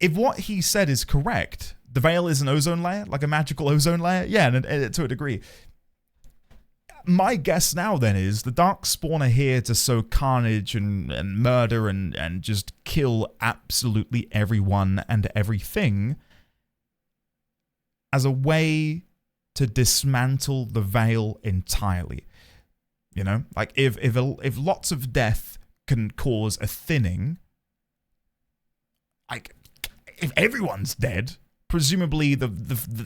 If what he said is correct, the Veil is an ozone layer, like a magical ozone layer? Yeah, and to a degree. My guess now then is the Darkspawn are here to sow carnage and murder and just kill absolutely everyone and everything as a way to dismantle the Veil entirely. You know? Like, if lots of death can cause a thinning, like, if everyone's dead, presumably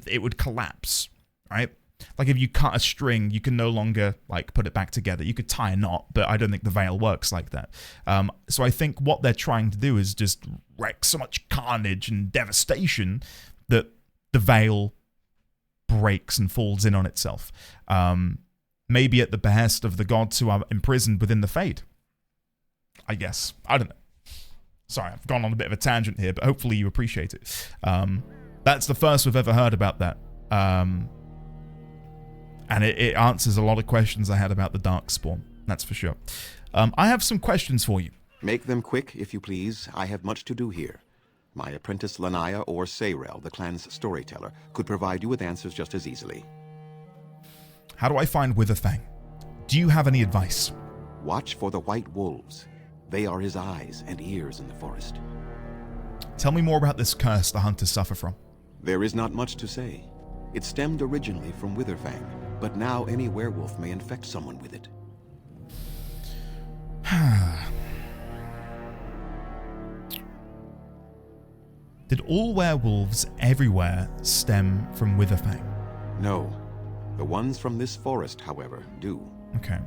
it would collapse, right? Like, if you cut a string, you can no longer, like, put it back together. You could tie a knot, but I don't think the Veil works like that. So I think what they're trying to do is just wreak so much carnage and devastation that the Veil breaks and falls in on itself. Maybe at the behest of the gods who are imprisoned within the Fade. I guess. I don't know. Sorry, I've gone on a bit of a tangent here, but hopefully you appreciate it. That's the first we've ever heard about that. And it answers a lot of questions I had about the Darkspawn. That's for sure. I have some questions for you. Make them quick, if you please. I have much to do here. My apprentice Lanaya or Sayrel, the clan's storyteller, could provide you with answers just as easily. How do I find Witherfang? Do you have any advice? Watch for the white wolves. They are his eyes and ears in the forest. Tell me more about this curse the hunters suffer from. There is not much to say. It stemmed originally from Witherfang, but now any werewolf may infect someone with it. Did all werewolves everywhere stem from Witherfang? No. The ones from this forest, however, do. Okay.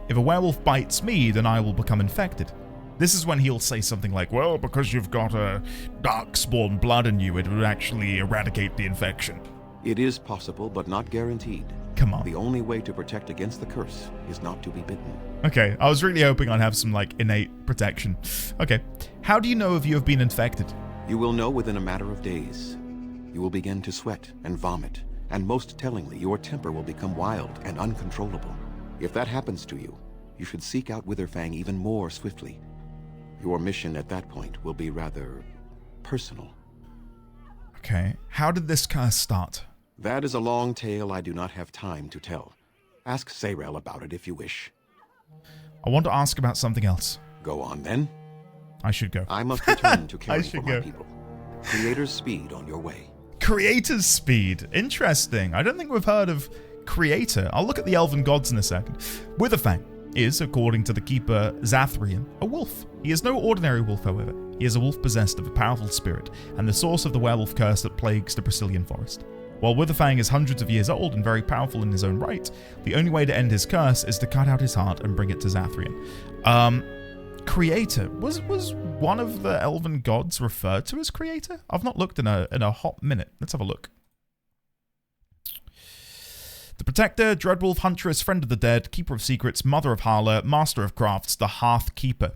If a werewolf bites me, then I will become infected. This is when he'll say something like, well, because you've got a Darkspawn blood in you, it would actually eradicate the infection. It is possible, but not guaranteed. Come on. The only way to protect against the curse is not to be bitten. Okay, I was really hoping I'd have some, like, innate protection. Okay. How do you know if you have been infected? You will know within a matter of days. You will begin to sweat and vomit, and most tellingly, your temper will become wild and uncontrollable. If that happens to you, you should seek out Witherfang even more swiftly. Your mission at that point will be rather personal. Okay. How did this curse start? That is a long tale I do not have time to tell. Ask Sayrel about it if you wish. I want to ask about something else. Go on then. I should go. I must return to caring for my people. Creator's speed on your way. Creator's speed. Interesting. I don't think we've heard of Creator. I'll look at the elven gods in a second. Witherfang is, according to the keeper Zathrian, a wolf. He is no ordinary wolf, however. He is a wolf possessed of a powerful spirit, and the source of the werewolf curse that plagues the Brisilian forest. While Witherfang is hundreds of years old and very powerful in his own right, the only way to end his curse is to cut out his heart and bring it to Zathrian. Creator. Was one of the elven gods referred to as Creator? I've not looked in a hot minute. Let's have a look. The Protector, Dreadwolf, Huntress, Friend of the Dead, Keeper of Secrets, Mother of Harla, Master of Crafts, the Hearth Keeper.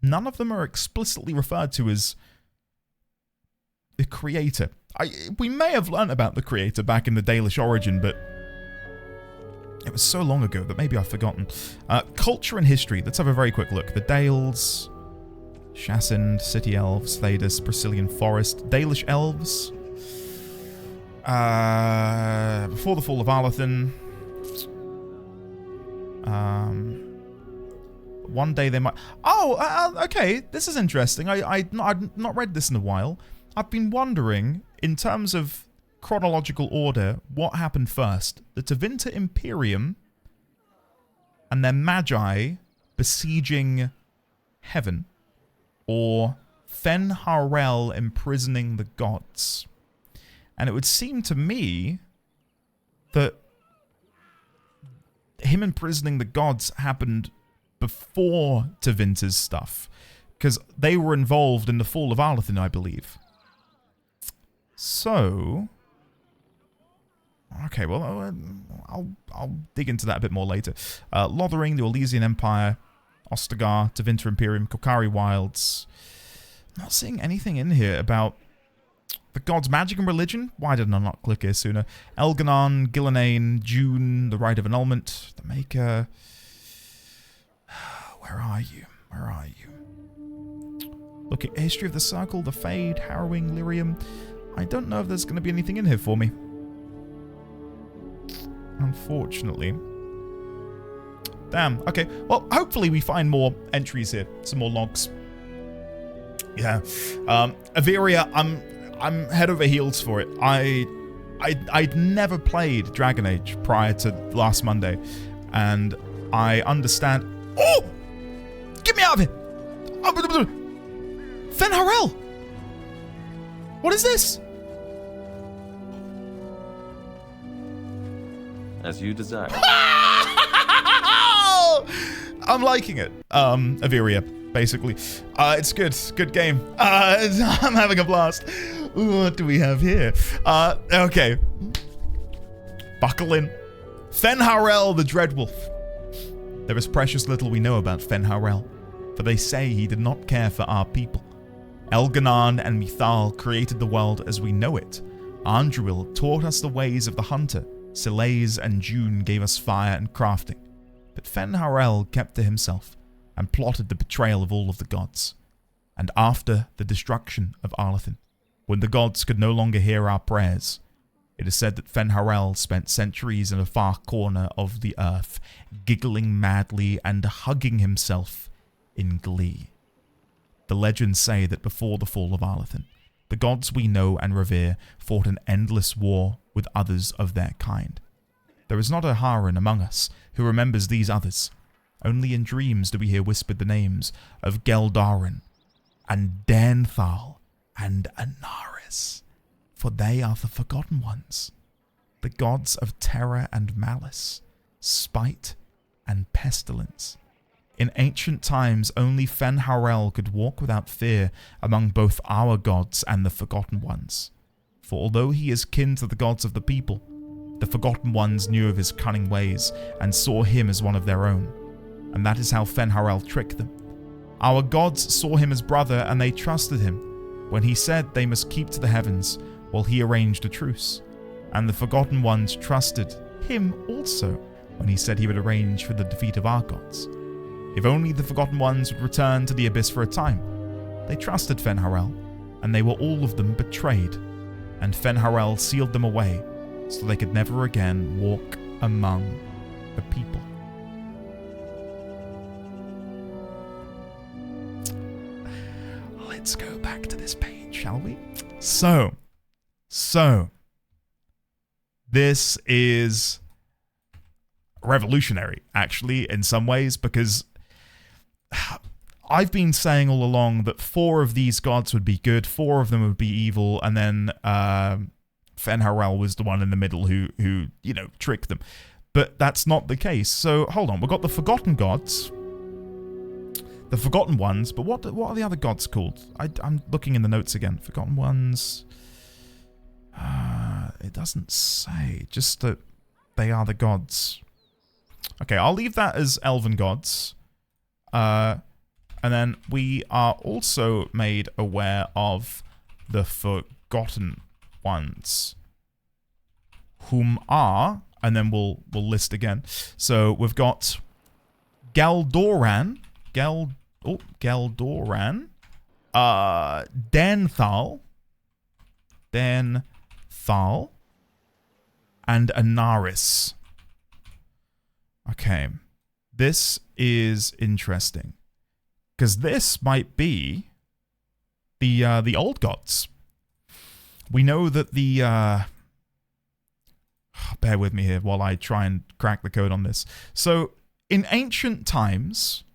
None of them are explicitly referred to as the Creator. We may have learnt about the Creator back in the Dalish Origin, but it was so long ago that maybe I've forgotten. Culture and history. Let's have a very quick look. The Dales, Shassind, City Elves, Thedas, Brisilian Forest, Dalish Elves. Before the fall of Arlathan. One day they might... Oh, okay. This is interesting. I've not read this in a while. I've been wondering, in terms of chronological order, what happened first? The Tevinter Imperium and their Magi besieging heaven, or Fen Harel imprisoning the gods? And it would seem to me that him imprisoning the gods happened before Tevinter's stuff, because they were involved in the fall of Arlathan, I believe. So... Okay, well, I'll dig into that a bit more later. Lothering, the Orlesian Empire, Ostagar, Tevinter Imperium, Kokari Wilds. Not seeing anything in here about the gods' magic and religion. Why did I not click here sooner? Elganon, Gillenane, June, the Rite of Annulment, the Maker. Where are you? Where are you? Look at History of the Circle, the Fade, Harrowing, Lyrium. I don't know if there's going to be anything in here for me. Unfortunately. Damn. Okay. Well, hopefully we find more entries here. Some more logs. Yeah. Averia, I'm head over heels for it. I'd never played Dragon Age prior to last Monday, and I understand. Oh! Get me out of here! Fen Harel! What is this? As you desire. I'm liking it. Averia, basically. It's good. Good game. I'm having a blast. What do we have here? Okay. Buckle in. Fen Harel, the Dreadwolf. There is precious little we know about Fen Harel, for they say he did not care for our people. Elganon and Mythal created the world as we know it. Andruil taught us the ways of the hunter. Silays and June gave us fire and crafting. But Fen Harel kept to himself and plotted the betrayal of all of the gods. And after the destruction of Arlathan, when the gods could no longer hear our prayers, it is said that Fen Harel spent centuries in a far corner of the earth, giggling madly and hugging himself in glee. The legends say that before the fall of Arlathan, the gods we know and revere fought an endless war with others of their kind. There is not a Haran among us who remembers these others. Only in dreams do we hear whispered the names of Geldarin and Danthal and Anaris, for they are the Forgotten Ones, the gods of terror and malice, spite and pestilence. In ancient times, only Fen Harel could walk without fear among both our gods and the Forgotten Ones. For although he is kin to the gods of the people, the Forgotten Ones knew of his cunning ways and saw him as one of their own. And that is how Fen Harel tricked them. Our gods saw him as brother and they trusted him when he said they must keep to the heavens while he arranged a truce. And the Forgotten Ones trusted him also when he said he would arrange for the defeat of our gods. If only the Forgotten Ones would return to the Abyss for a time. They trusted Fen Harel, and they were all of them betrayed, and Fen Harel sealed them away so they could never again walk among the people. Let's go back to this page, shall we? So, this is revolutionary, actually, in some ways, because I've been saying all along that 4 of these gods would be good, 4 of them would be evil, and then Fen Harel was the one in the middle who you know, tricked them. But that's not the case. So, hold on. We've got the Forgotten Gods, the Forgotten Ones, but what are the other gods called? I'm looking in the notes again. Forgotten Ones. It doesn't say. Just that they are the gods. Okay, I'll leave that as elven gods. And then we are also made aware of the Forgotten Ones, whom are, and then we'll list again. So we've got Galdoran, Danthal, and Anaris. Okay, this is interesting, because this might be the old gods. We know that the bear with me here while I try and crack the code on this. So, in ancient times,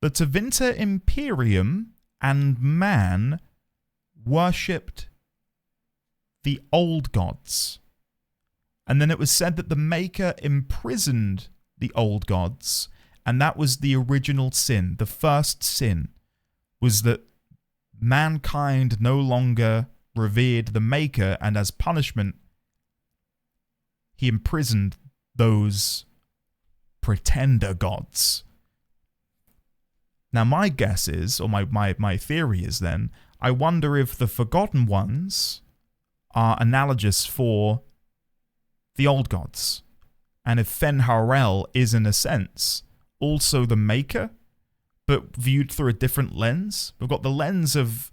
the Tevinter Imperium and man worshipped the old gods. And then it was said that the Maker imprisoned the old gods, and that was the original sin. The first sin was that mankind no longer revered the Maker, and as punishment, he imprisoned those pretender gods. Now, my guess is, or my theory is then, I wonder if the Forgotten Ones are analogous for the old gods. And if Fen'Harel is, in a sense, also the Maker, but viewed through a different lens. We've got the lens of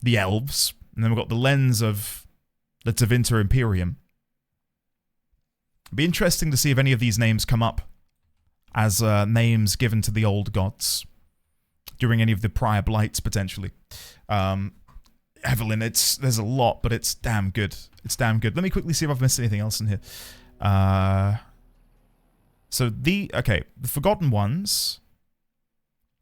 the elves, and then we've got the lens of the Tevinter Imperium. It'd be interesting to see if any of these names come up as names given to the old gods during any of the prior blights, potentially. Evelyn, there's a lot, but it's damn good. It's damn good. Let me quickly see if I've missed anything else in here. The Forgotten Ones.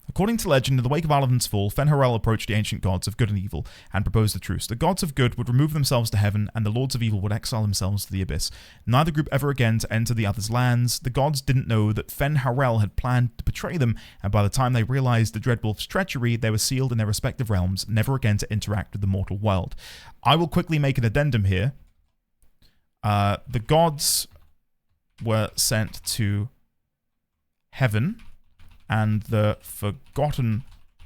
According to legend, in the wake of Aladin's fall, Fen'Harel approached the ancient gods of good and evil and proposed a truce. The gods of good would remove themselves to heaven, and the lords of evil would exile themselves to the abyss. Neither group ever again to enter the other's lands. The gods didn't know that Fen'Harel had planned to betray them, and by the time they realized the Dreadwolf's treachery, they were sealed in their respective realms, never again to interact with the mortal world. I will quickly make an addendum here. The gods were sent to heaven, and the Forgotten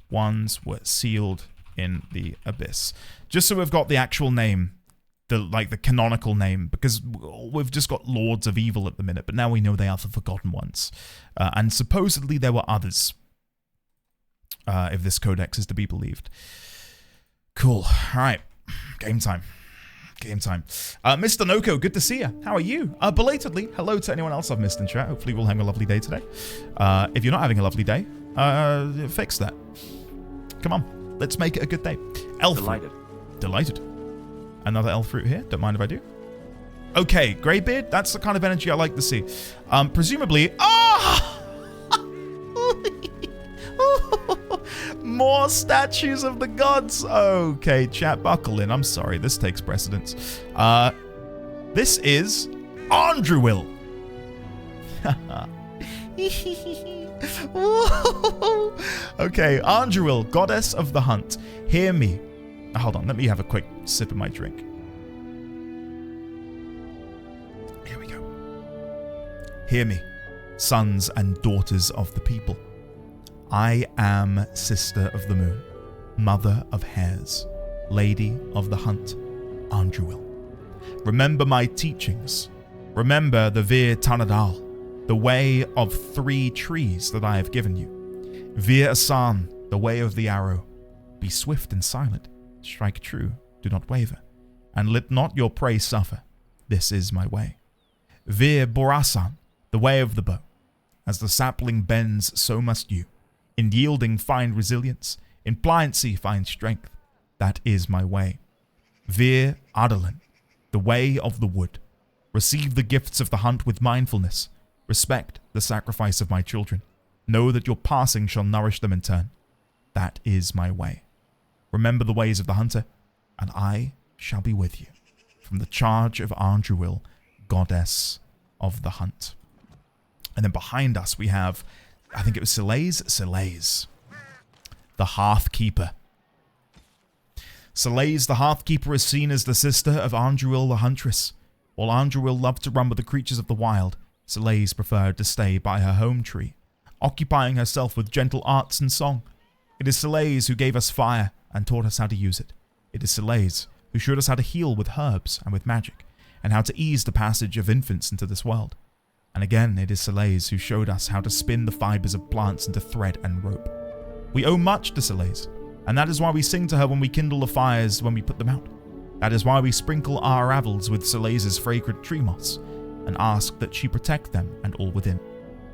Ones were sealed in the abyss. Just so we've got the actual name, the canonical name, because we've just got Lords of Evil at the minute, but now we know they are the Forgotten Ones. And supposedly there were others, if this codex is to be believed. Cool. Alright. Game time. Mr. Noko, good to see you. How are you? Belatedly, hello to anyone else I've missed in chat. Hopefully we'll have a lovely day today. If you're not having a lovely day, fix that. Come on, let's make it a good day. Elf. Delighted. Another elf fruit here. Don't mind if I do. Okay, Greybeard. That's the kind of energy I like to see. Presumably... More statues of the gods. Okay, chat, buckle in. I'm sorry, this takes precedence. This is Andruil. Okay, Andruil, goddess of the hunt. Hear me. Hold on, let me have a quick sip of my drink. Here we go. Hear me, sons and daughters of the people. I am Sister of the Moon, Mother of Hares, Lady of the Hunt, Andruil. Remember my teachings. Remember the Vir Tanadal, the way of 3 trees that I have given you. Vir Asan, the way of the arrow. Be swift and silent. Strike true. Do not waver. And let not your prey suffer. This is my way. Vir Borasan, the way of the bow. As the sapling bends, so must you. In yielding find resilience, in pliancy find strength. That is my way. Vir Adalin, the way of the wood. Receive the gifts of the hunt with mindfulness. Respect the sacrifice of my children. Know that your passing shall nourish them in turn. That is my way. Remember the ways of the hunter, and I shall be with you. From the charge of Andruil, goddess of the hunt. And then behind us we have, I think it was Selaise, the Hearthkeeper. Selaise, the Hearthkeeper, is seen as the sister of Andruil the Huntress. While Andruil loved to run with the creatures of the wild, Selaise preferred to stay by her home tree, occupying herself with gentle arts and song. It is Selaise who gave us fire and taught us how to use it. It is Selaise who showed us how to heal with herbs and with magic, and how to ease the passage of infants into this world. And again, it is Selaise who showed us how to spin the fibers of plants into thread and rope. We owe much to Selaise, and that is why we sing to her when we kindle the fires when we put them out. That is why we sprinkle our ravels with Selaise's fragrant tree moss, and ask that she protect them and all within,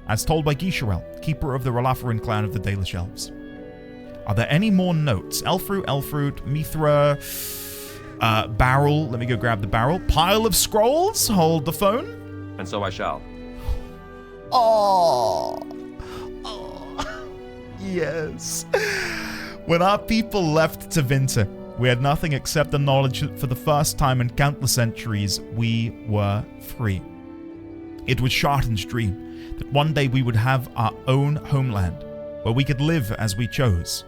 as told by Gisharel, keeper of the Ralafarin clan of the Dalish Elves. Are there any more notes? Elfroot, Mithra, barrel. Let me go grab the barrel. Pile of scrolls. Hold the phone. And so I shall. Oh, yes. When our people left Tevinter, we had nothing except the knowledge that for the first time in countless centuries, we were free. It was Sharten's dream that one day we would have our own homeland, where we could live as we chose.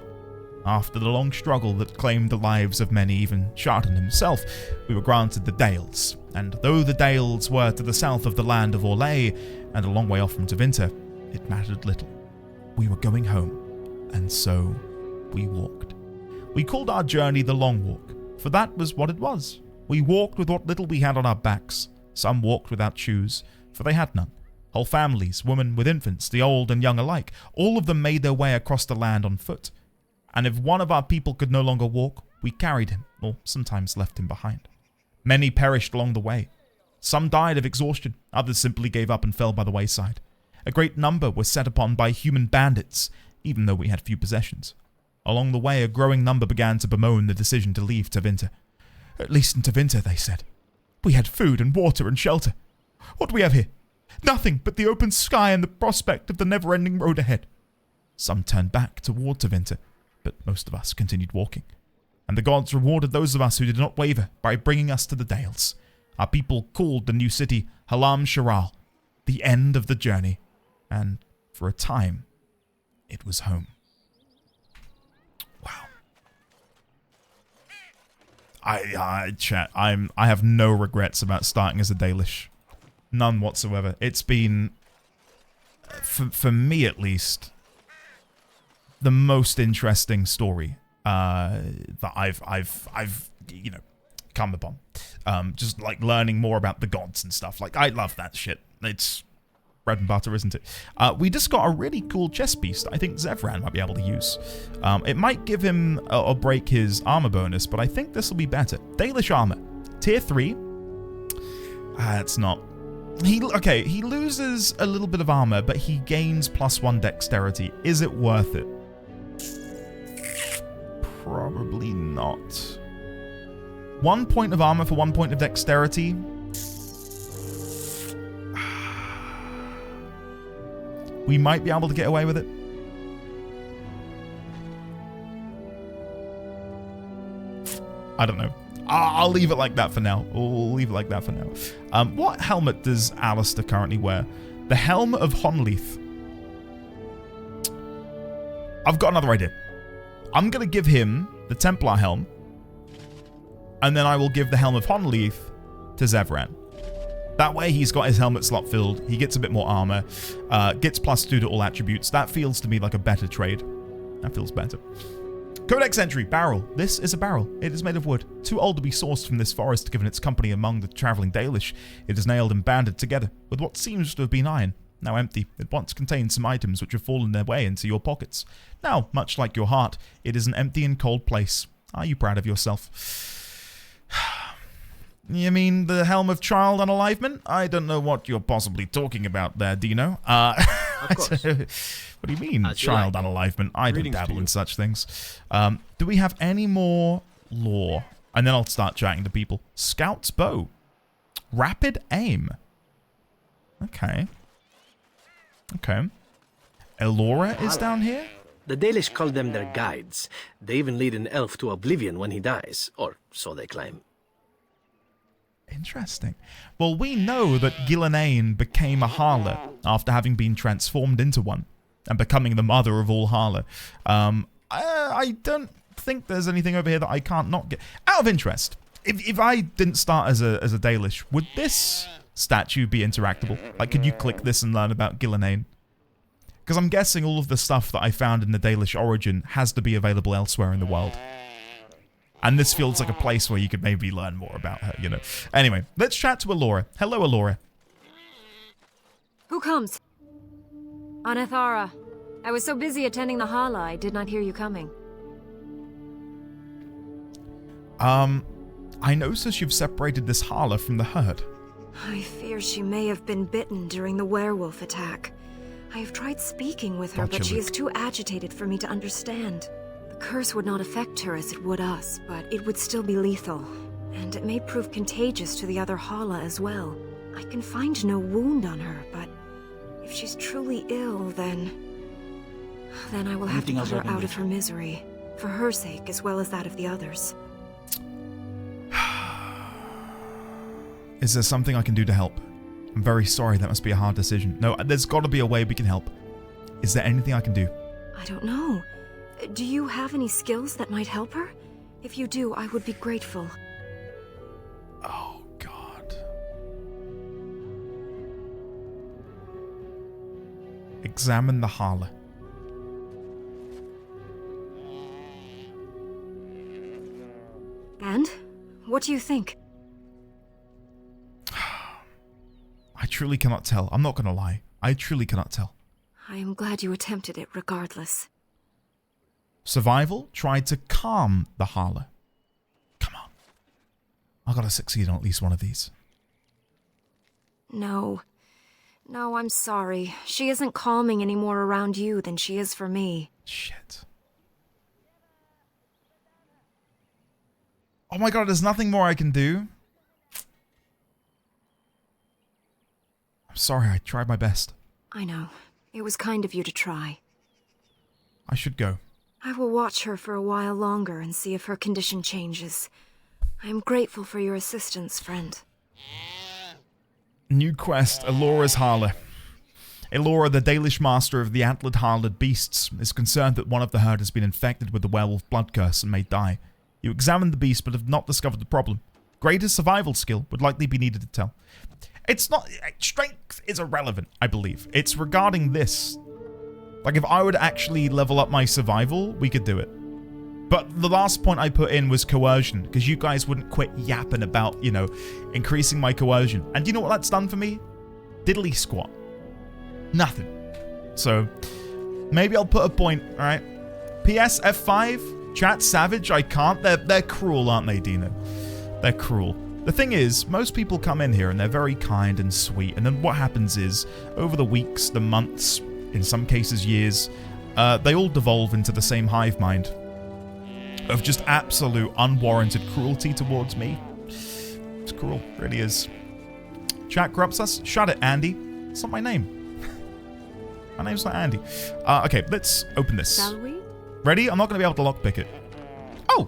After the long struggle that claimed the lives of many, even Shardan himself, we were granted the Dales. And though the Dales were to the south of the land of Orlais, and a long way off from Tevinter, it mattered little. We were going home, and so we walked. We called our journey the Long Walk, for that was what it was. We walked with what little we had on our backs. Some walked without shoes, for they had none. Whole families, women with infants, the old and young alike, all of them made their way across the land on foot. And if one of our people could no longer walk, we carried him, or sometimes left him behind. Many perished along the way. Some died of exhaustion, others simply gave up and fell by the wayside. A great number were set upon by human bandits, even though we had few possessions. Along the way, a growing number began to bemoan the decision to leave Tevinter. At least in Tevinter, they said. We had food and water and shelter. What do we have here? Nothing but the open sky and the prospect of the never-ending road ahead. Some turned back toward Tevinter, but most of us continued walking. And the gods rewarded those of us who did not waver by bringing us to the Dales. Our people called the new city Halam Sharal, the end of the journey, and for a time, it was home. Wow. Chat, I have no regrets about starting as a Dalish. None whatsoever. It's been, for me at least, the most interesting story that I've come upon. Just like learning more about the gods and stuff. Like, I love that shit. It's bread and butter, isn't it? We just got a really cool chest piece that I think Zevran might be able to use. It might give him or break his armor bonus, but I think this will be better. Dalish armor, tier 3. It's not. He loses a little bit of armor, but he gains +1 dexterity. Is it worth it? Probably not. 1 point of armor for 1 point of dexterity. We might be able to get away with it. I don't know. I'll leave it like that for now. We'll leave it like that for now. What helmet does Alistair currently wear? The Helm of Honleith. I've got another idea. I'm going to give him the Templar helm, and then I will give the Helm of Honleith to Zevran. That way he's got his helmet slot filled, he gets a bit more armor, gets +2 to all attributes. That feels to me like a better trade. That feels better. Codex entry, barrel. This is a barrel. It is made of wood. Too old to be sourced from this forest given its company among the travelling Dalish. It is nailed and banded together with what seems to have been iron. Now empty, it once contained some items which have fallen their way into your pockets. Now, much like your heart, it is an empty and cold place. Are you proud of yourself? You mean the Helm of Child Unalivement? I don't know what you're possibly talking about there, Dino. Of course. What do you mean, Child Unalivement? I don't dabble in such things. Do we have any more lore? And then I'll start chatting to people. Scout's Bow. Rapid Aim. Okay. Okay. Elora is down here? The Dalish call them their guides. They even lead an elf to oblivion when he dies, or so they claim. Interesting. Well, we know that Gillenane became a Harla after having been transformed into one and becoming the mother of all Harla. I don't think there's anything over here that I can't not get. Out of interest, if I didn't start as a Dalish, would this statue be interactable? Like, could you click this and learn about Gillenane? Because I'm guessing all of the stuff that I found in the Dalish origin has to be available elsewhere in the world. And this feels like a place where you could maybe learn more about her, you know. Anyway, let's chat to Elora. Hello, Elora. Who comes? Anethara. I was so busy attending the Hala, I did not hear you coming. I noticed you've separated this Hala from the herd. I fear she may have been bitten during the werewolf attack. I have tried speaking with her, but she is too agitated for me to understand. The curse would not affect her as it would us, but it would still be lethal. And it may prove contagious to the other Hala as well. I can find no wound on her, but if she's truly ill, then I will have to put her out of her misery. For her sake, as well as that of the others. Is there something I can do to help? I'm very sorry, that must be a hard decision. No, there's got to be a way we can help. Is there anything I can do? I don't know. Do you have any skills that might help her? If you do, I would be grateful. Oh, God. Examine the Harla. And? What do you think? I truly cannot tell. I'm not gonna lie. I truly cannot tell. I am glad you attempted it regardless. Survival tried to calm the Harla. Come on. I gotta succeed on at least one of these. No. No, I'm sorry. She isn't calming any more around you than she is for me. Shit. Oh my god, there's nothing more I can do? I'm sorry, I tried my best. I know. It was kind of you to try. I should go. I will watch her for a while longer and see if her condition changes. I am grateful for your assistance, friend. New quest, Elora's Harla. Elora, the Dalish master of the antlered harled beasts, is concerned that one of the herd has been infected with the werewolf blood curse and may die. You examined the beast but have not discovered the problem. Greater survival skill would likely be needed to tell. It's not... Strength is irrelevant, I believe. It's regarding this. Like, if I would actually level up my survival, we could do it. But the last point I put in was coercion, because you guys wouldn't quit yapping about, you know, increasing my coercion. And you know what that's done for me? Diddly squat. Nothing. So, maybe I'll put a point, alright? PS F5, chat savage, I can't. They're cruel, aren't they, Dino? They're cruel. The thing is, most people come in here and they're very kind and sweet, and then what happens is, over the weeks, the months, in some cases years, they all devolve into the same hive mind of just absolute unwarranted cruelty towards me. It's cruel, it really is. Chat corrupts us? Shut it, Andy. It's not my name. My name's not Andy. Okay, let's open this. Shall we? Ready? I'm not going to be able to lockpick it. Oh!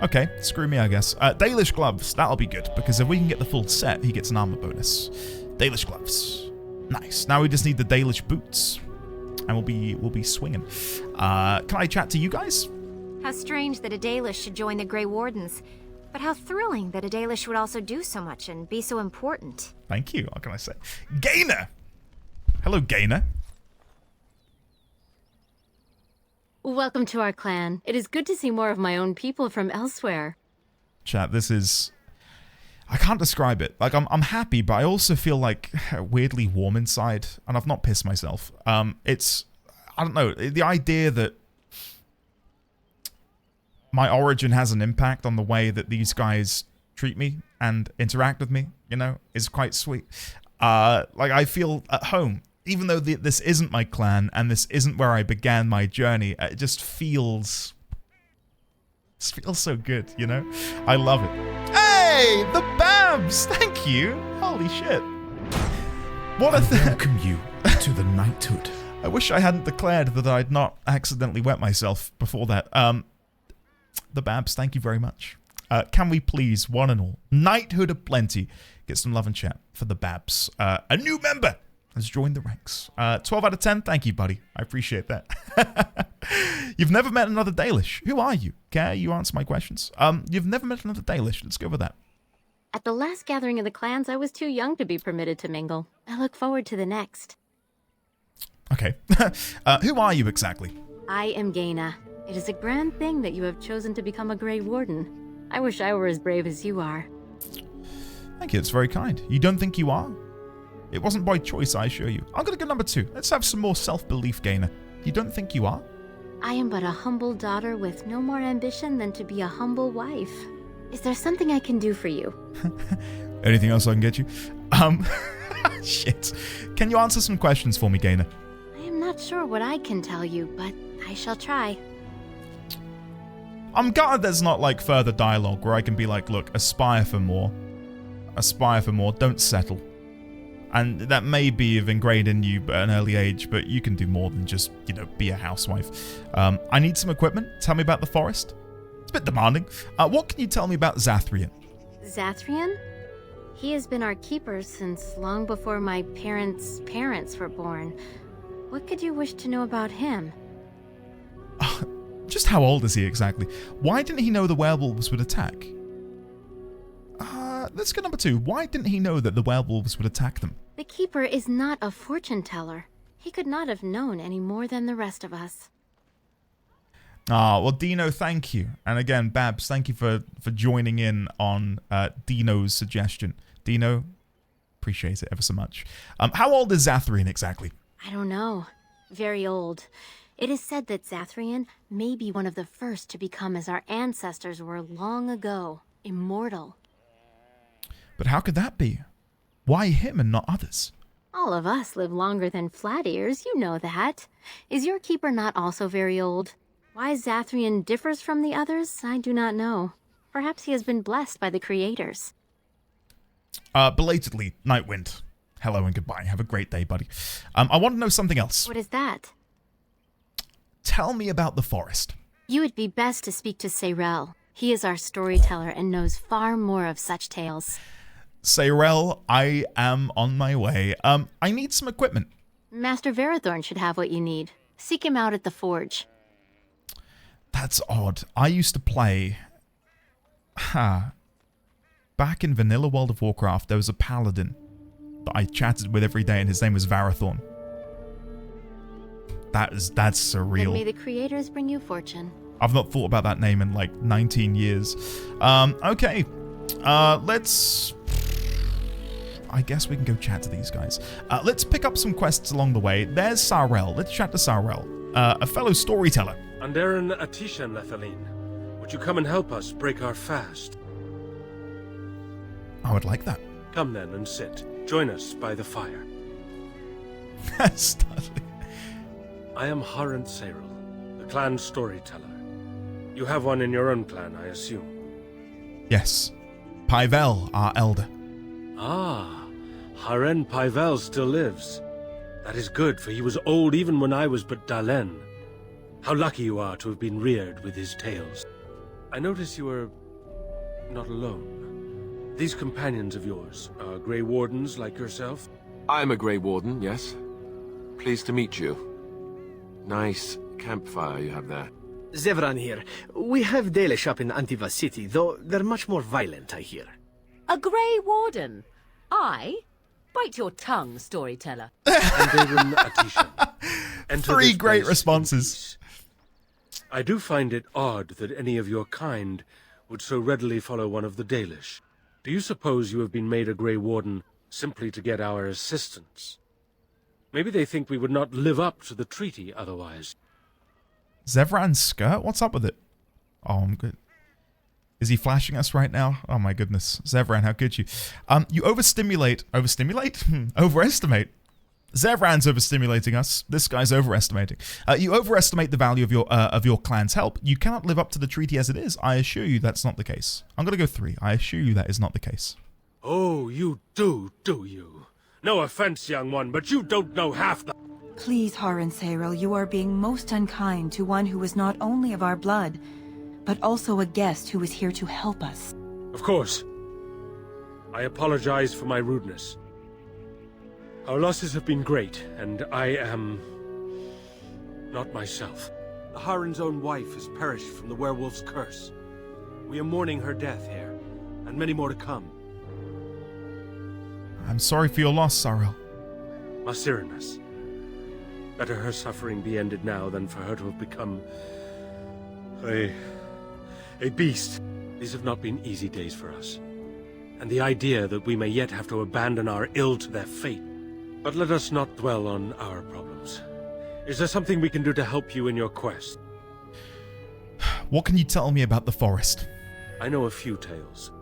Okay, screw me, I guess. Dalish gloves, that'll be good, because if we can get the full set, he gets an armor bonus. Dalish gloves. Nice. Now we just need the Dalish boots, and we'll be swinging. Can I chat to you guys? How strange that a Dalish should join the Grey Wardens, but how thrilling that a Dalish would also do so much and be so important. Thank you. What can I say? Gainer! Hello, Gainer. Welcome to our clan. It is good to see more of my own people from elsewhere. Chat, this is... I can't describe it. Like, I'm happy, but I also feel, like, weirdly warm inside, and I've not pissed myself. It's... I don't know. The idea that my origin has an impact on the way that these guys treat me and interact with me, you know, is quite sweet. Like, I feel at home. Even though this isn't my clan, and this isn't where I began my journey, it just feels... It feels so good, you know? I love it. Hey! The Babs! Thank you! Holy shit. What a thing! Welcome you to the knighthood. I wish I hadn't declared that I'd not accidentally wet myself before that. The Babs, thank you very much. Can we please, one and all, knighthood aplenty, get some love and chat for the Babs. A new member has joined the ranks. 12 out of 10, thank you, buddy. I appreciate that. You've never met another Dalish. Who are you? Can you answer my questions? You've never met another Dalish. Let's go with that. At the last gathering of the clans, I was too young to be permitted to mingle. I look forward to the next. Okay. Who are you exactly? I am Gaina. It is a grand thing that you have chosen to become a Grey Warden. I wish I were as brave as you are. Thank you, it's very kind. You don't think you are? It wasn't by choice, I assure you. I'm gonna go number 2. Let's have some more self-belief, Gainer. You don't think you are? I am but a humble daughter with no more ambition than to be a humble wife. Is there something I can do for you? Anything else I can get you? Shit. Can you answer some questions for me, Gainer? I am not sure what I can tell you, but I shall try. I'm gutted there's not, like, further dialogue where I can be like, look, aspire for more. Aspire for more, don't settle. And that may be ingrained in you at an early age, but you can do more than just, you know, be a housewife. I need some equipment. Tell me about the forest. It's a bit demanding. What can you tell me about Zathrian? Zathrian? He has been our keeper since long before my parents' parents were born. What could you wish to know about him? Just how old is he exactly? Why didn't he know the werewolves would attack? Let's go number 2. Why didn't he know that the werewolves would attack them? The Keeper is not a fortune teller. He could not have known any more than the rest of us. Well, Dino, thank you. And again, Babs, thank you for joining in on Dino's suggestion. Dino, appreciate it ever so much. How old is Zathrian exactly? I don't know. Very old. It is said that Zathrian may be one of the first to become as our ancestors were long ago, immortal. But how could that be? Why him and not others? All of us live longer than Flat Ears, you know that. Is your Keeper not also very old? Why Zathrian differs from the others, I do not know. Perhaps he has been blessed by the creators. Belatedly, Nightwind. Hello and goodbye. Have a great day, buddy. I want to know something else. What is that? Tell me about the forest. You would be best to speak to Seyrel. He is our storyteller and knows far more of such tales. Seyrel, I am on my way. I need some equipment. Master Verathorn should have what you need. Seek him out at the forge. That's odd. I used to play... Back in vanilla World of Warcraft, there was a paladin that I chatted with every day, and his name was Varathorn. That's surreal. Then may the creators bring you fortune. I've not thought about that name in like 19 years. Okay. Let's... I guess we can go chat to these guys. Let's pick up some quests along the way. There's Sarel. Let's chat to Sarel, a fellow storyteller. Anderin Atishan Lethaline, would you come and help us break our fast? I would like that. Come then and sit. Join us by the fire. Studley. I am Harren Seyrel, the clan storyteller. You have one in your own clan, I assume. Yes. Pyvel, our elder. Ah, Harren Pyvel still lives. That is good, for he was old even when I was but Dalen. How lucky you are to have been reared with his tales. I notice you are not alone. These companions of yours are Grey Wardens like yourself? I'm a Grey Warden, yes. Pleased to meet you. Nice campfire you have there. Zevran here. We have Dalish up in Antiva City, though they're much more violent, I hear. A Grey Warden? I? Bite your tongue, storyteller. Three great responses. I do find it odd that any of your kind would so readily follow one of the Dalish. Do you suppose you have been made a Grey Warden simply to get our assistance? Maybe they think we would not live up to the treaty otherwise. Zevran's skirt? What's up with it? Oh, I'm good. Is he flashing us right now? Oh my goodness. Zevran, how could you? You overstimulate. Overstimulate? Overestimate. Zevran's overstimulating us. This guy's overestimating. You overestimate the value of your clan's help. You cannot live up to the treaty as it is. I assure you that's not the case. I'm going to go 3. I assure you that is not the case. Oh, you do you? No offense, young one, but you don't know half the... Please, Harren Seyrel, you are being most unkind to one who is not only of our blood, but also a guest who is here to help us. Of course. I apologize for my rudeness. Our losses have been great, and I am... not myself. The Harren's own wife has perished from the werewolf's curse. We are mourning her death here, and many more to come. I'm sorry for your loss, Sarel. Masirinas. Better her suffering be ended now than for her to have become... a beast. These have not been easy days for us. And the idea that we may yet have to abandon our ill to their fate. But let us not dwell on our problems. Is there something we can do to help you in your quest? What can you tell me about the forest? I know a few tales.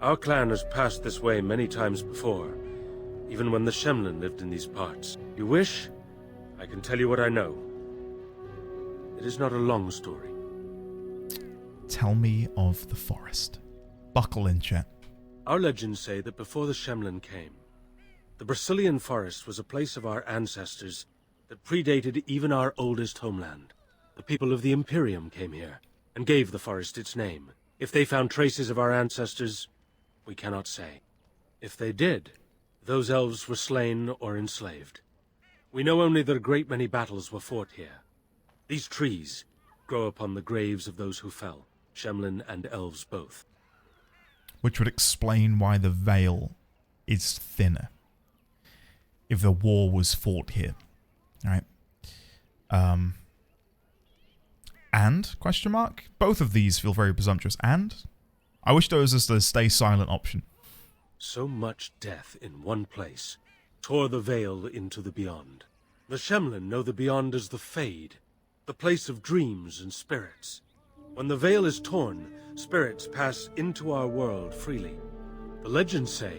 Our clan has passed this way many times before, even when the Shemlin lived in these parts. You wish? I can tell you what I know. It is not a long story. Tell me of the forest. Buckle in, chat. Our legends say that before the Shemlin came, the Brazilian forest was a place of our ancestors that predated even our oldest homeland. The people of the Imperium came here and gave the forest its name. If they found traces of our ancestors, we cannot say. If they did, those elves were slain or enslaved. We know only that a great many battles were fought here. These trees, grow upon the graves of those who fell, Shemlin and elves both. Which would explain why the veil is thinner. If the war was fought here. Right? And? Question mark? Both of these feel very presumptuous. And? I wish there was just a stay silent option. So much death in one place tore the veil into the beyond. The Shemlin know the beyond as the Fade, the place of dreams and spirits. When the veil is torn, spirits pass into our world freely. The legends say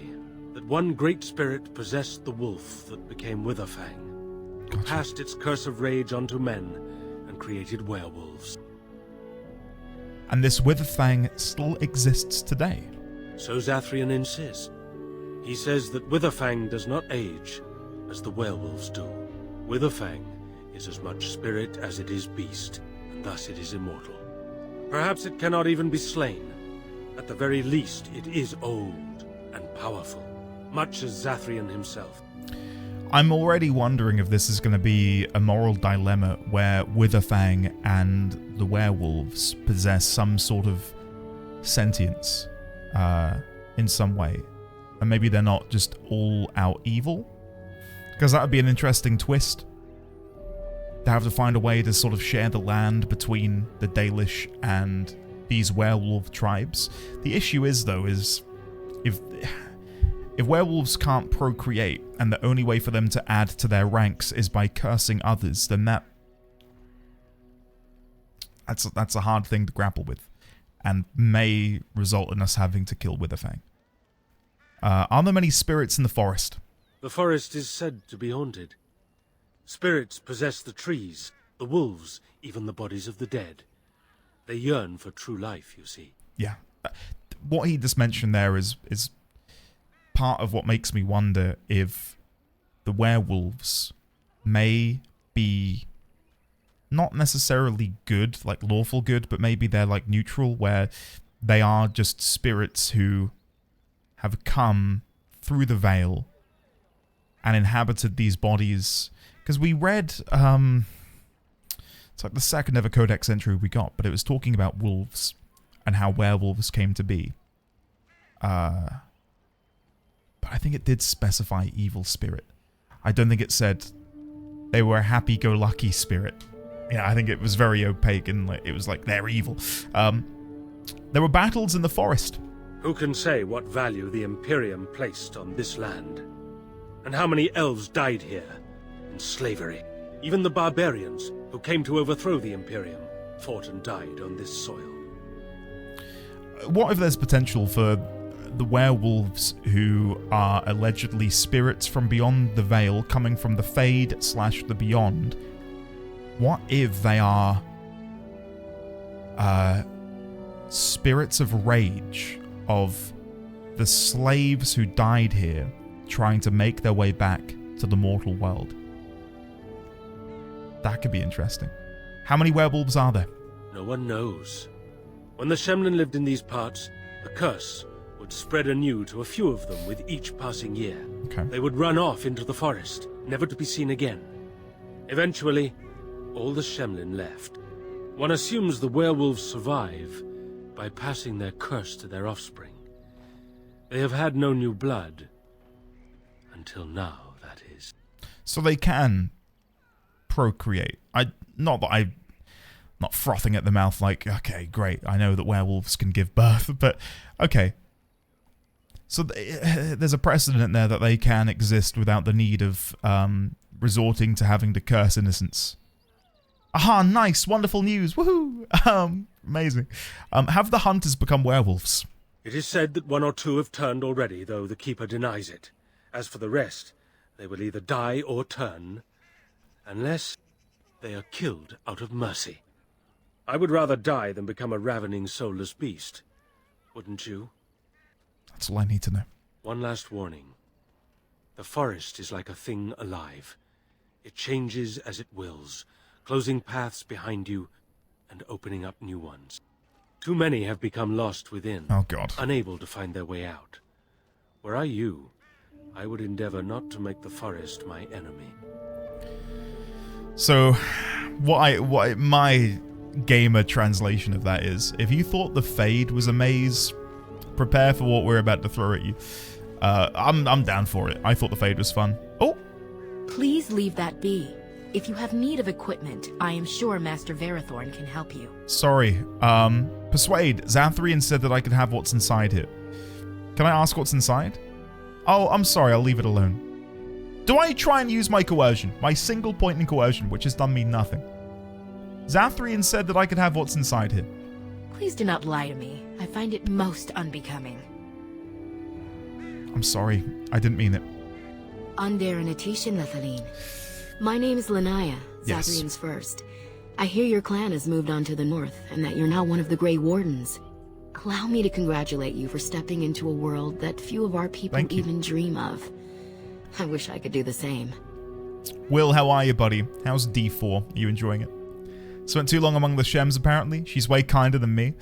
that one great spirit possessed the wolf that became Witherfang, who passed its curse of rage onto men and created werewolves. And this Witherfang still exists today. So Zathrian insists. He says that Witherfang does not age as the werewolves do. Witherfang is as much spirit as it is beast, and thus it is immortal. Perhaps it cannot even be slain. At the very least, it is old and powerful, much as Zathrian himself. I'm already wondering if this is going to be a moral dilemma where Witherfang and the werewolves possess some sort of sentience in some way. And maybe they're not just all out evil. Because that would be an interesting twist. To have to find a way to sort of share the land between the Dalish and these werewolf tribes. The issue is, though, is if werewolves can't procreate and the only way for them to add to their ranks is by cursing others, then that's a hard thing to grapple with, and may result in us having to kill Witherfang. Are there many spirits in the forest? The forest is said to be haunted. Spirits possess the trees, the wolves, even the bodies of the dead. They yearn for true life, you see. Yeah. What he just mentioned there is part of what makes me wonder if the werewolves may be not necessarily good, like lawful good, but maybe they're like neutral, where they are just spirits who have come through the veil and inhabited these bodies. Because we read, it's like the second ever Codex entry we got, but it was talking about wolves and how werewolves came to be. But I think it did specify evil spirit. I don't think it said they were a happy-go-lucky spirit. Yeah, I think it was very opaque and it was like they're evil. There were battles in the forest. Who can say what value the Imperium placed on this land? And how many elves died here in slavery? Even the barbarians who came to overthrow the Imperium fought and died on this soil. What if there's potential for the werewolves who are allegedly spirits from beyond the veil coming from the Fade / the Beyond? What if they are spirits of rage of the slaves who died here trying to make their way back to the mortal world? That could be interesting. How many werewolves are there? No one knows. When the Shemlin lived in these parts, the curse would spread anew to a few of them with each passing year. Okay. They would run off into the forest, never to be seen again. Eventually, all the Shemlin left. One assumes the werewolves survive by passing their curse to their offspring. They have had no new blood. Until now, that is. So they can procreate. Not frothing at the mouth like, okay, great, I know that werewolves can give birth, but okay. So there's a precedent there that they can exist without the need of resorting to having to curse innocents. Aha, nice, wonderful news, woohoo! Amazing. Have the hunters become werewolves? It is said that 1 or 2 have turned already, though the Keeper denies it. As for the rest, they will either die or turn, unless they are killed out of mercy. I would rather die than become a ravening, soulless beast. Wouldn't you? That's all I need to know. One last warning. The forest is like a thing alive. It changes as it wills, closing paths behind you and opening up new ones. Too many have become lost within. Oh, God. Unable to find their way out. Were I you, I would endeavor not to make the forest my enemy. So, what my gamer translation of that is. If you thought the Fade was a maze, prepare for what we're about to throw at you. I'm down for it. I thought the Fade was fun. Oh! Please leave that be. If you have need of equipment, I am sure Master Verathorn can help you. Sorry. Persuade. Zathrian said that I could have what's inside here. Can I ask what's inside? Oh, I'm sorry. I'll leave it alone. Do I try and use my coercion? My single point in coercion, which has done me nothing. Zathrian said that I could have what's inside here. Please do not lie to me. I find it most unbecoming. I'm sorry. I didn't mean it. Under an Atishan Lethaline. My name is Lanaya, Zathrian's first. I hear your clan has moved on to the north, and that you're now one of the Grey Wardens. Allow me to congratulate you for stepping into a world that few of our people even dream of. I wish I could do the same. Will, how are you, buddy? How's D4? Are you enjoying it? Spent too long among the Shems, apparently. She's way kinder than me.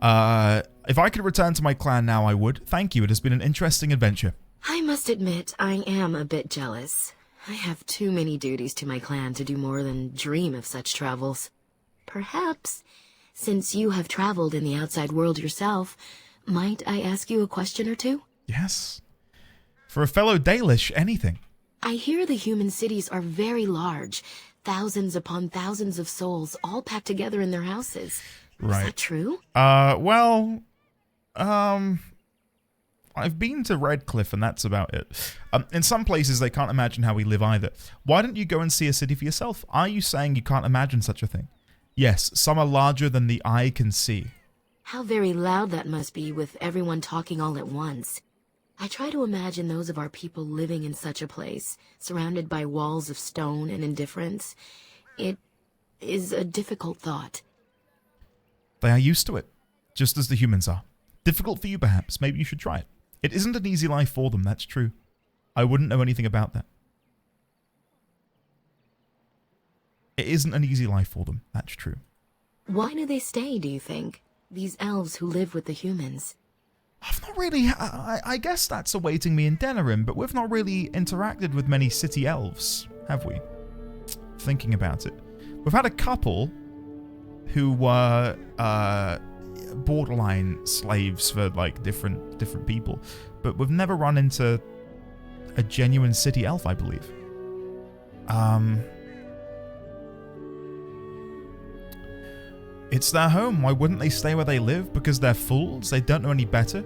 If I could return to my clan now, I would. Thank you. It has been an interesting adventure. I must admit, I am a bit jealous. I have too many duties to my clan to do more than dream of such travels. Perhaps, since you have traveled in the outside world yourself, might I ask you a question or two? Yes. For a fellow Dalish, anything. I hear the human cities are very large, thousands upon thousands of souls all packed together in their houses. Right. Is that true? I've been to Redcliffe and that's about it. In some places they can't imagine how we live either. Why don't you go and see a city for yourself? Are you saying you can't imagine such a thing? Yes, some are larger than the eye can see. How very loud that must be with everyone talking all at once. I try to imagine those of our people living in such a place, surrounded by walls of stone and indifference. It is a difficult thought. They are used to it, just as the humans are. Difficult for you, perhaps. Maybe you should try it. It isn't an easy life for them, that's true. I wouldn't know anything about that. It isn't an easy life for them, that's true. Why do they stay, do you think? These elves who live with the humans. I've not really... I guess that's awaiting me in Denerim, but we've not really interacted with many city elves, have we? Thinking about it. We've had a couple who were borderline slaves for like different people, but we've never run into a genuine city elf, I believe. It's their home. Why wouldn't they stay where they live? Because they're fools? They don't know any better?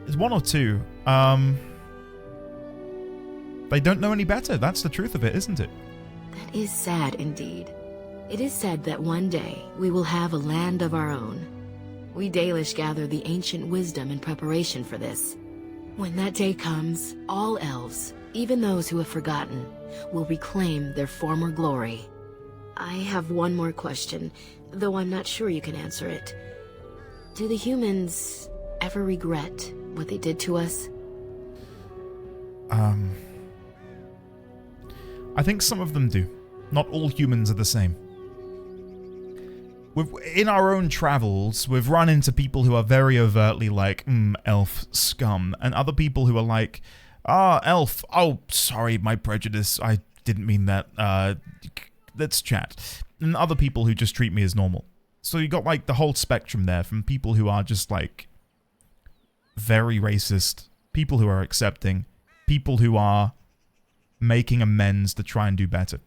It's one or two. They don't know any better. That's the truth of it, isn't it? That is sad indeed. It is said that one day we will have a land of our own. We Dalish gather the ancient wisdom in preparation for this. When that day comes, all elves, even those who have forgotten, will reclaim their former glory. I have one more question, though I'm not sure you can answer it. Do the humans ever regret what they did to us? I think some of them do. Not all humans are the same. In our own travels, we've run into people who are very overtly like, elf scum, and other people who are like, elf, oh, sorry, my prejudice, I didn't mean that, let's chat. And other people who just treat me as normal. So you got like the whole spectrum there, from people who are just like very racist, people who are accepting, people who are making amends to try and do better.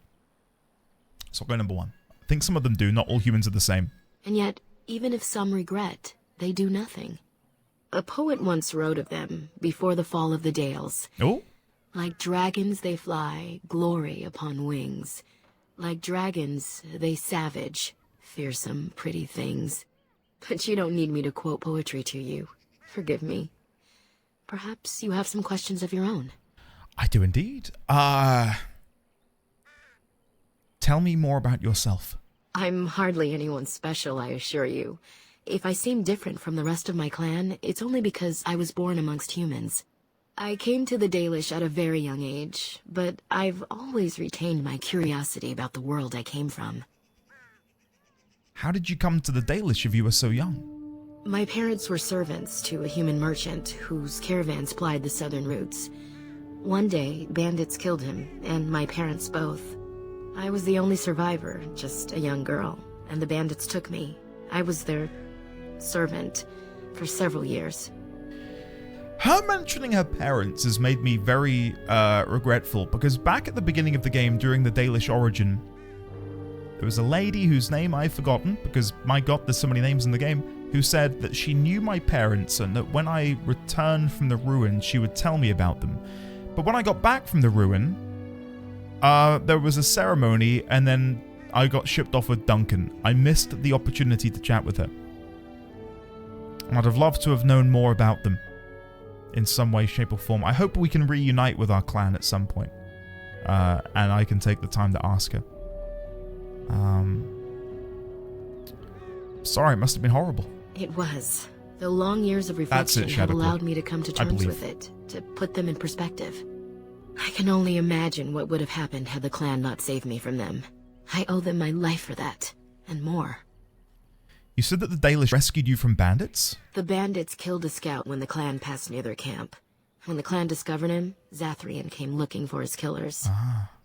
So I'll go number one. I think some of them do, not all humans are the same. And yet, even if some regret, they do nothing. A poet once wrote of them, before the fall of the Dales. Oh? Like dragons they fly, glory upon wings. Like dragons, they savage, fearsome, pretty things. But you don't need me to quote poetry to you. Forgive me. Perhaps you have some questions of your own. I do indeed. Tell me more about yourself. I'm hardly anyone special, I assure you. If I seem different from the rest of my clan, it's only because I was born amongst humans. I came to the Dalish at a very young age, but I've always retained my curiosity about the world I came from. How did you come to the Dalish if you were so young? My parents were servants to a human merchant whose caravans plied the southern routes. One day, bandits killed him, and my parents both. I was the only survivor, just a young girl. and the bandits took me. I was their servant for several years. Her mentioning her parents has made me very regretful, because back at the beginning of the game, during the Dalish origin, there was a lady whose name I've forgotten, because my god, there's so many names in the game, who said that she knew my parents and that when I returned from the ruin, she would tell me about them. But when I got back from the ruin, there was a ceremony and then I got shipped off with Duncan. I missed the opportunity to chat with her. And I'd have loved to have known more about them in some way, shape or form. I hope we can reunite with our clan at some point. And I can take the time to ask her. Sorry, it must have been horrible. It was. Though long years of reflection have allowed me to come to terms with it, to put them in perspective. I can only imagine what would have happened had the clan not saved me from them. I owe them my life for that, and more. You said that the Dalish rescued you from bandits? The bandits killed a scout when the clan passed near their camp. When the clan discovered him, Zathrian came looking for his killers.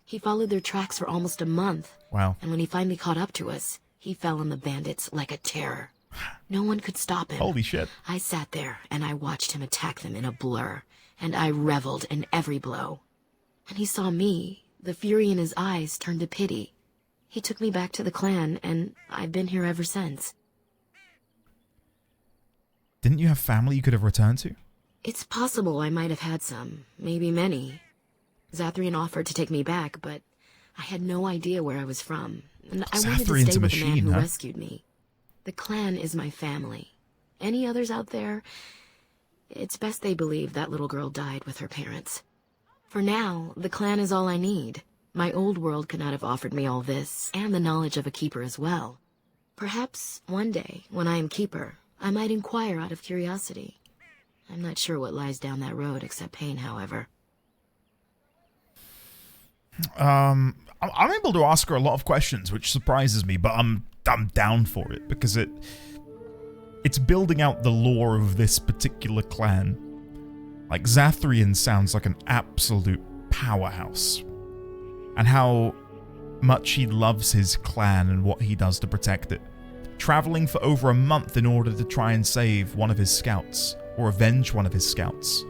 He followed their tracks for almost a month. Wow. And when he finally caught up to us, he fell on the bandits like a terror. No one could stop him. Holy shit. I sat there and I watched him attack them in a blur, and I reveled in every blow. And he saw me. The fury in his eyes turned to pity. He took me back to the clan, and I've been here ever since. Didn't you have family you could have returned to? It's possible I might have had some, maybe many. Zathrian offered to take me back, but I had no idea where I was from, and I wanted to stay with the man who rescued me. The clan is my family. Any others out there? It's best they believe that little girl died with her parents. For now, the clan is all I need. My old world could not have offered me all this, and the knowledge of a keeper as well. Perhaps one day, when I am keeper, I might inquire out of curiosity. I'm not sure what lies down that road except pain, however. I'm able to ask her a lot of questions, which surprises me, but I'm down for it because it's building out the lore of this particular clan. Like, Zathrian sounds like an absolute powerhouse, and how much he loves his clan and what he does to protect it. Traveling for over a month in order to try and save one of his scouts, or avenge one of his scouts,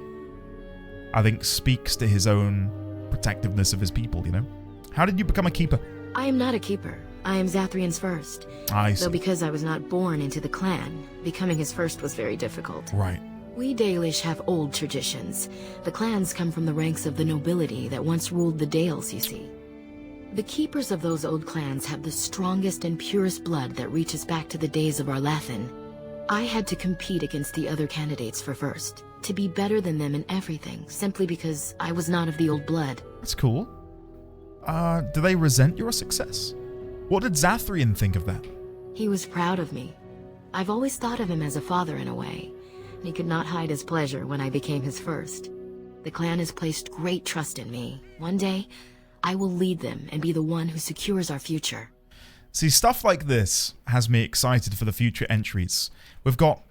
I think speaks to his own protectiveness of his people, you know? How did you become a keeper? I am not a keeper. I am Zathrian's first. I see. Though because I was not born into the clan, becoming his first was very difficult. Right. We Dalish have old traditions. The clans come from the ranks of the nobility that once ruled the Dales, you see. The keepers of those old clans have the strongest and purest blood that reaches back to the days of Arlathan. I had to compete against the other candidates for first, to be better than them in everything, simply because I was not of the old blood. That's cool. Do they resent your success? What did Zathrian think of that? He was proud of me. I've always thought of him as a father in a way, and he could not hide his pleasure when I became his first. The clan has placed great trust in me. One day, I will lead them and be the one who secures our future. See, stuff like this has me excited for the future entries. We've got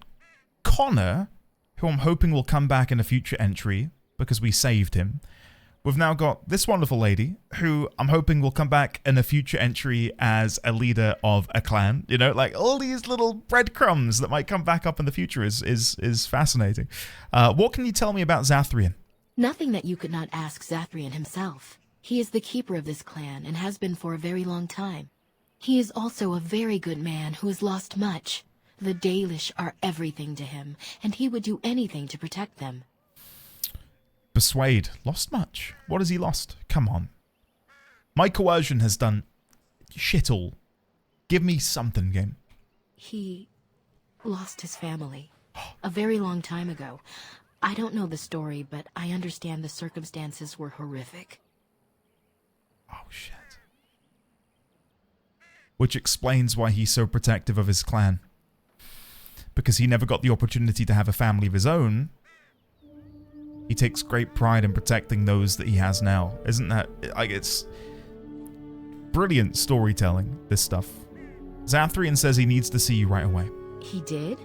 Connor, who I'm hoping will come back in a future entry because we saved him. We've now got this wonderful lady, who I'm hoping will come back in a future entry as a leader of a clan. You know, like all these little breadcrumbs that might come back up in the future is fascinating. What can you tell me about Zathrian? Nothing that you could not ask Zathrian himself. He is the keeper of this clan and has been for a very long time. He is also a very good man who has lost much. The Dalish are everything to him, and he would do anything to protect them. Persuade. Lost much? What has he lost? Come on. My coercion has done shit all. Give me something, game. He lost his family a very long time ago. I don't know the story, but I understand the circumstances were horrific. Oh, shit. Which explains why he's so protective of his clan. Because he never got the opportunity to have a family of his own. He takes great pride in protecting those that he has now. Isn't that, like, it's brilliant storytelling, this stuff. Zathrian says he needs to see you right away. He did?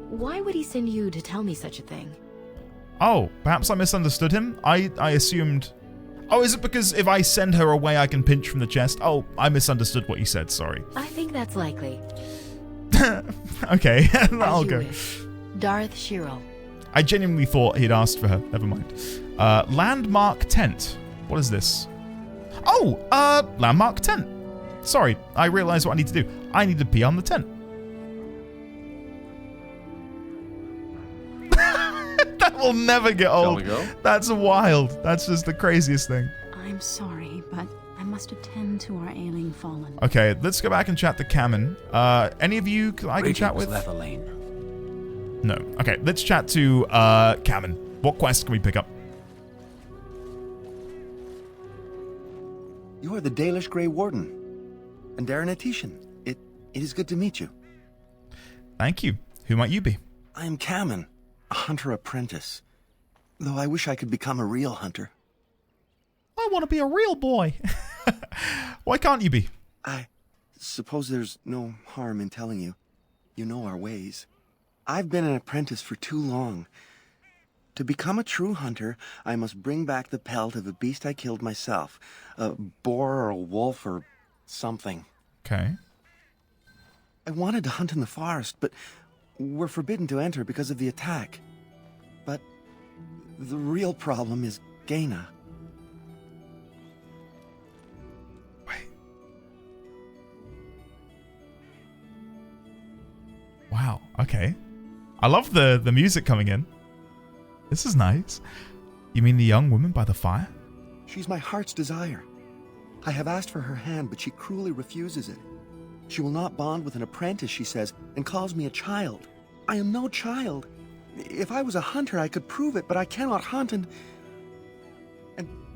Why would he send you to tell me such a thing? Oh, perhaps I misunderstood him. I assumed... Oh, is it because if I send her away, I can pinch from the chest? Oh, I misunderstood what you said. Sorry. I think that's likely. Okay, I'll go. Wish. Darth Shiro. I genuinely thought he'd asked for her. Never mind. Landmark tent. What is this? Oh, landmark tent. Sorry, I realized what I need to do. I need to pee on the tent. That will never get old. Shall we go? That's wild. That's just the craziest thing. I'm sorry, but I must attend to our ailing fallen. Okay, let's go back and chat to Kamen. Any of you I can chat with? No. Okay, let's chat to Kamen. What quest can we pick up? You are the Dalish Grey Warden, and Darren Atishan. It is good to meet you. Thank you. Who might you be? I am Kamen, a hunter apprentice. Though I wish I could become a real hunter. I want to be a real boy. Why can't you be? I suppose there's no harm in telling you. You know our ways. I've been an apprentice for too long. To become a true hunter, I must bring back the pelt of a beast I killed myself. A boar or a wolf or something. Okay. I wanted to hunt in the forest, but we're forbidden to enter because of the attack. But the real problem is Gaina. Wait. Wow, okay. I love the music coming in. This is nice. You mean the young woman by the fire? She's my heart's desire. I have asked for her hand, but she cruelly refuses it. She will not bond with an apprentice, she says, and calls me a child. I am no child. If I was a hunter, I could prove it, but I cannot hunt, and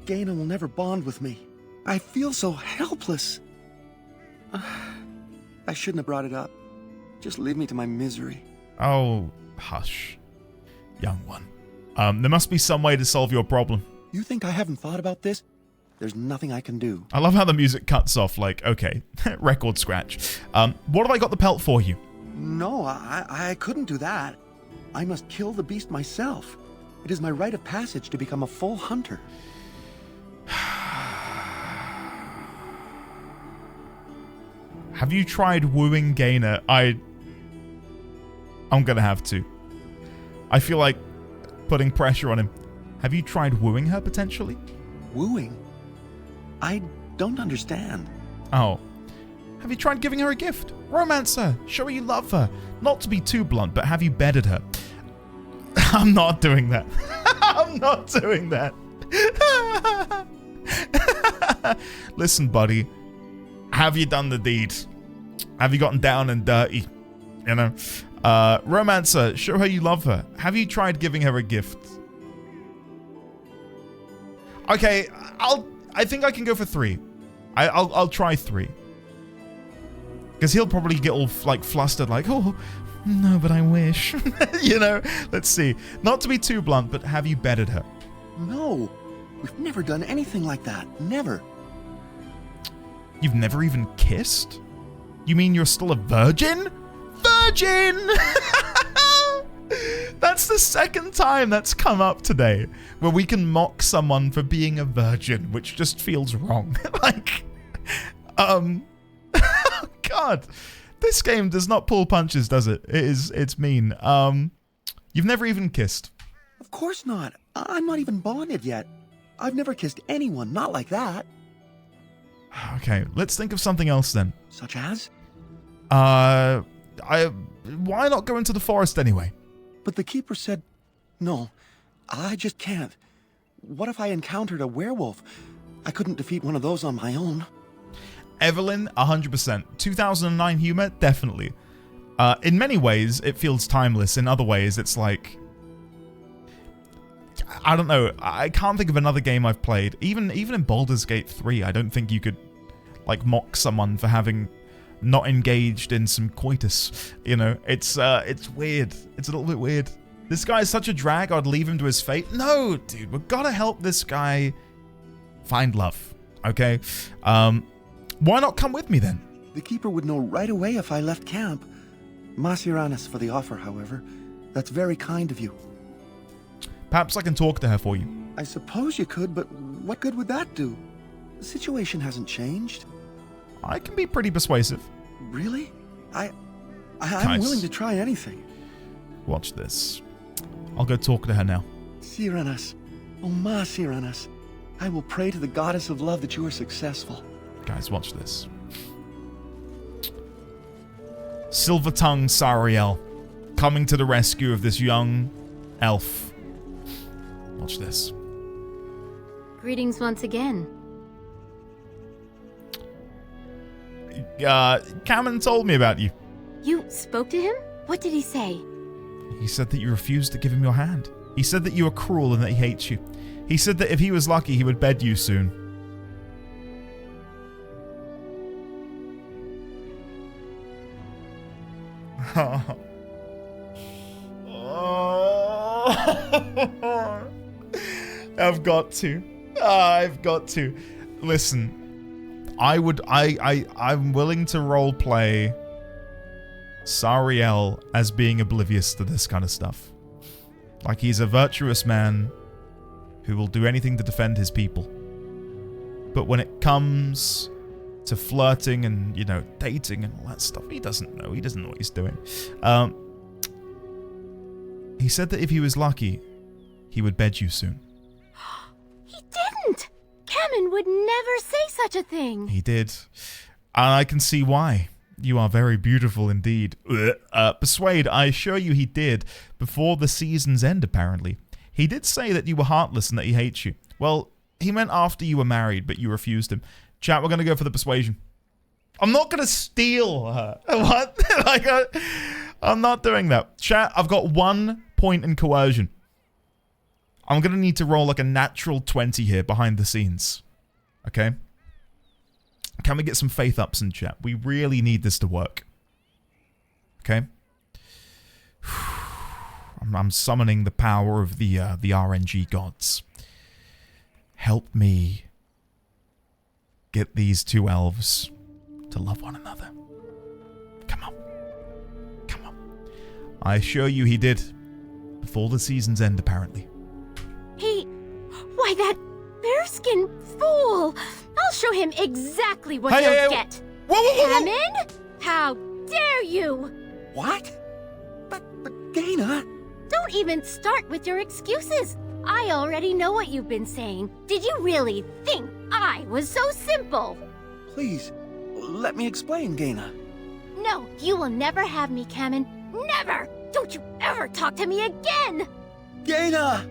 Gaina will never bond with me. I feel so helpless. I shouldn't have brought it up. Just leave me to my misery. Oh, hush, young one. There must be some way to solve your problem. You think I haven't thought about this? There's nothing I can do. I love how the music cuts off like, okay, record scratch. What have I got the pelt for you? No, I couldn't do that. I must kill the beast myself. It is my rite of passage to become a full hunter. Have you tried wooing Gaina? I'm gonna have to. I feel like putting pressure on him. Have you tried wooing her potentially? Wooing? I don't understand. Oh. Have you tried giving her a gift? Romance her. Show her you love her. Not to be too blunt, but have you bedded her? I'm not doing that. I'm not doing that. Listen, buddy. Have you done the deed? Have you gotten down and dirty? You know? Romance her. Show her you love her. Have you tried giving her a gift? Okay, I think I can go for 3. I'll try 3. Because he'll probably get all like flustered, like, oh, no, but I wish. You know? Let's see. Not to be too blunt, but have you bedded her? No. We've never done anything like that. Never. You've never even kissed? You mean you're still a virgin? Virgin! That's the second time that's come up today, where we can mock someone for being a virgin, which just feels wrong. Like, God, this game does not pull punches, does it? It's mean. You've never even kissed. Of course not. I'm not even bonded yet. I've never kissed anyone, not like that. Okay, let's think of something else then. Such as? Why not go into the forest anyway? But the keeper said, no, I just can't. What if I encountered a werewolf? I couldn't defeat one of those on my own. Evelyn, 100%. 2009 humor, definitely. In many ways, it feels timeless. In other ways, it's like... I don't know. I can't think of another game I've played. Even in Baldur's Gate 3, I don't think you could like mock someone for having not engaged in some coitus. You know, it's weird. It's a little bit weird. This guy is such a drag, I'd leave him to his fate. No, dude, we've got to help this guy find love, okay? Why not come with me then? The keeper would know right away if I left camp. Masiranis for the offer, however. That's very kind of you. Perhaps I can talk to her for you. I suppose you could, but what good would that do? The situation hasn't changed. I can be pretty persuasive. Really? I'm Nice. willing to try anything. Watch this. I'll go talk to her now. Cyranas. Oh, Ma Cyranas. I will pray to the goddess of love that you are successful. Guys, watch this. Silver Tongue Sariel coming to the rescue of this young elf. Watch this. Greetings once again. Cameron told me about you. You spoke to him? What did he say? He said that you refused to give him your hand. He said that you are cruel and that he hates you. He said that if he was lucky, he would bed you soon. I've got to. I've got to. Listen, I'm willing to roleplay Sariel as being oblivious to this kind of stuff. Like he's a virtuous man who will do anything to defend his people. But when it comes to flirting and, you know, dating and all that stuff, he doesn't know. He doesn't know what he's doing. He said that if he was lucky, he would bed you soon. He didn't! Cameron would never say such a thing. He did. And I can see why. You are very beautiful indeed. Persuade, I assure you he did. Before the season's end, apparently. He did say that you were heartless and that he hates you. Well, he meant after you were married, but you refused him. Chat, we're going to go for the persuasion. I'm not going to steal her. What? Like, I'm not doing that. Chat, I've got 1 point in coercion. I'm going to need to roll like a natural 20 here behind the scenes. Okay? Can we get some faith ups in chat? We really need this to work. Okay? I'm summoning the power of the RNG gods. Help me get these two elves to love one another. Come on. Come on. I assure you he did. Before the season's end, apparently. Why, that bearskin fool! I'll show him exactly what Hey, he'll hey, hey, get. whoa. Hammond? How dare you! What? But Gaina... Don't even start with your excuses. I already know what you've been saying. Did you really think I was so simple? Please, let me explain, Gaina. No, you will never have me, Cameron. Never! Don't you ever talk to me again! Gaina!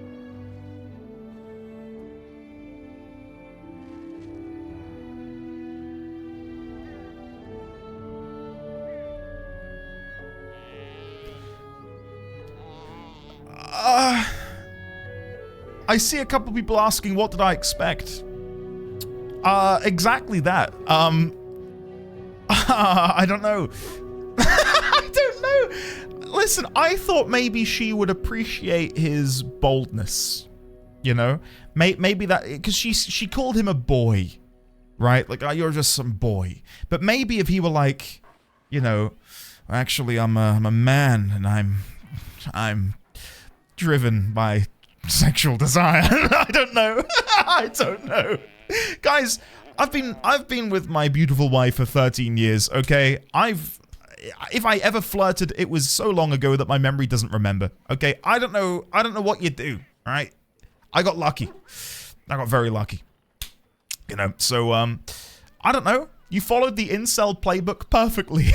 I see a couple people asking, what did I expect? Exactly that. I don't know. I don't know. Listen, I thought maybe she would appreciate his boldness. You know? Maybe that, because she called him a boy. Right? Like, oh, you're just some boy. But maybe if he were like, you know, actually I'm a man and I'm driven by sexual desire. I don't know. I don't know. Guys, I've been with my beautiful wife for 13 years, okay? If I ever flirted, it was so long ago that my memory doesn't remember. Okay? I don't know what you do, all right? I got lucky. I got very lucky. You know, so I don't know. You followed the incel playbook perfectly.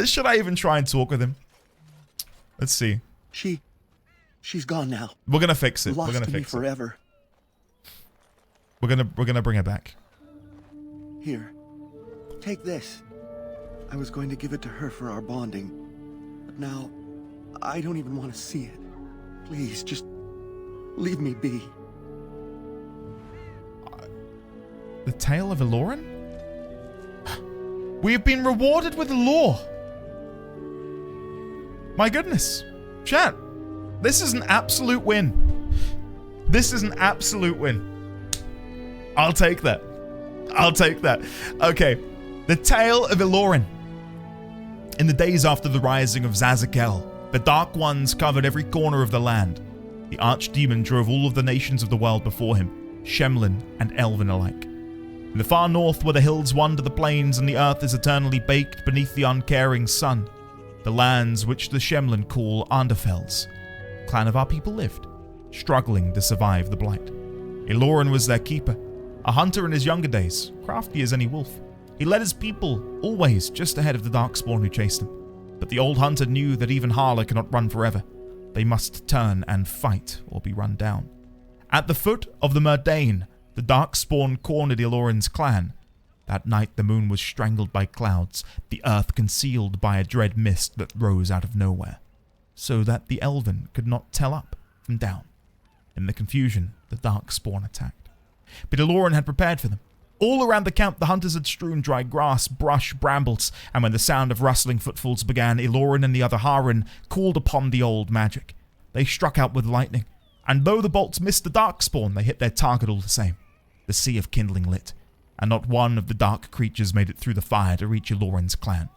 Should I even try and talk with him? Let's see. She's gone now. We're gonna fix it. Lost We're gonna to me fix it. forever. We're gonna bring her back. Here, take this. I was going to give it to her for our bonding, but now I don't even want to see it. Please, just leave me be. The Tale of Eloren? We have been rewarded with lore. My goodness. Chat, this is an absolute win. This is an absolute win. I'll take that. I'll take that. Okay. The Tale of Eloren. In the days after the rising of Zazakel, The Dark Ones covered every corner of the land. The Archdemon drove all of the nations of the world before him, Shemlin and Elven alike. In the far north where the hills wander the plains and the earth is eternally baked beneath the uncaring sun, the lands which the Shemlin call Anderfells, the clan of our people lived, struggling to survive the blight. Eloran was their keeper, a hunter in his younger days, crafty as any wolf. He led his people, always just ahead of the Darkspawn who chased him. But the old hunter knew that even Harla cannot run forever. They must turn and fight or be run down. At the foot of the Murdain, the Darkspawn cornered Eloran's clan. That night the moon was strangled by clouds, the earth concealed by a dread mist that rose out of nowhere, so that the Elven could not tell up from down. In the confusion, the Darkspawn attacked. But Eloran had prepared for them. All around the camp, the hunters had strewn dry grass, brush, brambles, and when the sound of rustling footfalls began, Eloran and the other Harin called upon the old magic. They struck out with lightning, and though the bolts missed the Darkspawn, they hit their target all the same. The sea of kindling lit, and not one of the dark creatures made it through the fire to reach Eloran's clan.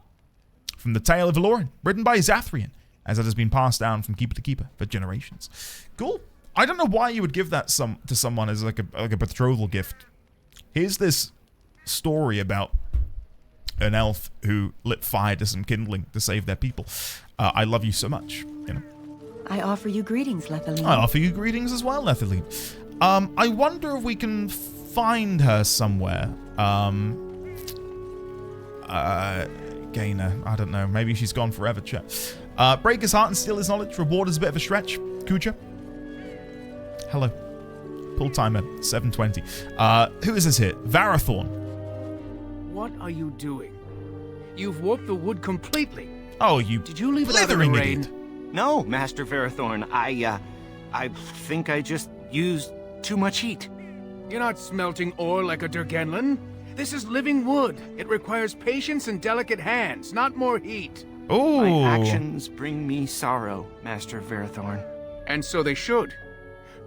From the tale of Eloran, written by Zathrian, as it has been passed down from keeper to keeper for generations. Cool. I don't know why you would give that to someone as like a betrothal gift. Here's this story about an elf who lit fire to some kindling to save their people. I love you so much, you know. I offer you greetings, Lethaline. I offer you greetings as well, Lethaline. I wonder if we can find her somewhere. Gainer, I don't know. Maybe she's gone forever, chat. Break his heart and steal his knowledge. Reward is a bit of a stretch. Kuja. Hello. Pull timer, 7:20. Who is this here? Varathorn. What are you doing? You've warped the wood completely. Oh, you Did you leave it out in the rain? No, Master Varathorn. I think I just used too much heat. You're not smelting ore like a Durgenlin. This is living wood. It requires patience and delicate hands, not more heat. Oh. My actions bring me sorrow, Master Varathorn. And so they should.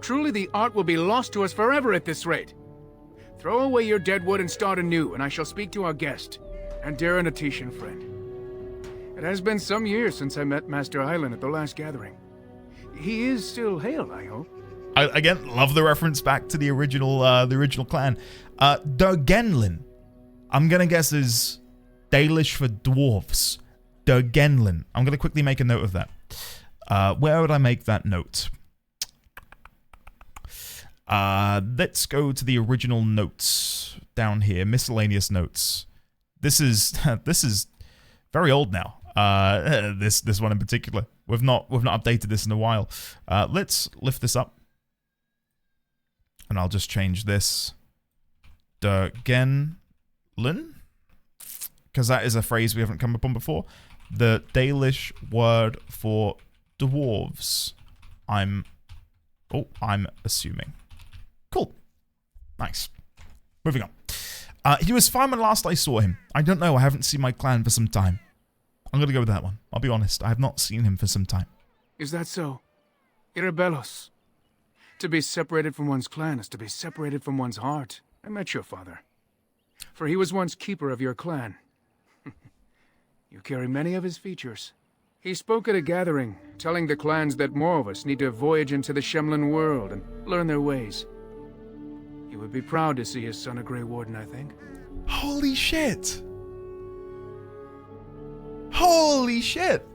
Truly the art will be lost to us forever at this rate. Throw away your dead wood and start anew, and I shall speak to our guest, Andera Natetian friend. It has been some years since I met Master Island at the last gathering. He is still hale, I hope. I again love the reference back to the original clan. Durgenlin, I'm gonna guess is Dalish for dwarves. Durgenlin. I'm gonna quickly make a note of that. Where would I make that note? Let's go to the original notes down here, miscellaneous notes. This is very old now. This one in particular. We've not updated this in a while. Let's lift this up, and I'll just change this Durgenlin, because that is a phrase we haven't come upon before. The Dalish word for dwarves. I'm assuming. Cool. Nice. Moving on. He was fine when last I saw him. I don't know. I haven't seen my clan for some time. I'm going to go with that one. I'll be honest. I have not seen him for some time. Is that so? Irrebelos. To be separated from one's clan is to be separated from one's heart. I met your father. For he was once keeper of your clan. You carry many of his features. He spoke at a gathering, telling the clans that more of us need to voyage into the Shemlin world and learn their ways. He would be proud to see his son a Grey Warden, I think. Holy shit! Holy shit!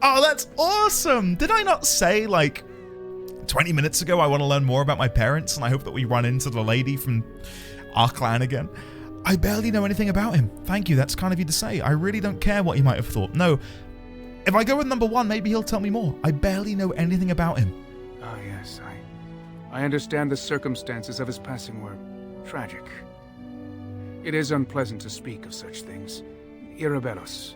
Oh, that's awesome! Did I not say, like, 20 minutes ago I want to learn more about my parents and I hope that we run into the lady from our clan again? I barely know anything about him. Thank you, that's kind of you to say. I really don't care what he might have thought. No, if I go with number one, maybe he'll tell me more. I barely know anything about him. Ah, yes, I understand the circumstances of his passing were tragic. It is unpleasant to speak of such things. Irrebelos.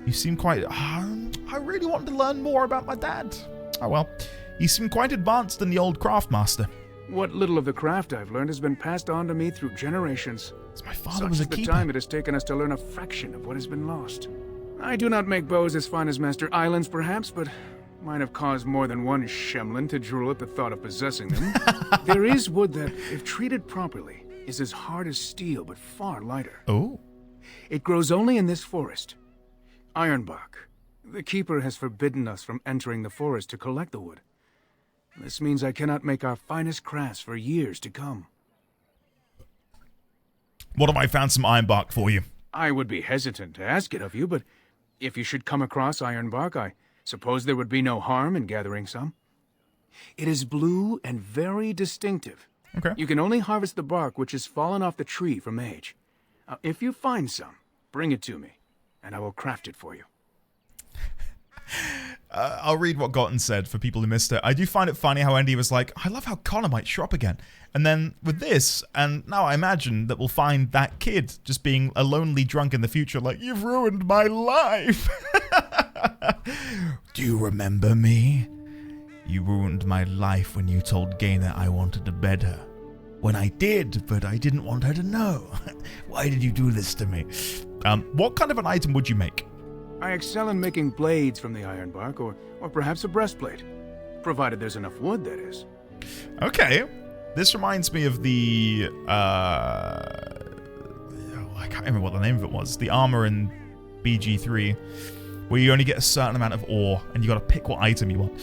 You seem quite... I really wanted to learn more about my dad. Oh well. He seemed quite advanced in the old craftmaster. What little of the craft I've learned has been passed on to me through generations. My father was a keeper. keeper. The time it has taken us to learn a fraction of what has been lost. I do not make bows as fine as Master Island's, perhaps, but might have caused more than one Shemlin to drool at the thought of possessing them. There is wood that, if treated properly, is as hard as steel, but far lighter. Oh. It grows only in this forest. Ironbark. The Keeper has forbidden us from entering the forest to collect the wood. This means I cannot make our finest crafts for years to come. What if I found some ironbark for you? I would be hesitant to ask it of you, but if you should come across ironbark, I suppose there would be no harm in gathering some. It is blue and very distinctive. Okay. You can only harvest the bark which has fallen off the tree from age. If you find some, bring it to me, and I will craft it for you. I'll read what Gotten said for people who missed it. I do find it funny how Andy was like, I love how Connor might show up again. And then with this, and now I imagine that we'll find that kid just being a lonely drunk in the future, like, you've ruined my life. Do you remember me? You ruined my life when you told Gaina I wanted to bed her. When I did, but I didn't want her to know. Why did you do this to me? What kind of an item would you make? I excel in making blades from the ironbark, or perhaps a breastplate. Provided there's enough wood, that is. Okay. This reminds me of the... I can't remember what the name of it was. The armor in BG3, where you only get a certain amount of ore, and you got to pick what item you want.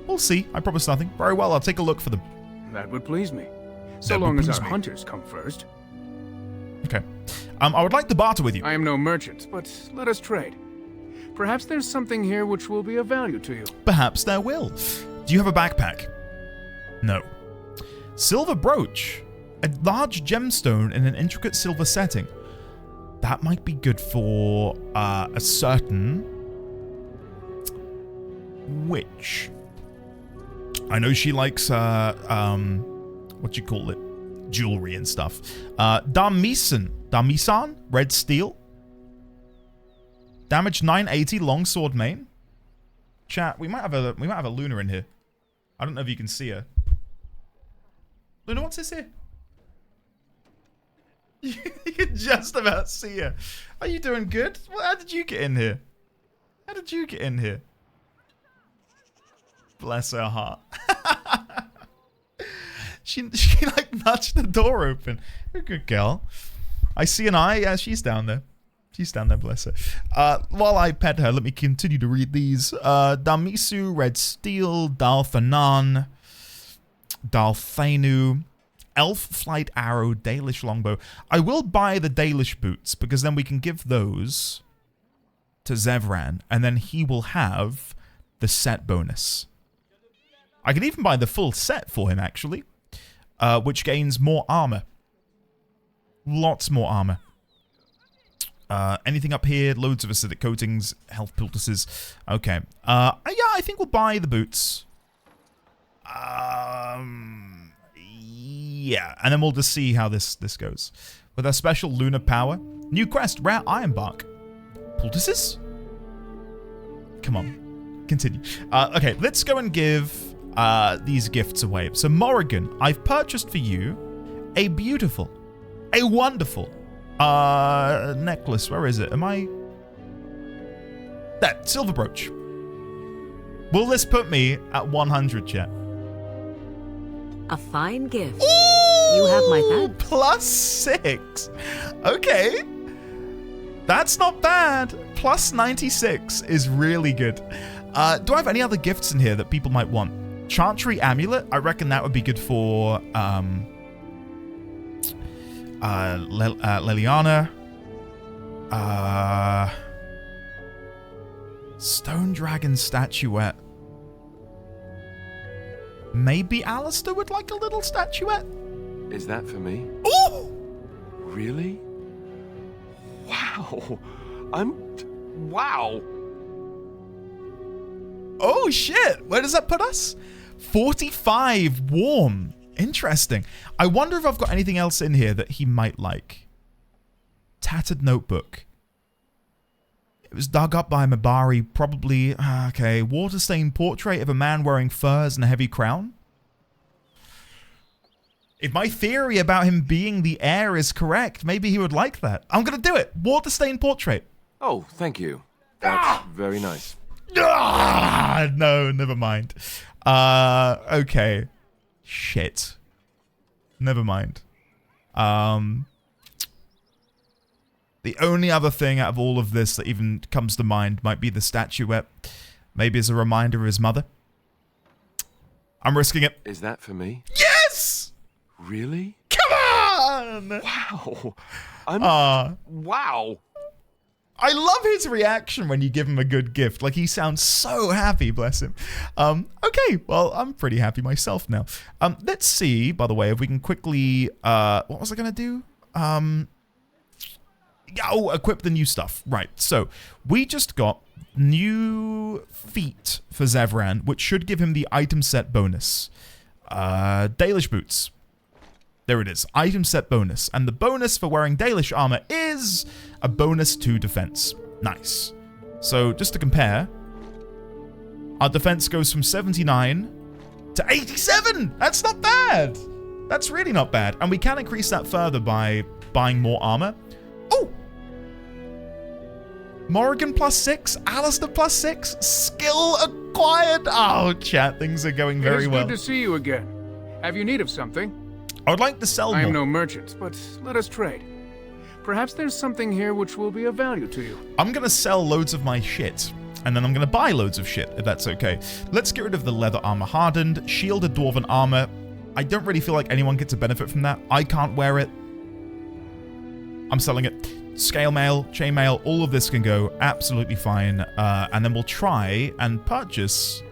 We'll see. I promise nothing. Very well, I'll take a look for them. That would please me. So long as our hunters come first. Okay. I would like to barter with you. I am no merchant, but let us trade. Perhaps there's something here which will be of value to you. Perhaps there will. Do you have a backpack? No. Silver brooch. A large gemstone in an intricate silver setting. That might be good for a certain witch. I know she likes what you call it? Jewelry and stuff. Damisan, red steel. Damage 980, longsword main. Chat, we might have a Luna in here. I don't know if you can see her. Luna, what's this here? You can just about see her. Are you doing good? Well, how did you get in here? How did you get in here? Bless her heart. She like nudged the door open. You're a good girl. I see an eye. Yeah, she's down there. She's down there, bless her. While I pet her, let me continue to read these. Damisu, red steel, Dalthanan, Dalthanu, elf flight arrow, Dalish longbow. I will buy the Dalish boots because then we can give those to Zevran, and then he will have the set bonus. I could even buy the full set for him, actually, which gains more armor. Lots more armor. Anything up here? Loads of acidic coatings, health poultices. Okay. Yeah, I think we'll buy the boots. Yeah, and then we'll just see how this goes. With our special lunar power. New quest, rare ironbark. Poultices? Come on. Continue. Okay, let's go and give these gifts away. So Morrigan, I've purchased for you a beautiful, a wonderful necklace. Where is it? Am I... That, silver brooch. Will this put me at 100, chat? A fine gift. Ooh, you have my thanks. +6. Okay. That's not bad. +96 is really good. Do I have any other gifts in here that people might want? Chantry amulet. I reckon that would be good for Leliana. Stone dragon statuette. Maybe Alistair would like a little statuette? Is that for me? Oh! Really? Wow. Wow. Oh, shit. Where does that put us? 45 warm. Interesting. I wonder if I've got anything else in here that he might like. Tattered notebook. It was dug up by Mabari, probably... Okay, water-stained portrait of a man wearing furs and a heavy crown. If my theory about him being the heir is correct, maybe he would like that. I'm going to do it. Water-stained portrait. Oh, thank you. That's very nice. No, never mind. Okay. Shit. Never mind. The The only other thing out of all of this that even comes to mind might be the statuette. Maybe as a reminder of his mother. I'm risking it. Is that for me? Yes! Really? Come on! Wow. Wow. I love his reaction when you give him a good gift. Like, he sounds so happy, bless him. Okay, well, I'm pretty happy myself now. Let's see, by the way, if we can quickly... what was I going to do? Equip the new stuff. Right, so we just got new feet for Zevran, which should give him the item set bonus. Dalish boots. There it is. Item set bonus. And the bonus for wearing Dalish armor is a bonus to defense. Nice. So, just to compare, our defense goes from 79 to 87! That's not bad! That's really not bad. And we can increase that further by buying more armor. Oh! Morrigan +6, Alistair +6, skill acquired. Oh, chat, things are going very well. It is good to see you again. Have you need of something? I would like to sell more. I am no merchant, but let us trade. Perhaps there's something here which will be of value to you. I'm going to sell loads of my shit, and then I'm going to buy loads of shit, if that's okay. Let's get rid of the leather armor hardened, shielded dwarven armor. I don't really feel like anyone gets a benefit from that. I can't wear it. I'm selling it. Scale mail, chainmail, all of this can go absolutely fine. And then we'll try and purchase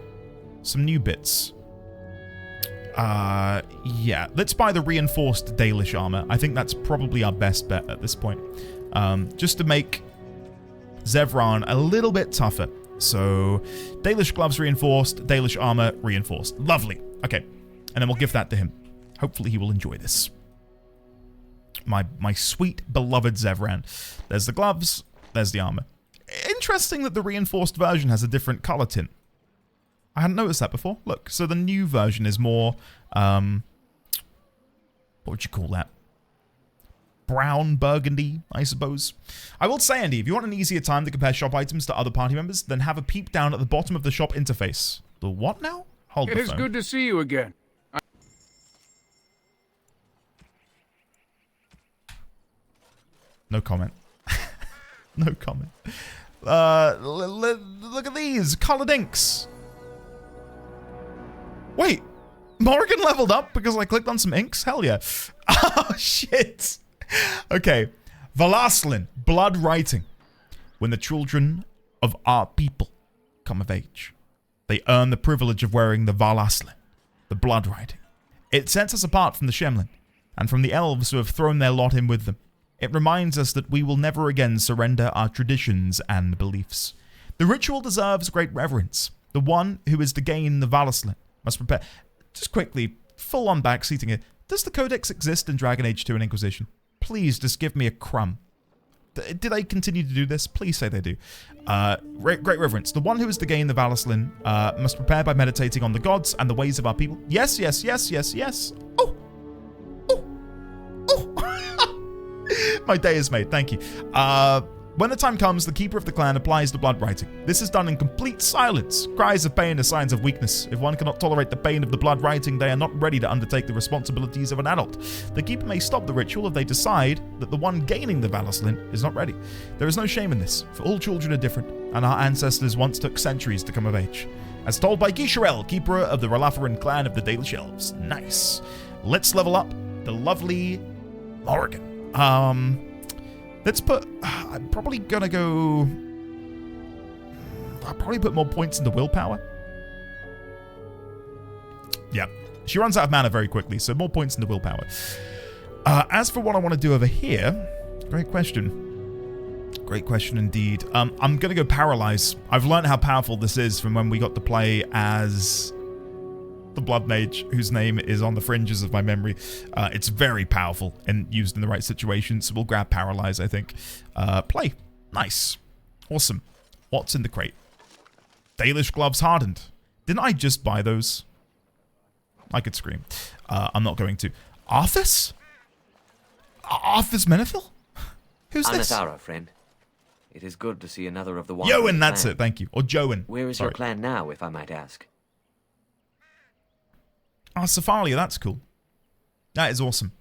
some new bits. Yeah, let's buy the reinforced Dalish armor. I think that's probably our best bet at this point. Just to make Zevran a little bit tougher. So, Dalish gloves reinforced, Dalish armor reinforced. Lovely. Okay, and then we'll give that to him. Hopefully he will enjoy this. My sweet, beloved Zevran. There's the gloves, there's the armor. Interesting that the reinforced version has a different color tint. I hadn't noticed that before. Look, so the new version is more, what would you call that? Brown burgundy, I suppose. I will say, Andy, if you want an easier time to compare shop items to other party members, then have a peep down at the bottom of the shop interface. The what now? Hold the phone. It is good to see you again. No comment. No comment. Look at these. Colored inks. Wait. Morrigan leveled up because I clicked on some inks? Hell yeah. Oh, shit. Okay. Valaslin. Blood writing. When the children of our people come of age, they earn the privilege of wearing the Valaslin, the blood writing. It sets us apart from the Shemlin and from the elves who have thrown their lot in with them. It reminds us that we will never again surrender our traditions and beliefs. The ritual deserves great reverence. The one who is to gain the Valaslin must prepare... Just quickly, full-on backseating it. Does the Codex exist in Dragon Age 2 and Inquisition? Please, just give me a crumb. Did they continue to do this? Please say they do. Great reverence. The one who is to gain the Valaslin must prepare by meditating on the gods and the ways of our people. Yes, yes, yes, yes, yes. Oh! My day is made, thank you. When the time comes, the Keeper of the Clan applies the blood writing. This is done in complete silence. Cries of pain are signs of weakness. If one cannot tolerate the pain of the blood writing, they are not ready to undertake the responsibilities of an adult. The Keeper may stop the ritual if they decide that the one gaining the Valaslin is not ready. There is no shame in this, for all children are different, and our ancestors once took centuries to come of age. As told by Gisharel, Keeper of the Ralafaran clan of the Dalish Elves. Nice. Let's level up the lovely Morrigan. Let's put... I'm probably gonna go... I'll probably put more points into willpower. Yeah. She runs out of mana very quickly, so more points into willpower. As for what I want to do over here... Great question. Great question indeed. I'm gonna go Paralyze. I've learned how powerful this is from when we got to play as... the Blood Mage, whose name is on the fringes of my memory. It's very powerful and used in the right situation, so we'll grab Paralyze, I think. Play. Nice. Awesome. What's in the crate? Dalish gloves hardened. Didn't I just buy those? I could scream. I'm not going to. Arthas? Arthas Menethil? Who's this? Anathara, friend. It is good to see another of the one. Yoan, that's it, thank you. Or Joan. Where is your clan now, if I might ask? Ah, Sephalia, that's cool. That is awesome.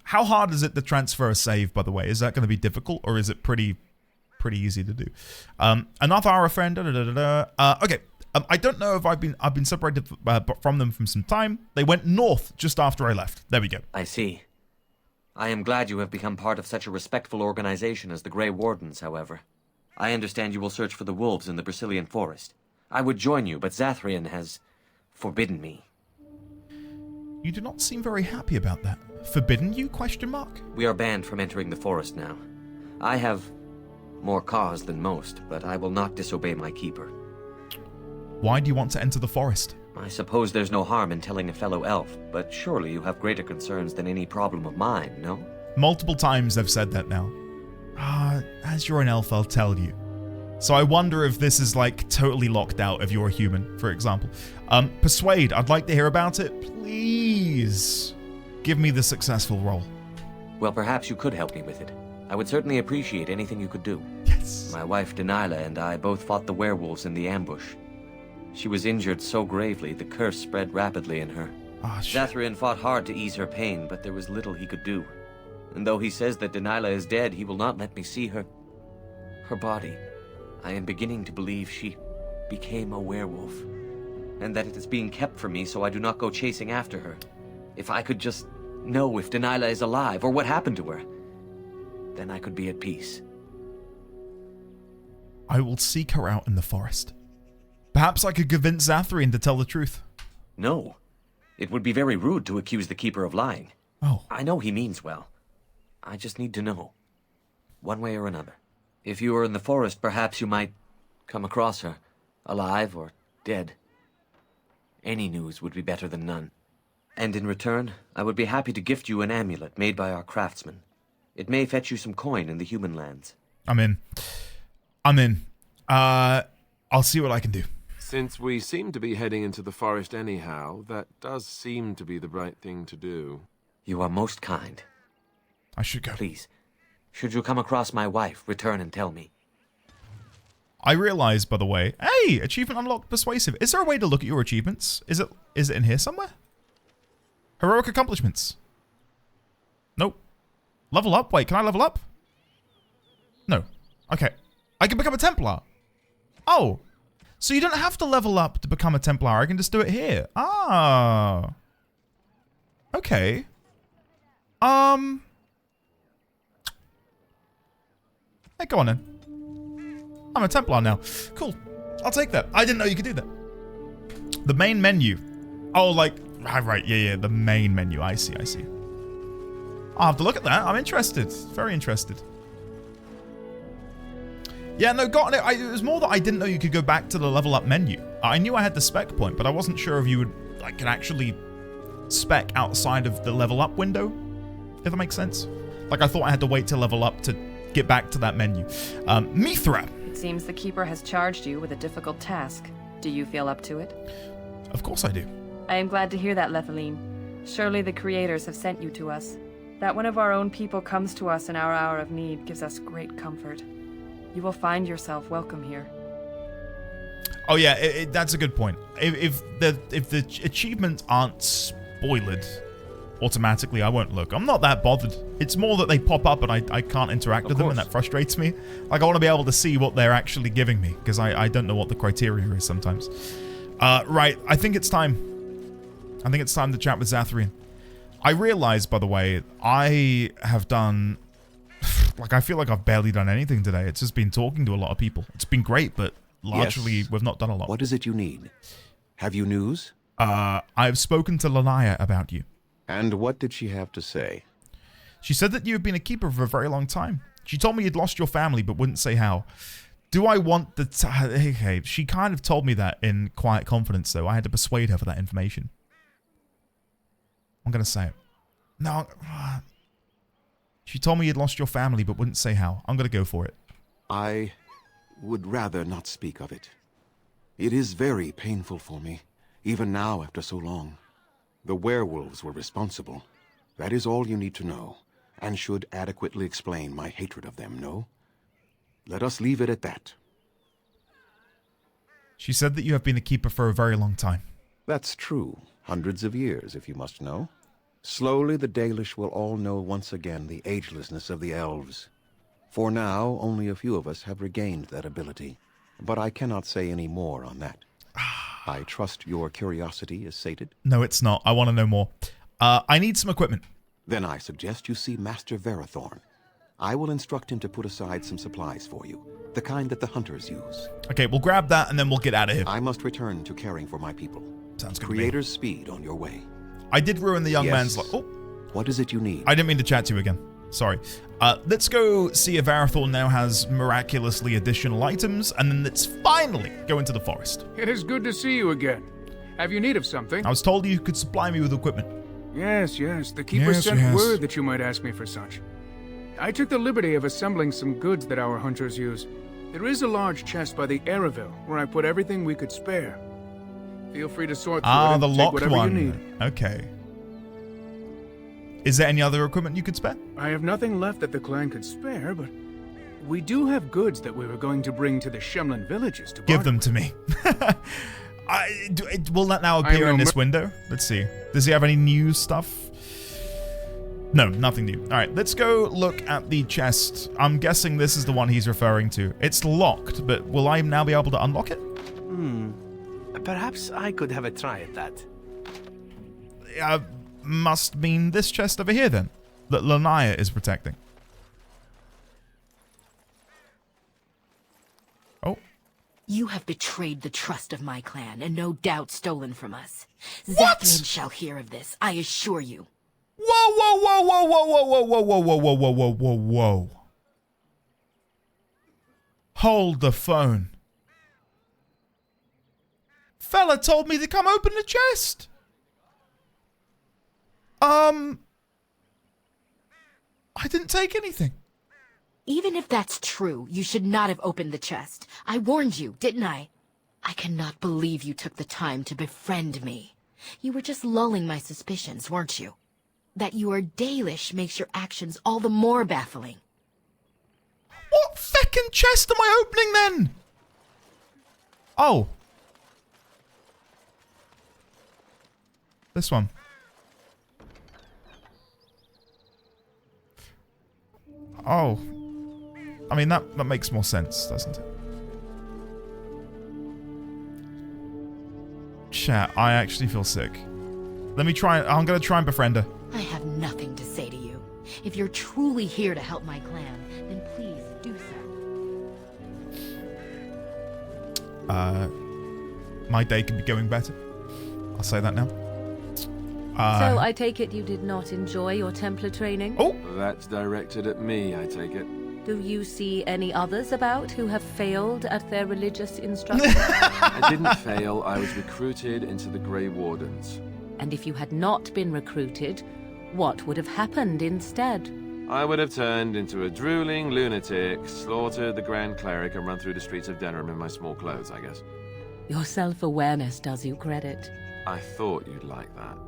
How hard is it to transfer a save, by the way? Is that going to be difficult, or is it pretty easy to do? Another our friend. Okay. I don't know if I've been separated from them from some time. They went north just after I left. There we go. I see. I am glad you have become part of such a respectful organization as the Grey Wardens, however. I understand you will search for the wolves in the Brazilian forest. I would join you, but Zathrian has forbidden me. You do not seem very happy about that. Forbidden you? ? We are banned from entering the forest now. I have more cause than most, but I will not disobey my keeper. Why do you want to enter the forest? I suppose there's no harm in telling a fellow elf, but surely you have greater concerns than any problem of mine, no? Multiple times they've said that now. As you're an elf, I'll tell you. So I wonder if this is like totally locked out if you're a human, for example. Persuade, I'd like to hear about it. Please give me the successful roll. Well, perhaps you could help me with it. I would certainly appreciate anything you could do. Yes. My wife Denilah and I both fought the werewolves in the ambush. She was injured so gravely, the curse spread rapidly in her. Zathrian fought hard to ease her pain, but there was little he could do. And though he says that Denilah is dead, he will not let me see her body. I am beginning to believe she became a werewolf, and that it is being kept from me so I do not go chasing after her. If I could just know if Denilah is alive, or what happened to her, then I could be at peace. I will seek her out in the forest. Perhaps I could convince Zathrian to tell the truth. No. It would be very rude to accuse the Keeper of lying. Oh. I know he means well. I just need to know. One way or another. If you were in the forest, perhaps you might come across her, alive or dead. Any news would be better than none. And in return, I would be happy to gift you an amulet made by our craftsman. It may fetch you some coin in the human lands. I'm in. I'll see what I can do. Since we seem to be heading into the forest anyhow, that does seem to be the right thing to do. You are most kind. I should go. Please, should you come across my wife, return and tell me. I realize, by the way, hey, achievement unlocked persuasive. Is there a way to look at your achievements? Is it in here somewhere? Heroic accomplishments. Nope. Level up? Wait, can I level up? No. Okay. I can become a Templar. Oh. So you don't have to level up to become a Templar. I can just do it here. Ah. Okay. Hey, go on then. I'm a Templar now. Cool. I'll take that. I didn't know you could do that. The main menu. Oh, like, right. Yeah. The main menu. I see. I'll have to look at that. I'm interested. Very interested. Yeah, no, got it. It was more that I didn't know you could go back to the level up menu. I knew I had the spec point, but I wasn't sure if you would, like, can actually spec outside of the level up window, if that makes sense. Like, I thought I had to wait to level up to get back to that menu. Mithra. It seems the Keeper has charged you with a difficult task. Do you feel up to it? Of course I do. I am glad to hear that, Lethaline. Surely the Creators have sent you to us. That one of our own people comes to us in our hour of need gives us great comfort. You will find yourself welcome here. Oh yeah, that's a good point. If the achievements aren't spoiled automatically, I won't look. I'm not that bothered. It's more that they pop up and I can't interact with them, and that frustrates me. Like, I want to be able to see what they're actually giving me, because I don't know what the criteria is sometimes. Right, I think it's time. I think it's time to chat with Zathrian. I realize, by the way, I have done... Like, I feel like I've barely done anything today. It's just been talking to a lot of people. It's been great, but largely we've not done a lot. What is it you need? Have you news? I've spoken to Lanaya about you. And what did she have to say? She said that you have been a keeper for a very long time. She told me you'd lost your family, but wouldn't say how. Do I want the... Okay, she kind of told me that in quiet confidence, though. I had to persuade her for that information. I'm going to say it. No... She told me you'd lost your family, but wouldn't say how. I'm going to go for it. I would rather not speak of it. It is very painful for me, even now after so long. The werewolves were responsible. That is all you need to know, and should adequately explain my hatred of them, no? Let us leave it at that. She said that you have been a keeper for a very long time. That's true. Hundreds of years, if you must know. Slowly the Dalish will all know once again the agelessness of the elves. For now, only a few of us have regained that ability, but I cannot say any more on that. I trust your curiosity is sated? No, it's not. I want to know more. I need some equipment. Then I suggest you see Master Verathorn. I will instruct him to put aside some supplies for you, the kind that the hunters use. Okay, we'll grab that and then we'll get out of here. I must return to caring for my people. Sounds good. Creator's speed on your way. I did ruin the young man's life. Oh. What is it you need? I didn't mean to chat to you again. Sorry. Let's go see if Varathorn now has miraculously additional items, and then let's finally go into the forest. It is good to see you again. Have you need of something? I was told you could supply me with equipment. Yes. The Keeper sent word that you might ask me for such. I took the liberty of assembling some goods that our hunters use. There is a large chest by the Erebell where I put everything we could spare. Feel free to sort through it and the take locked whatever one. you need. Okay. Is there any other equipment you could spare? I have nothing left that the clan could spare, but we do have goods that we were going to bring to the Shemlin villages to give them to me. Will that now appear in this window? Let's see. Does he have any new stuff? No, nothing new. All right, let's go look at the chest. I'm guessing this is the one he's referring to. It's locked, but will I now be able to unlock it? Perhaps I could have a try at that. Must mean this chest over here, then, that Lanaya is protecting. Oh. You have betrayed the trust of my clan, and no doubt stolen from us. Zathrin shall hear of this, I assure you. Whoa. Hold the phone. Fella told me to come open the chest. I didn't take anything. Even if that's true, you should not have opened the chest. I warned you, didn't I? I cannot believe you took the time to befriend me. You were just lulling my suspicions, weren't you? That you are Dalish makes your actions all the more baffling. What feckin' chest am I opening then? Oh. This one. Oh. I mean, that makes more sense, doesn't it? Chat, I actually feel sick. Let me try. I'm going to try and befriend her. I have nothing to say to you. If you're truly here to help my clan, then please do so. My day could be going better. I'll say that now. So I take it you did not enjoy your Templar training? Oh! That's directed at me, I take it. Do you see any others about who have failed at their religious instruction? I didn't fail. I was recruited into the Grey Wardens. And if you had not been recruited, what would have happened instead? I would have turned into a drooling lunatic, slaughtered the Grand Cleric, and run through the streets of Denerim in my small clothes, I guess. Your self-awareness does you credit. I thought you'd like that.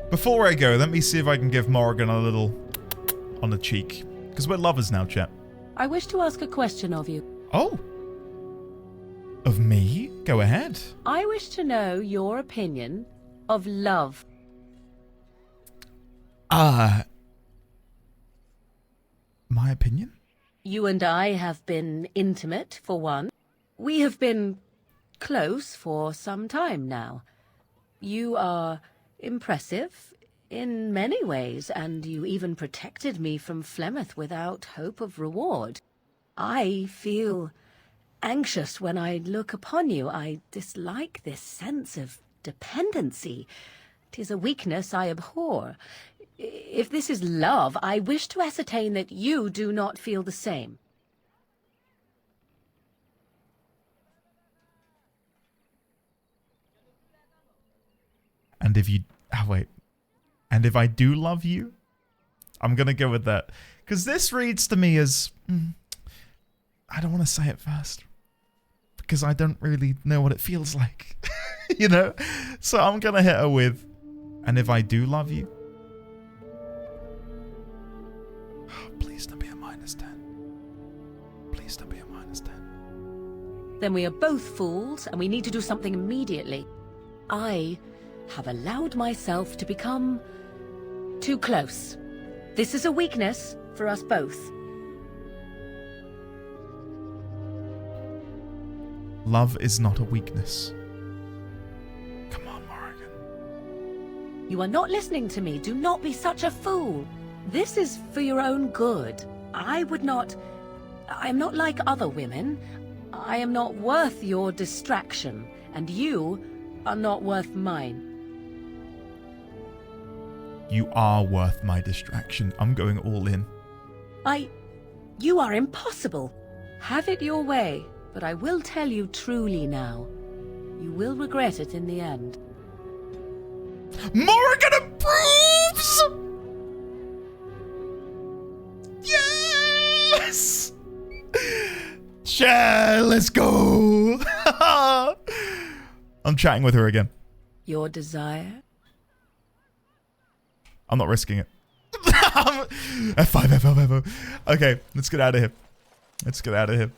Before I go, let me see if I can give Morrigan a little on the cheek. Because we're lovers now, chat. I wish to ask a question of you. Oh. Of me? Go ahead. I wish to know your opinion of love. My opinion? You and I have been intimate, for one. We have been close for some time now. You are impressive in many ways, and you even protected me from Flemeth without hope of reward. I feel anxious when I look upon you. I dislike this sense of dependency. 'Tis a weakness I abhor. If this is love, I wish to ascertain that you do not feel the same. And if you... Oh, wait. And if I do love you? I'm going to go with that. Because this reads to me as... I don't want to say it first. Because I don't really know what it feels like. You know? So I'm going to hit her with... And if I do love you? Oh, please don't be a -10. Please don't be a -10. Then we are both fools, and we need to do something immediately. I have allowed myself to become too close. This is a weakness for us both. Love is not a weakness. You are not listening to me. Do not be such a fool. This is for your own good. I am not like other women. I am not worth your distraction, and you are not worth mine. You are worth my distraction. I'm going all in. You are impossible. Have it your way, but I will tell you truly now. You will regret it in the end. Morrigan approves! Yes! Yeah, let's go! I'm chatting with her again. Your desire? I'm not risking it. F5, F5, F5. Okay, let's get out of here. Let's get out of here.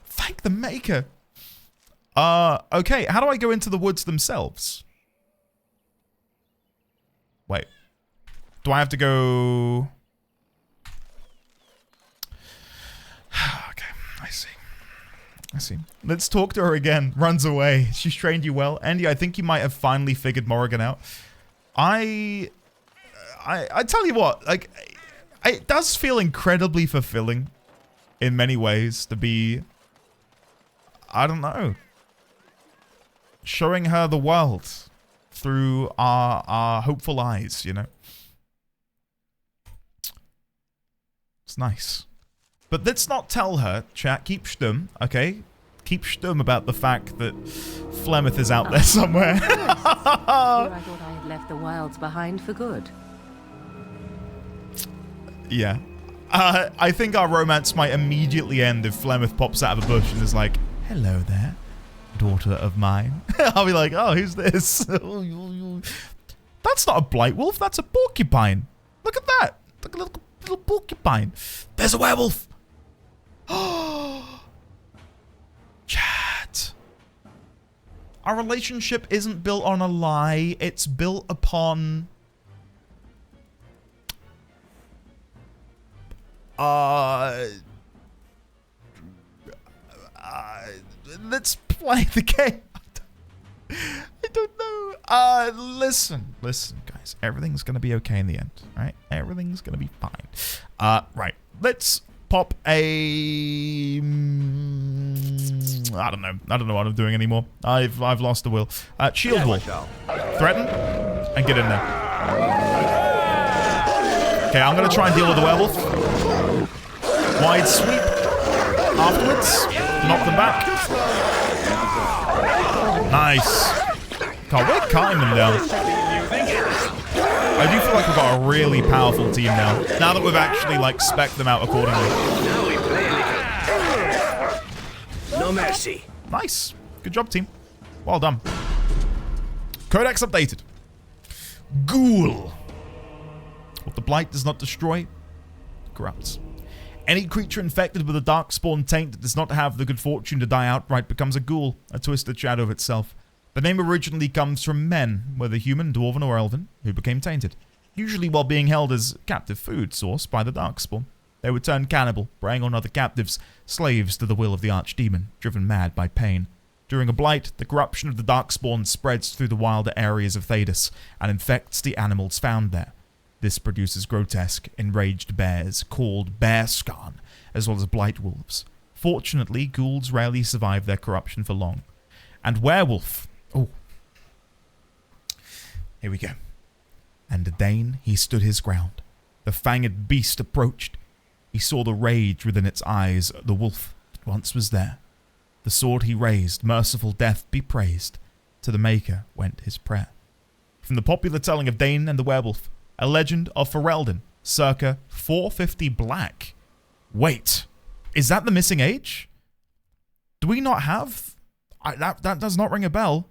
Thank the maker. Okay, how do I go into the woods themselves? Wait. Do I have to go... Okay, I see. Let's talk to her again. Runs away. She's trained you well. Andy, I think you might have finally figured Morrigan out. I tell you what, like, it does feel incredibly fulfilling in many ways to be, I don't know, showing her the world through our hopeful eyes, you know? It's nice. But let's not tell her, chat, keep stum, okay? Keep stum about the fact that Flemeth is out there somewhere. Here I thought I had left the wilds behind for good. Yeah. I think our romance might immediately end if Flemeth pops out of a bush and is like, hello there, daughter of mine. I'll be like, oh, who's this? That's not a blight wolf, that's a porcupine. Look at that. Look at a little porcupine. There's a werewolf. Chat. Our relationship isn't built on a lie. It's built upon... let's play the game. I don't know. Listen, guys. Everything's gonna be okay in the end, right? Everything's gonna be fine. Right. Let's pop a... I don't know what I'm doing anymore. I've lost the will. Shield wall. Threaten and get in there. Okay, I'm gonna try and deal with the werewolf. Wide sweep. Afterwards, knock them back. Nice. God, we're cutting them down. I do feel like we've got a really powerful team now. Now that we've actually, like, spec'd them out accordingly. Now we play. No mercy. Nice. Good job, team. Well done. Codex updated. Ghoul. What the blight does not destroy, corrupts. Any creature infected with a darkspawn taint that does not have the good fortune to die outright becomes a ghoul, a twisted shadow of itself. The name originally comes from men, whether human, dwarven, or elven, who became tainted, usually while being held as captive food source by the darkspawn. They would turn cannibal, preying on other captives, slaves to the will of the archdemon, driven mad by pain. During a blight, the corruption of the darkspawn spreads through the wilder areas of Thedas and infects the animals found there. This produces grotesque, enraged bears called Bearscan, as well as blight wolves. Fortunately, ghouls rarely survive their corruption for long. And werewolf. Oh. Here we go. And Dane, he stood his ground. The fanged beast approached. He saw the rage within its eyes, the wolf that once was there. The sword he raised, merciful death be praised. To the Maker went his prayer. From the popular telling of Dane and the werewolf, a legend of Ferelden, circa 450 Black. Wait, is that the missing age? Do we not have... that does not ring a bell.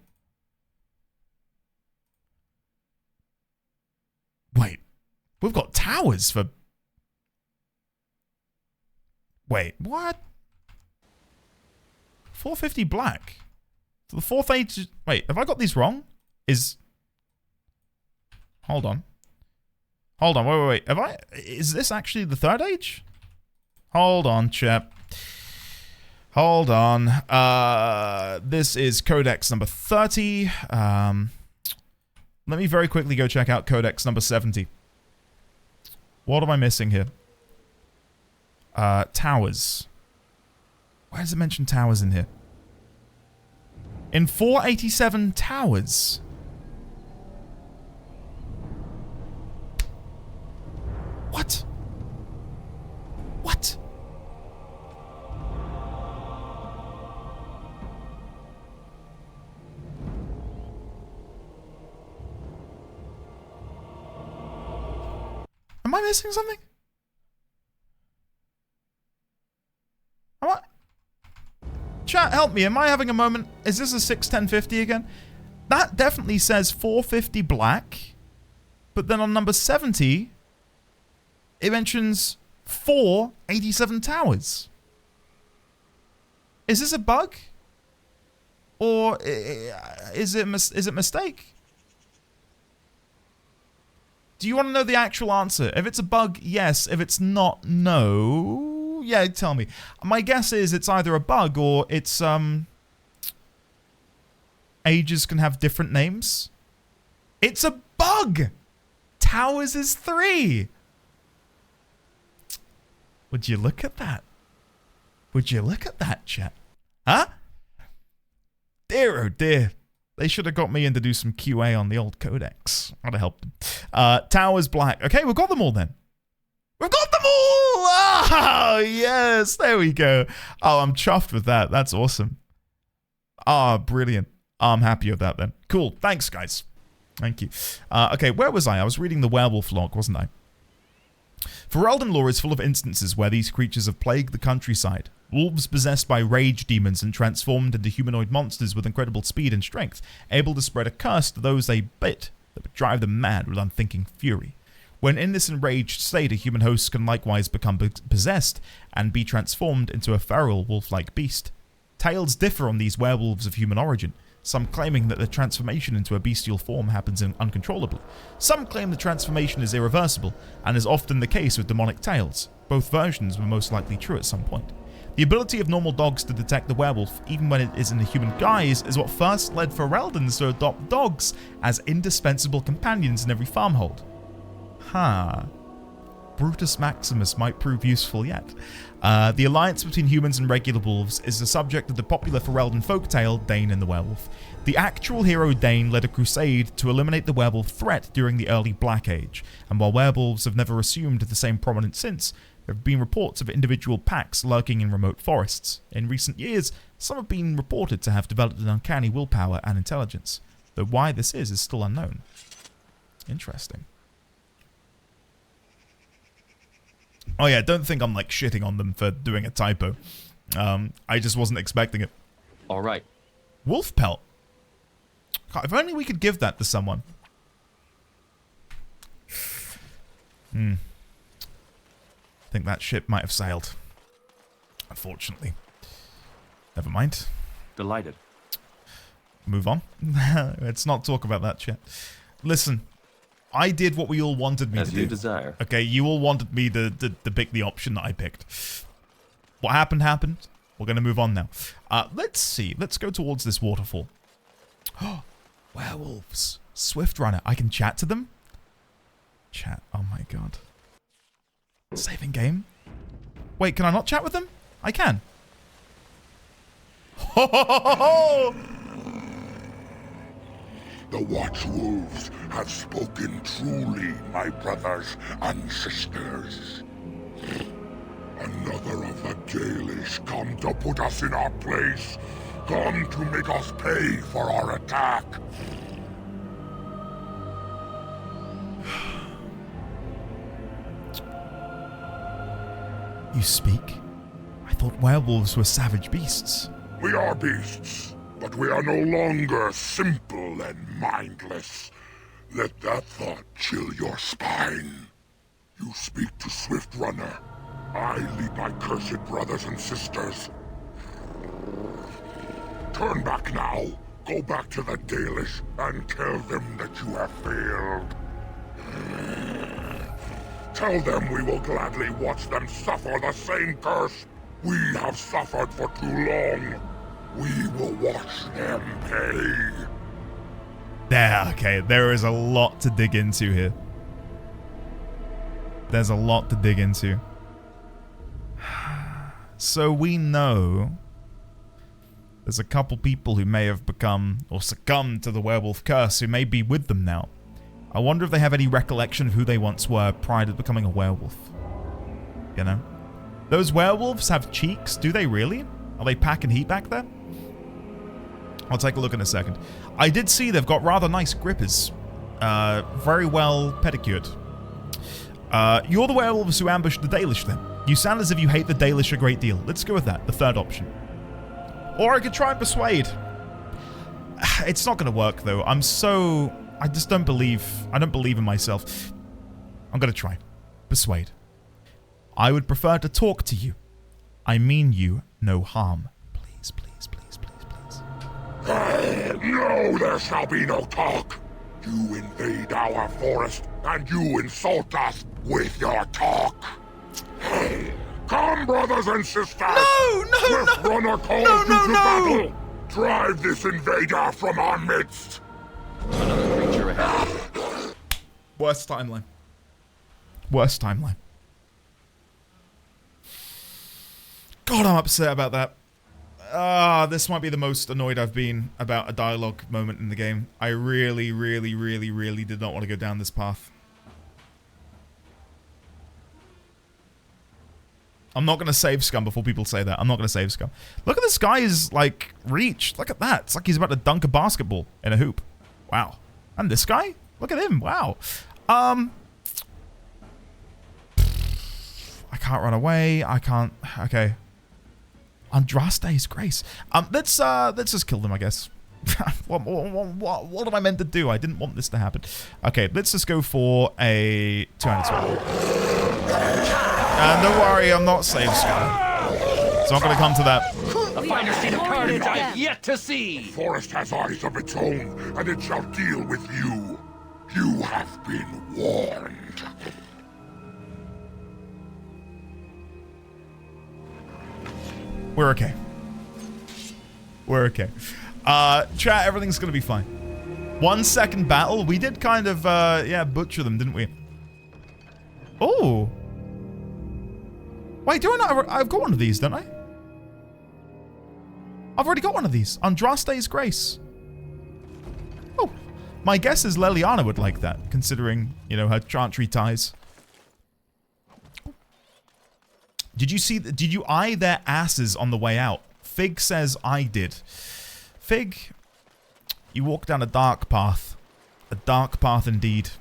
Wait, we've got towers for... Wait, what? 450 Black? So the fourth age... Wait, have I got these wrong? Is Hold on. Hold on, wait. Is this actually the third age? Hold on, chap. Hold on. This is Codex number 30. Let me very quickly go check out Codex number 70. What am I missing here? Towers. Where does it mention towers in here? In 487 towers. What? What? Am I missing something? Chat, help me. Am I having a moment? Is this a 61050 again? That definitely says 450 black. But then on number 70, it mentions 487 towers. Is this a bug? Or is it mistake? Do you want to know the actual answer? If it's a bug, yes. If it's not, no. Yeah, tell me. My guess is it's either a bug or it's, ages can have different names. It's a bug! Towers is 3! Would you look at that? Would you look at that, chat? Huh? Dear oh dear. They should have got me in to do some QA on the old codex. I'd have helped them. Towers black. Okay, we've got them all then. We've got them all! Oh, yes. There we go. Oh, I'm chuffed with that. That's awesome. Ah, brilliant. I'm happy with that then. Cool. Thanks, guys. Thank you. Okay, where was I? I was reading the werewolf log, wasn't I? Ferelden lore is full of instances where these creatures have plagued the countryside. Wolves possessed by rage demons and transformed into humanoid monsters with incredible speed and strength, able to spread a curse to those they bit that would drive them mad with unthinking fury. When in this enraged state, a human host can likewise become possessed and be transformed into a feral wolf-like beast. Tales differ on these werewolves of human origin, some claiming that the transformation into a bestial form happens uncontrollably. Some claim the transformation is irreversible, and is often the case with demonic tales. Both versions were most likely true at some point. The ability of normal dogs to detect the werewolf, even when it is in a human guise, is what first led Fereldans to adopt dogs as indispensable companions in every farmhold. Brutus Maximus might prove useful yet. The alliance between humans and regular wolves is the subject of the popular Ferelden folktale, Dane and the Werewolf. The actual hero Dane led a crusade to eliminate the werewolf threat during the early Black Age, and while werewolves have never assumed the same prominence since, there have been reports of individual packs lurking in remote forests. In recent years, some have been reported to have developed an uncanny willpower and intelligence, though why this is still unknown. Interesting. Oh yeah, don't think I'm like shitting on them for doing a typo. I just wasn't expecting it. All right. Wolf pelt. God, if only we could give that to someone. I think that ship might have sailed. Unfortunately. Never mind. Delighted. Move on. Let's not talk about that shit. Listen. I did what we all wanted me to do. As you desire. Okay, you all wanted me to pick the option that I picked. What happened, happened. We're going to move on now. Let's see. Let's go towards this waterfall. Oh, werewolves. Swift Runner. I can chat to them? Chat. Oh my god. Saving game? Wait, can I not chat with them? I can. Ho ho ho ho ho! The Watchwolves have spoken truly, my brothers and sisters. Another of the Dalish come to put us in our place, come to make us pay for our attack. You speak? I thought werewolves were savage beasts. We are beasts. But we are no longer simple and mindless. Let that thought chill your spine. You speak to Swift Runner. I lead my cursed brothers and sisters. Turn back now. Go back to the Dalish and tell them that you have failed. Tell them we will gladly watch them suffer the same curse we have suffered for too long. We will watch them pay. There, okay, there is a lot to dig into here. There's a lot to dig into. So we know there's a couple people who may have become or succumbed to the werewolf curse who may be with them now. I wonder if they have any recollection of who they once were prior to becoming a werewolf. You know? Those werewolves have cheeks, do they really? Are they packing heat back there? I'll take a look in a second. I did see they've got rather nice grippers. Very well pedicured. You're the werewolves who ambushed the Dalish then. You sound as if you hate the Dalish a great deal. Let's go with that, the third option. Or I could try and persuade. It's not going to work though. I just don't believe in myself. I'm going to try. Persuade. I would prefer to talk to you. I mean you no harm. Please, please, please, please, please. No, there shall be no talk. You invade our forest, and you insult us with your talk. Come, brothers and sisters. Swift Runner calls you to battle. Drive this invader from our midst. Another creature ahead. Worst timeline. Worst timeline. God, I'm upset about that. This might be the most annoyed I've been about a dialogue moment in the game. I really, really, really, really did not want to go down this path. I'm not going to save Scum before people say that. I'm not going to save Scum. Look at this guy's, like, reach. Look at that. It's like he's about to dunk a basketball in a hoop. Wow. And this guy? Look at him. Wow. I can't run away. I can't... Okay. Andraste's Grace. Let's just kill them, I guess. What am I meant to do? I didn't want this to happen. Okay, let's just go for a two-handed sword. And don't worry, I'm not save Scum. It's not going to come to that. A finer scene of carnage I've yet to see. The forest has eyes of its own, and it shall deal with you. You have been warned. We're okay. We're okay. Chat, everything's gonna be fine. 1 second battle. We did kind of, yeah, butcher them, didn't we? Oh. Wait, do I not? I've got one of these, don't I? I've already got one of these. Andraste's Grace. Oh. My guess is Leliana would like that, considering, you know, her chantry ties. Did you eye their asses on the way out? Fig says I did. Fig, you walk down a dark path. A dark path indeed.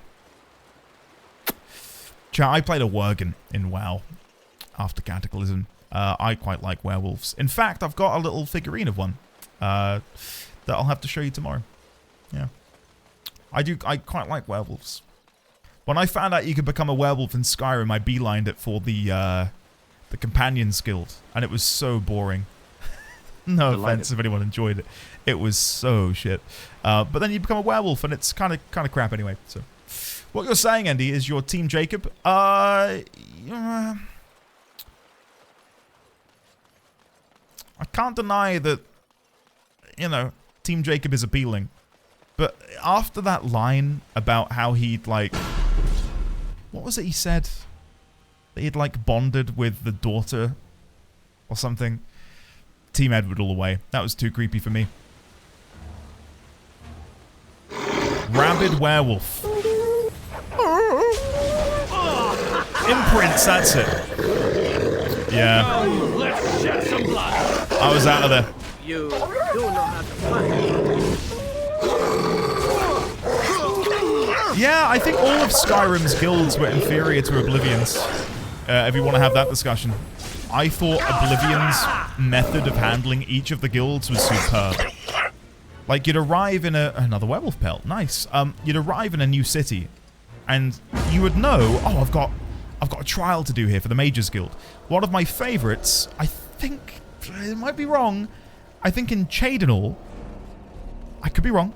Chat, I played a Worgen in WoW after Cataclysm. I quite like werewolves. In fact, I've got a little figurine of one that I'll have to show you tomorrow. Yeah. I quite like werewolves. When I found out you could become a werewolf in Skyrim, I beelined it for the Companions Guild, and it was so boring. No offense if anyone enjoyed it. It was so shit. But then you become a werewolf, and it's kind of crap anyway. So, what you're saying, Andy, is you're Team Jacob. I can't deny that, you know, Team Jacob is appealing. But after that line about how he'd, like... What was it he said? That he'd, like, bonded with the daughter or something. Team Edward all the way. That was too creepy for me. Rabid werewolf. Imprints, that's it. Yeah. Let's shed some blood. I was out of there. You do know how to fight. Yeah, I think all of Skyrim's guilds were inferior to Oblivion's. If you want to have that discussion. I thought Oblivion's method of handling each of the guilds was superb. Like, you'd arrive in another werewolf pelt. Nice. You'd arrive in a new city, and you would know, oh, I've got a trial to do here for the Mages Guild. One of my favorites, I think, it might be wrong, I think in Cheydinhal, I could be wrong,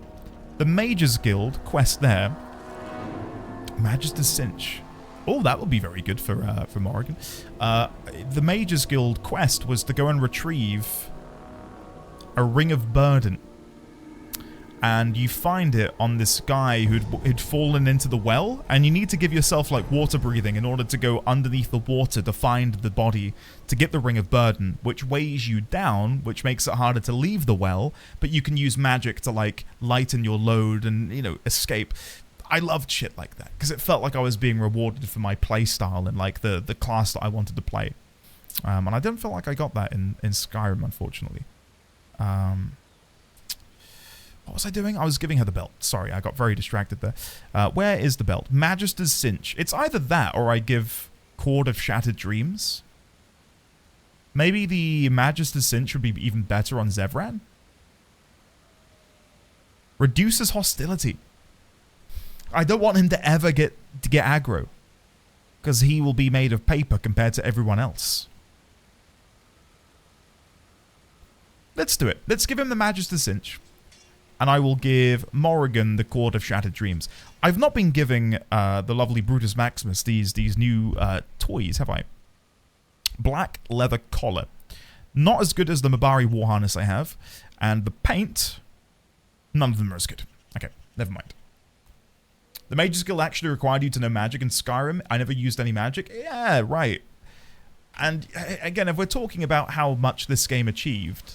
the Mages Guild quest there, Magister's Cinch. Oh, that will be very good for Morrigan. The Mage's Guild quest was to go and retrieve a Ring of Burden. And you find it on this guy who'd fallen into the well, and you need to give yourself like water breathing in order to go underneath the water to find the body to get the Ring of Burden, which weighs you down, which makes it harder to leave the well, but you can use magic to like lighten your load and, you know, escape. I loved shit like that because it felt like I was being rewarded for my play style and like the class that I wanted to play. And I didn't feel like I got that in Skyrim, unfortunately. What was I doing? I was giving her the belt. Sorry, I got very distracted there. Where is the belt? Magister's Cinch. It's either that or I give Cord of Shattered Dreams. Maybe the Magister's Cinch would be even better on Zevran. Reduces hostility. I don't want him to ever get aggro, because he will be made of paper compared to everyone else. Let's do it. Let's give him the Magister's Cinch. And I will give Morrigan the Cord of Shattered Dreams. I've not been giving the lovely Brutus Maximus these new toys, have I? Black leather collar. Not as good as the Mabari war harness I have. And the paint, none of them are as good. Okay, never mind. The Mage's Guild actually required you to know magic in Skyrim. I never used any magic. Yeah, right. And again, if we're talking about how much this game achieved,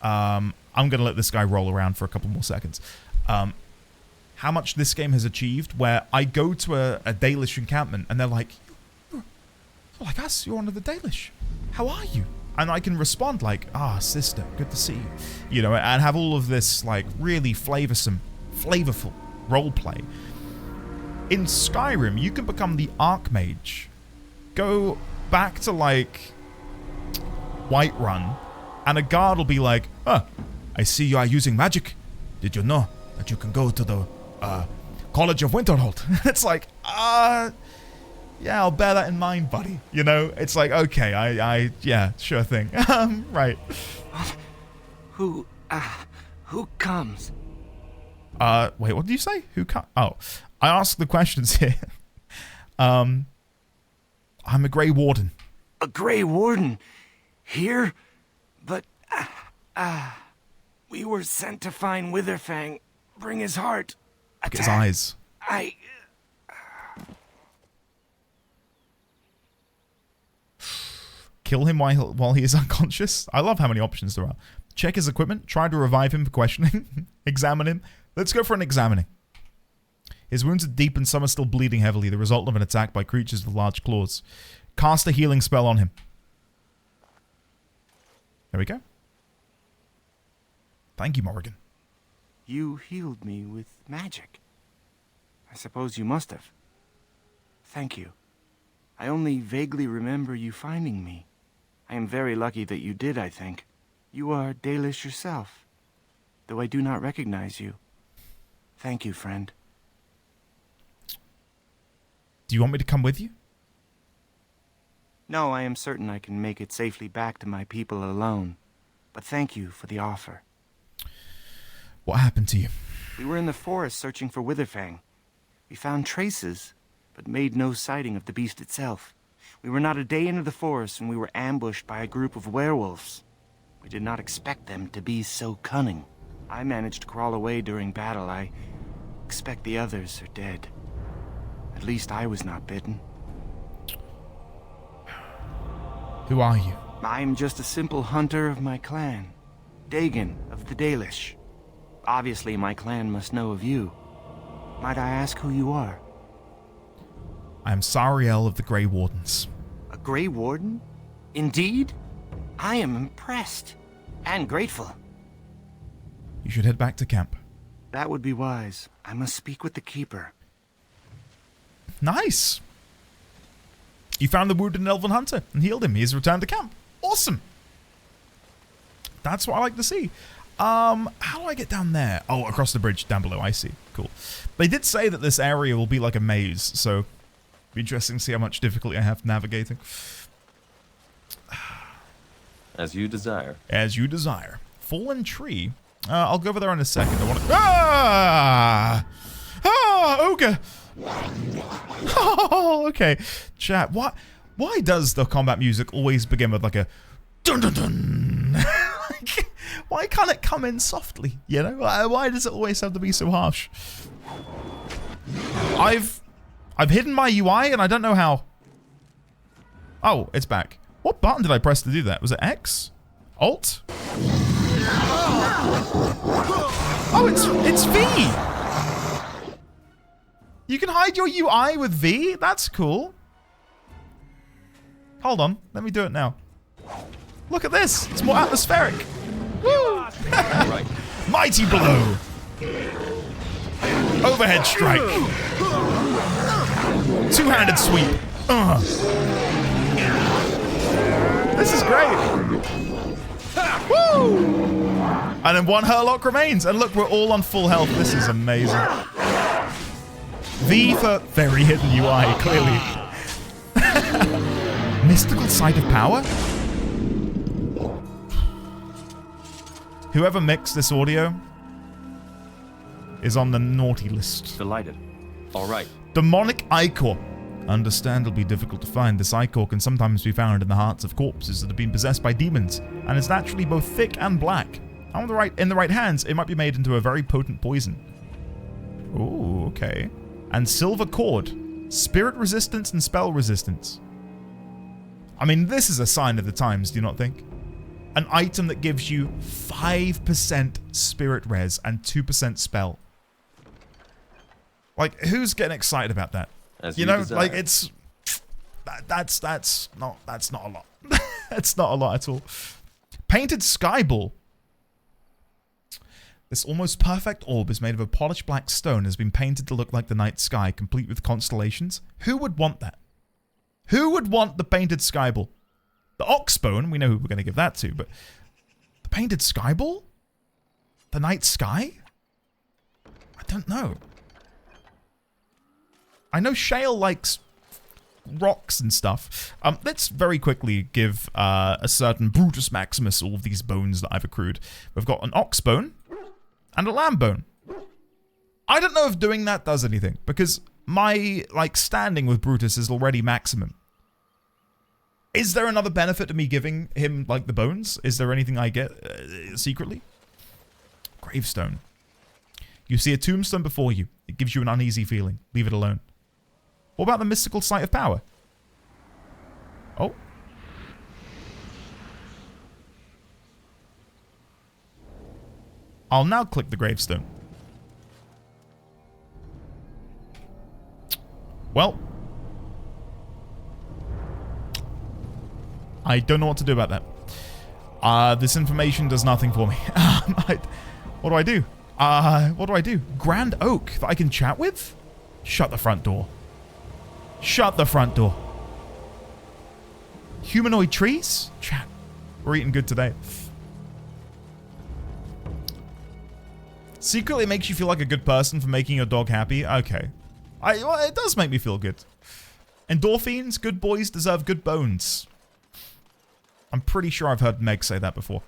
I'm going to let this guy roll around for a couple more seconds. How much this game has achieved, where I go to a Dalish encampment and they're like, you're like us, you're one of the Dalish. How are you? And I can respond like, sister, good to see you. You know, and have all of this like really flavorful roleplay. In Skyrim, you can become the Archmage. Go back to like Whiterun, and a guard will be like, I see you are using magic. Did you know that you can go to the College of Winterhold? It's like, yeah, I'll bear that in mind, buddy. You know, it's like, okay, yeah, sure thing. Right. Who comes? Wait, what did you say? Who comes? Oh, I asked the questions here. I'm a Grey Warden. A Grey Warden? Here? But, we were sent to find Witherfang. Bring his heart. Look at his eyes. Kill him while he is unconscious? I love how many options there are. Check his equipment. Try to revive him for questioning. Examine him. Let's go for an examining. His wounds are deep and some are still bleeding heavily, the result of an attack by creatures with large claws. Cast a healing spell on him. There we go. Thank you, Morrigan. You healed me with magic. I suppose you must have. Thank you. I only vaguely remember you finding me. I am very lucky that you did, I think. You are Dalish yourself, though I do not recognize you. Thank you, friend. Do you want me to come with you? No, I am certain I can make it safely back to my people alone. But thank you for the offer. What happened to you? We were in the forest searching for Witherfang. We found traces, but made no sighting of the beast itself. We were not a day into the forest when we were ambushed by a group of werewolves. We did not expect them to be so cunning. I managed to crawl away during battle. I expect the others are dead. At least I was not bitten. Who are you? I'm just a simple hunter of my clan. Dagon of the Dalish. Obviously, my clan must know of you. Might I ask who you are? I am Sariel of the Grey Wardens. A Grey Warden? Indeed? I am impressed. And grateful. You should head back to camp. That would be wise. I must speak with the Keeper. Nice. You found the wounded Elven Hunter and healed him. He has returned to camp. Awesome. That's what I like to see. How do I get down there? Oh, across the bridge down below. I see. Cool. They did say that this area will be like a maze, so it'll be interesting to see how much difficulty I have navigating. As you desire. As you desire. Fallen Tree. I'll go over there in a second. I want to... Ogre! Oh, okay. Chat, why does the combat music always begin with like a dun dun dun? Why can't it come in softly? You know, why does it always have to be so harsh? I've hidden my UI and I don't know how. Oh, it's back. What button did I press to do that? Was it X? Alt? Oh, it's V. You can hide your UI with V? That's cool. Hold on, let me do it now. Look at this, it's more atmospheric. Woo! Mighty blow. Overhead strike. Two-handed sweep. This is great. Woo! And then one Hurlock remains. And look, we're all on full health. This is amazing. V for very hidden UI, clearly. Mystical Sight of Power? Whoever mixed this audio is on the naughty list. Delighted. All right. Demonic Ichor. Understandably difficult to find, this ichor can sometimes be found in the hearts of corpses that have been possessed by demons, and is naturally both thick and black. In the right hands, it might be made into a very potent poison. Ooh, okay. And Silver Cord. Spirit resistance and spell resistance. I mean, this is a sign of the times, do you not think? An item that gives you 5% spirit res and 2% spell. Like, who's getting excited about that? You know, like it's that's not a lot. That's not a lot at all. Painted Skyball. This almost perfect orb is made of a polished black stone and has been painted to look like the night sky, complete with constellations. Who would want that? Who would want the painted Skyball? The Oxbone, we know who we're going to give that to, but the painted Skyball? The night sky? I don't know. I know Shale likes rocks and stuff. Let's very quickly give a certain Brutus Maximus all of these bones that I've accrued. We've got an ox bone and a lamb bone. I don't know if doing that does anything, because my standing with Brutus is already maximum. Is there another benefit to me giving him the bones? Is there anything I get secretly? Gravestone. You see a tombstone before you. It gives you an uneasy feeling. Leave it alone. What about the Mystical Sight of Power? Oh. I'll now click the gravestone. Well. I don't know what to do about that. This information does nothing for me. What do I do? What do I do? Grand Oak that I can chat with? Shut the front door. Shut the front door. Humanoid trees? Chat. We're eating good today. Secretly makes you feel like a good person for making your dog happy. Okay. Well, it does make me feel good. Endorphins, good boys deserve good bones. I'm pretty sure I've heard Meg say that before.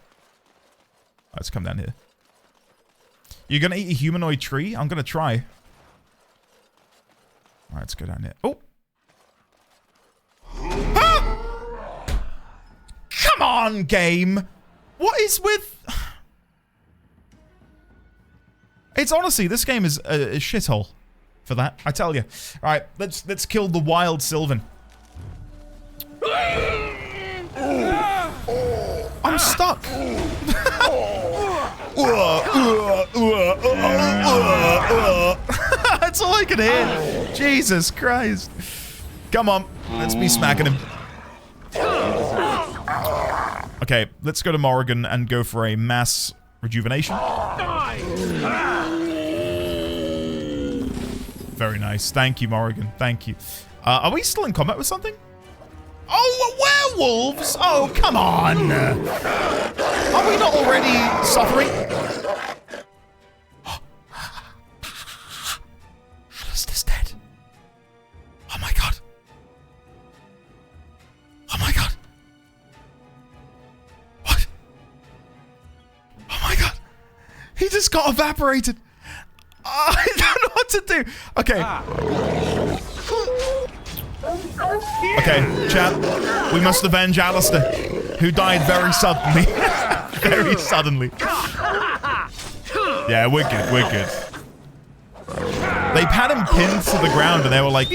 Let's come down here. You're gonna eat a humanoid tree? I'm gonna try. Alright, let's go down here. Oh! Ah! Come on, game! What is with... It's honestly, this game is a shithole for that, I tell you. Alright, let's kill the wild Sylvan. I'm stuck. That's all I can hear. Jesus Christ. Come on, let's be smacking him. Okay, let's go to Morrigan and go for a mass rejuvenation. Very nice. Thank you, Morrigan. Thank you. Are we still in combat with something? Oh, werewolves! Oh, come on! Are we not already suffering? Alistair's dead. Oh my god. Oh my god. What? Oh my god. He just got evaporated. I don't know what to do. Okay. Okay, chat. We must avenge Alistair, who died very suddenly. Very suddenly. Yeah, we're good. We're good. They had him pinned to the ground and they were like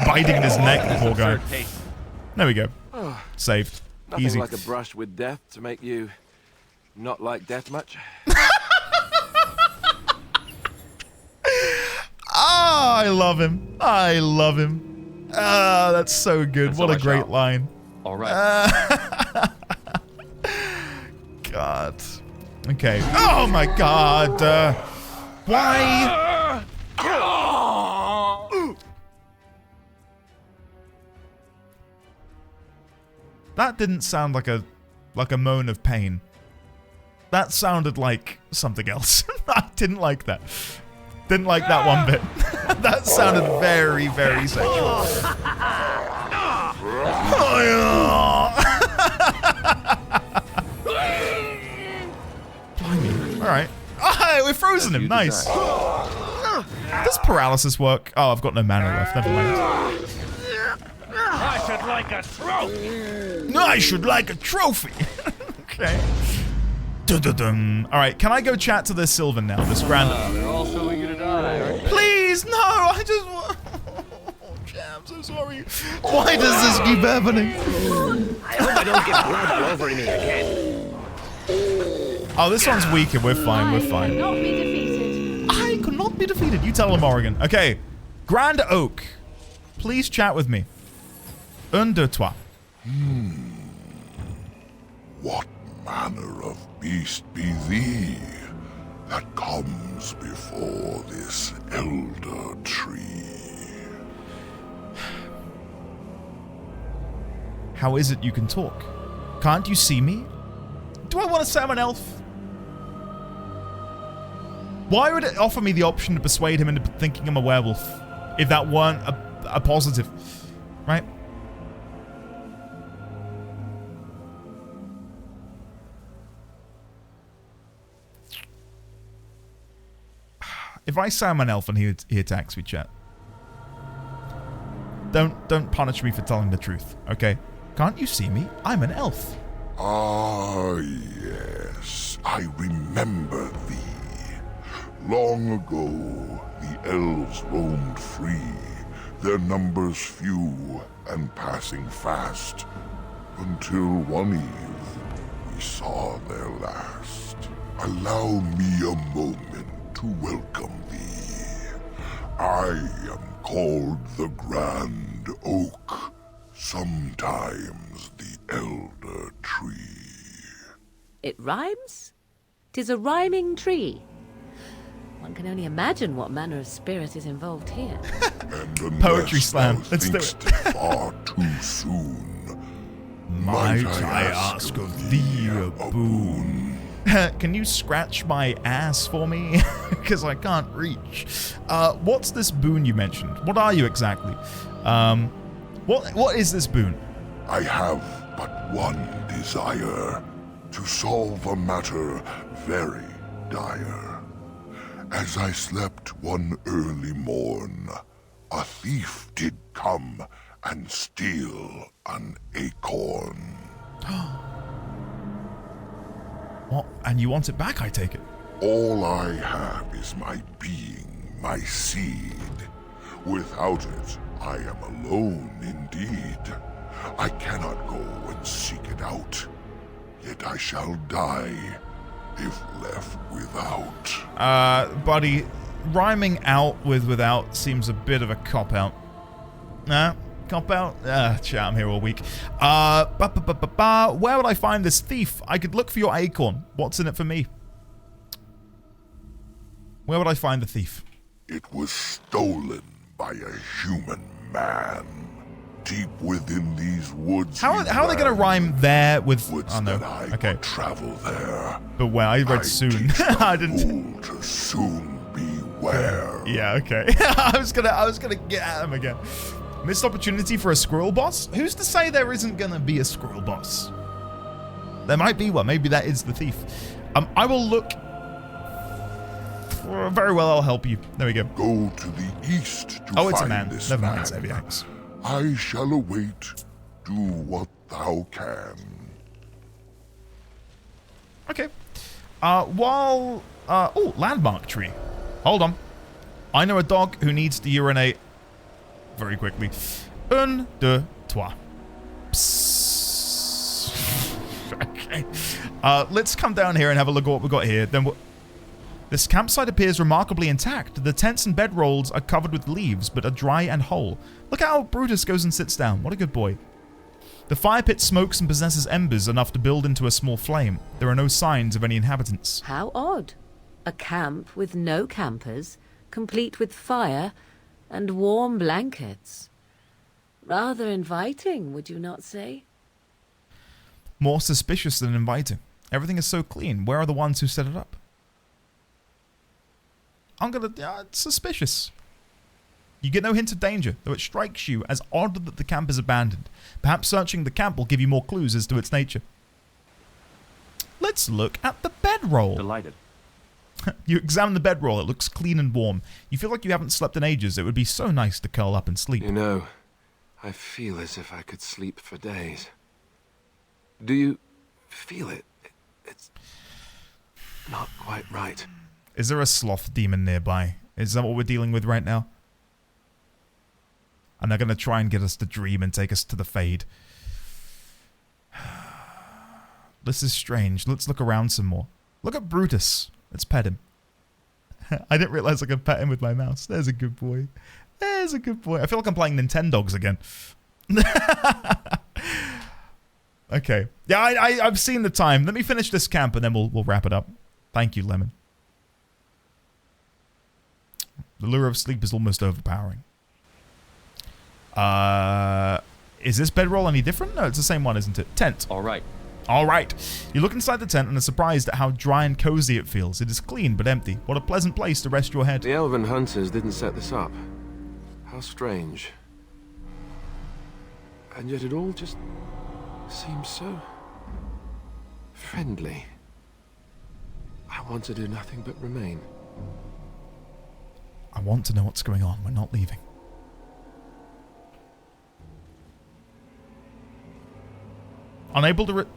biting his neck, the poor guy. There we go. Saved. Nothing Easy. like a brush with death to make you not like death much. Ah, I love him. I love him. Ah, that's so good. And What so a I great shall. line. All right. God. Okay. Oh my God. Why? That didn't sound like a moan of pain. That sounded like something else. I didn't like that. Didn't like that one bit. That sounded very, very sexual. Blimey. Alright. Oh, we're frozen him. Nice. Does paralysis work? Oh, I've got no mana left. Never mind. I should like a trophy. I should like a trophy. Okay. Dun-dun-dun. All right, can I go chat to this Sylvan now? This grand. They're all so eager to die, aren't they? Please, no! I just want. I'm so sorry. Why does this keep happening? I hope I don't get blood all over me again. Oh, this one's weaker. We're fine. We're fine. Not be defeated. I could not be defeated. You tell him, Morrigan. Okay, Grand Oak. Please chat with me. Un, deux, trois. What manner of beast be thee that comes before this elder tree? How is it you can talk? Can't you see me? Do I want to summon an elf? Why would it offer me the option to persuade him into thinking I'm a werewolf if that weren't a positive, right? If I summon an elf and he attacks me, chat, don't punish me for telling the truth, okay? Can't you see me? I'm an elf. Ah, yes, I remember thee. Long ago, the elves roamed free, their numbers few and passing fast, until one eve we saw their last. Allow me a moment to welcome thee. I am called the Grand Oak, sometimes the Elder Tree. It rhymes? 'Tis a rhyming tree. One can only imagine what manner of spirit is involved here. And Poetry slam. thou Let's do thinkst it. far too soon, Might I ask of thee a boon? Can you scratch my ass for me? Because I can't reach. What's this boon you mentioned? What are you exactly? What is this boon? I have but one desire, to solve a matter very dire. As I slept one early morn, a thief did come and steal an acorn. What? And you want it back, I take it? All I have is my being, my seed. Without it, I am alone indeed. I cannot go and seek it out, yet I shall die if left without. Buddy, rhyming out with without seems a bit of a cop-out. Nah? Cop-out? Chat, I'm here all week. Where would I find this thief? I could look for your acorn. What's in it for me? Where would I find the thief? It was stolen by a human man. Deep within these woods. How are they going to rhyme there with... Woods oh, no. that I Okay. could travel there. But where? I read soon. I didn't... To soon beware. Yeah, okay. I was gonna get at him again. Missed opportunity for a squirrel boss? Who's to say there isn't gonna be a squirrel boss? There might be one. Maybe that is the thief. I will look... Very well, I'll help you. There we go. Go to the east to oh, it's a find man. this Never man. mind, Xaviax. I shall await. Do what thou can. Okay. Oh, landmark tree. Hold on. I know a dog who needs to urinate very quickly. Un, deux, trois. Psst. Okay. Let's come down here and have a look at what we got here. Then this campsite appears remarkably intact. The tents and bedrolls are covered with leaves, but are dry and whole. Look how Brutus goes and sits down. What a good boy. The fire pit smokes and possesses embers enough to build into a small flame. There are no signs of any inhabitants. How odd. A camp with no campers, complete with fire and warm blankets. Rather inviting, would you not say? More suspicious than inviting. Everything is so clean. Where are the ones who set it up? It's suspicious. You get no hint of danger, though it strikes you as odd that the camp is abandoned. Perhaps searching the camp will give you more clues as to its nature. Let's look at the bedroll. Delighted. You examine the bedroll. It looks clean and warm. You feel like you haven't slept in ages. It would be so nice to curl up and sleep. You know, I feel as if I could sleep for days. Do you feel it? It's not quite right. Is there a sloth demon nearby? Is that what we're dealing with right now? And they're going to try and get us to dream and take us to the Fade. This is strange. Let's look around some more. Look at Brutus. Let's pet him. I didn't realize I could pet him with my mouse. There's a good boy. There's a good boy. I feel like I'm playing Nintendogs again. Okay. Yeah, I've seen the time. Let me finish this camp and then we'll wrap it up. Thank you, Lemon. The lure of sleep is almost overpowering. Is this bedroll any different? No, it's the same one, isn't it? Tent. All right. All right. You look inside the tent and are surprised at how dry and cozy it feels. It is clean but empty. What a pleasant place to rest your head. The elven hunters didn't set this up. How strange. And yet it all just seems so friendly. I want to do nothing but remain. I want to know what's going on. We're not leaving. Unable to...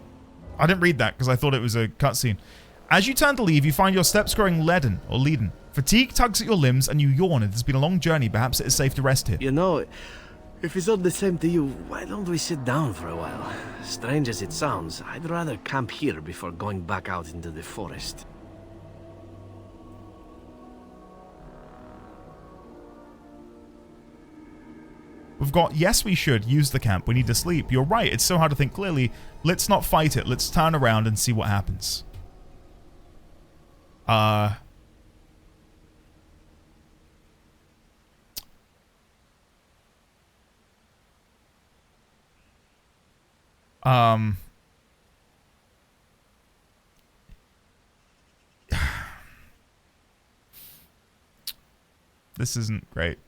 I didn't read that because I thought it was a cutscene. As you turn to leave, you find your steps growing leaden. Fatigue tugs at your limbs and you yawn. It has been a long journey. Perhaps it is safe to rest here. You know, if it's all the same to you, why don't we sit down for a while? Strange as it sounds, I'd rather camp here before going back out into the forest. We've got, yes, we should use the camp. We need to sleep. You're right. It's so hard to think clearly. Let's not fight it. Let's turn around and see what happens. This isn't great.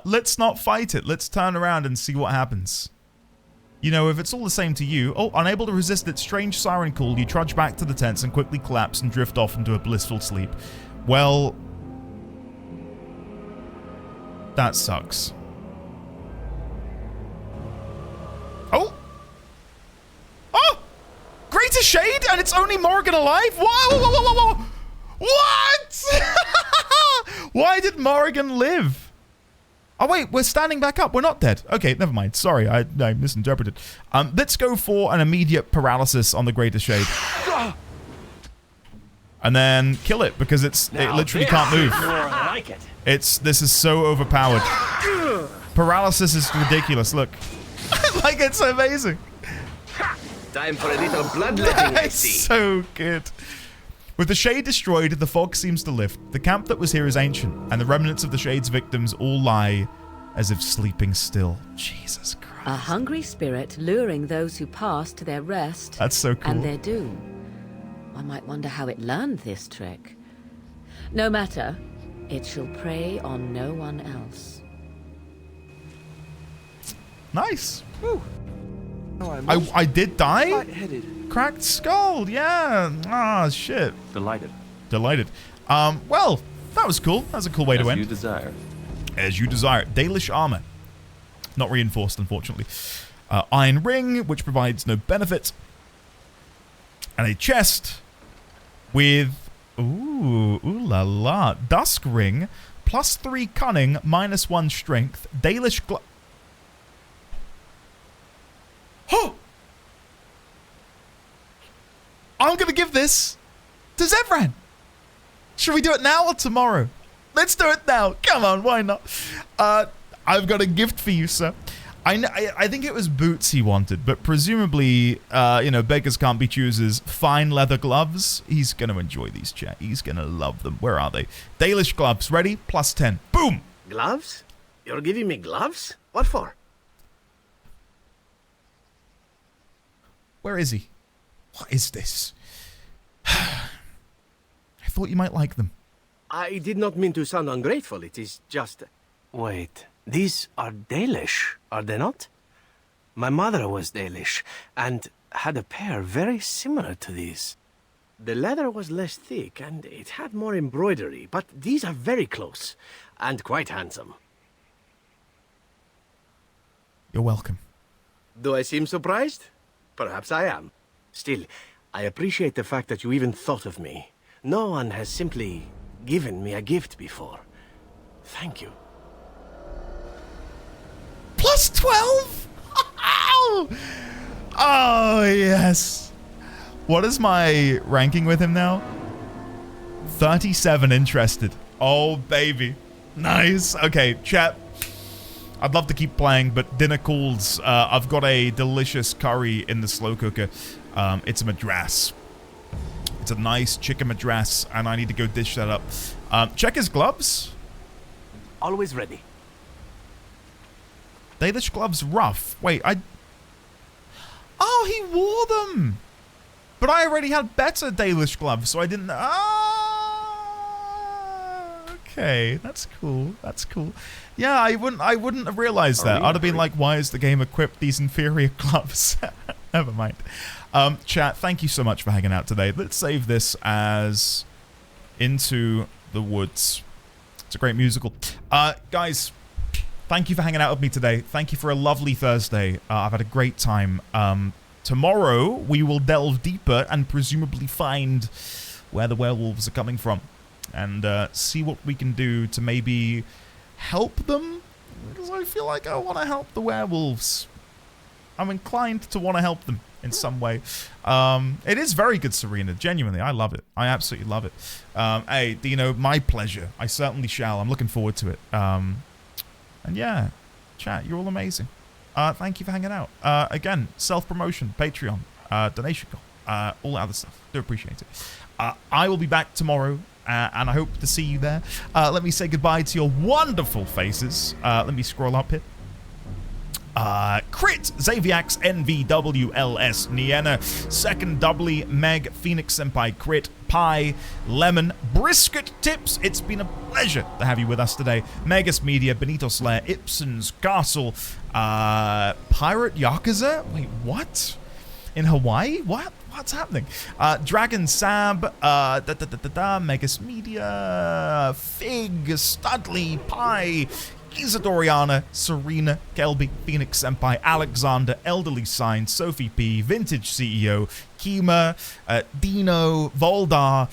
Let's not fight it. Let's turn around and see what happens. You know, if it's all the same to you... Oh, unable to resist its strange siren call, you trudge back to the tents and quickly collapse and drift off into a blissful sleep. Well... that sucks. Oh! Oh! Greater Shade and it's only Morrigan alive? Whoa, whoa, whoa, whoa, whoa. What? Why did Morrigan live? Oh wait, we're standing back up. We're not dead. Okay, never mind. Sorry, I misinterpreted. Let's go for an immediate paralysis on the Greater Shade. And then kill it because it literally can't move. Like it. This is so overpowered. Paralysis is ridiculous. Look. Like, it's amazing. Time for a little bloodletting, I see. So good. With the Shade destroyed, the fog seems to lift. The camp that was here is ancient, and the remnants of the Shade's victims all lie as if sleeping still. Jesus Christ. A hungry spirit luring those who pass to their rest. That's so cool. And their doom. I might wonder how it learned this trick. No matter, it shall prey on no one else. Nice. Woo. I did die? Cracked skull, yeah. Ah, shit. Delighted. Well, That was cool. That was a cool way to end. As you desire. As you desire. Dalish armor. Not reinforced, unfortunately. Iron ring, which provides no benefit. And a chest with... Ooh la la. Dusk ring. +3 cunning, -1 strength. Dalish Oh! I'm gonna give this to Zevran. Should we do it now or tomorrow? Let's do it now. Come on, why not? I've got a gift for you, sir. I think it was boots he wanted, but presumably, beggars can't be choosers. Fine leather gloves. He's going to enjoy these, chat. He's going to love them. Where are they? Dalish gloves. Ready? +10. Boom! Gloves? You're giving me gloves? What for? Where is he? What is this? I thought you might like them. I did not mean to sound ungrateful. It is just... Wait, these are Dalish, are they not? My mother was Dalish, and had a pair very similar to these. The leather was less thick, and it had more embroidery, but these are very close, and quite handsome. You're welcome. Do I seem surprised? Perhaps I am. Still, I appreciate the fact that you even thought of me. No one has simply given me a gift before. Thank you. +12? Oh, yes. What is my ranking with him now? 37 interested. Oh, baby. Nice. Okay, chat. I'd love to keep playing, but dinner calls. I've got a delicious curry in the slow cooker. It's a madras. It's a nice chicken madras, and I need to go dish that up. Check his gloves. Always ready. Dalish gloves rough. Wait, Oh, he wore them! But I already had better Dalish gloves, so I didn't... Okay, that's cool. That's cool. Yeah, I wouldn't have realized that. I'd have been like, why is the game equipped these inferior gloves? Never mind. Chat, thank you so much for hanging out today. Let's save this as Into the Woods. It's a great musical. Guys, thank you for hanging out with me today. Thank you for a lovely Thursday. I've had a great time. Tomorrow, we will delve deeper and presumably find where the werewolves are coming from. And see what we can do to maybe help them. Because I feel like I want to help the werewolves. I'm inclined to want to help them in some way. It is very good, Serena. Genuinely, I love it. I absolutely love it. Hey, Dino, my pleasure. I certainly shall. I'm looking forward to it. And yeah, chat, you're all amazing. Thank you for hanging out. Again, self-promotion, Patreon, donation goal, all that other stuff. Do appreciate it. I will be back tomorrow. And I hope to see you there. Let me say goodbye to your wonderful faces. Let me scroll up here. Crit, Xaviax, NVWLS, Niena, Second Doubly, Meg, Phoenix Senpai, Crit, Pie, Lemon, Brisket Tips. It's been a pleasure to have you with us today. Megas Media, Benito Slayer, Ibsen's Castle, Pirate Yakuza? Wait, what? In Hawaii? What? What's happening? Dragon Sab, Megas Media, Fig, Studley, Pie, Isadoriana, Serena, Kelby, Phoenix Senpai, Alexander, Elderly Sign, Sophie P, Vintage CEO, Kima, Dino, Voldar,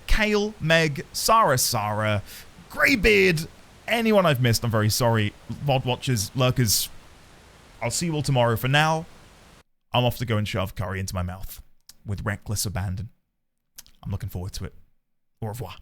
Kale, Meg, Sarah, Greybeard, anyone I've missed, I'm very sorry. VOD watchers, lurkers, I'll see you all tomorrow. For now, I'm off to go and shove curry into my mouth with reckless abandon. I'm looking forward to it. Au revoir.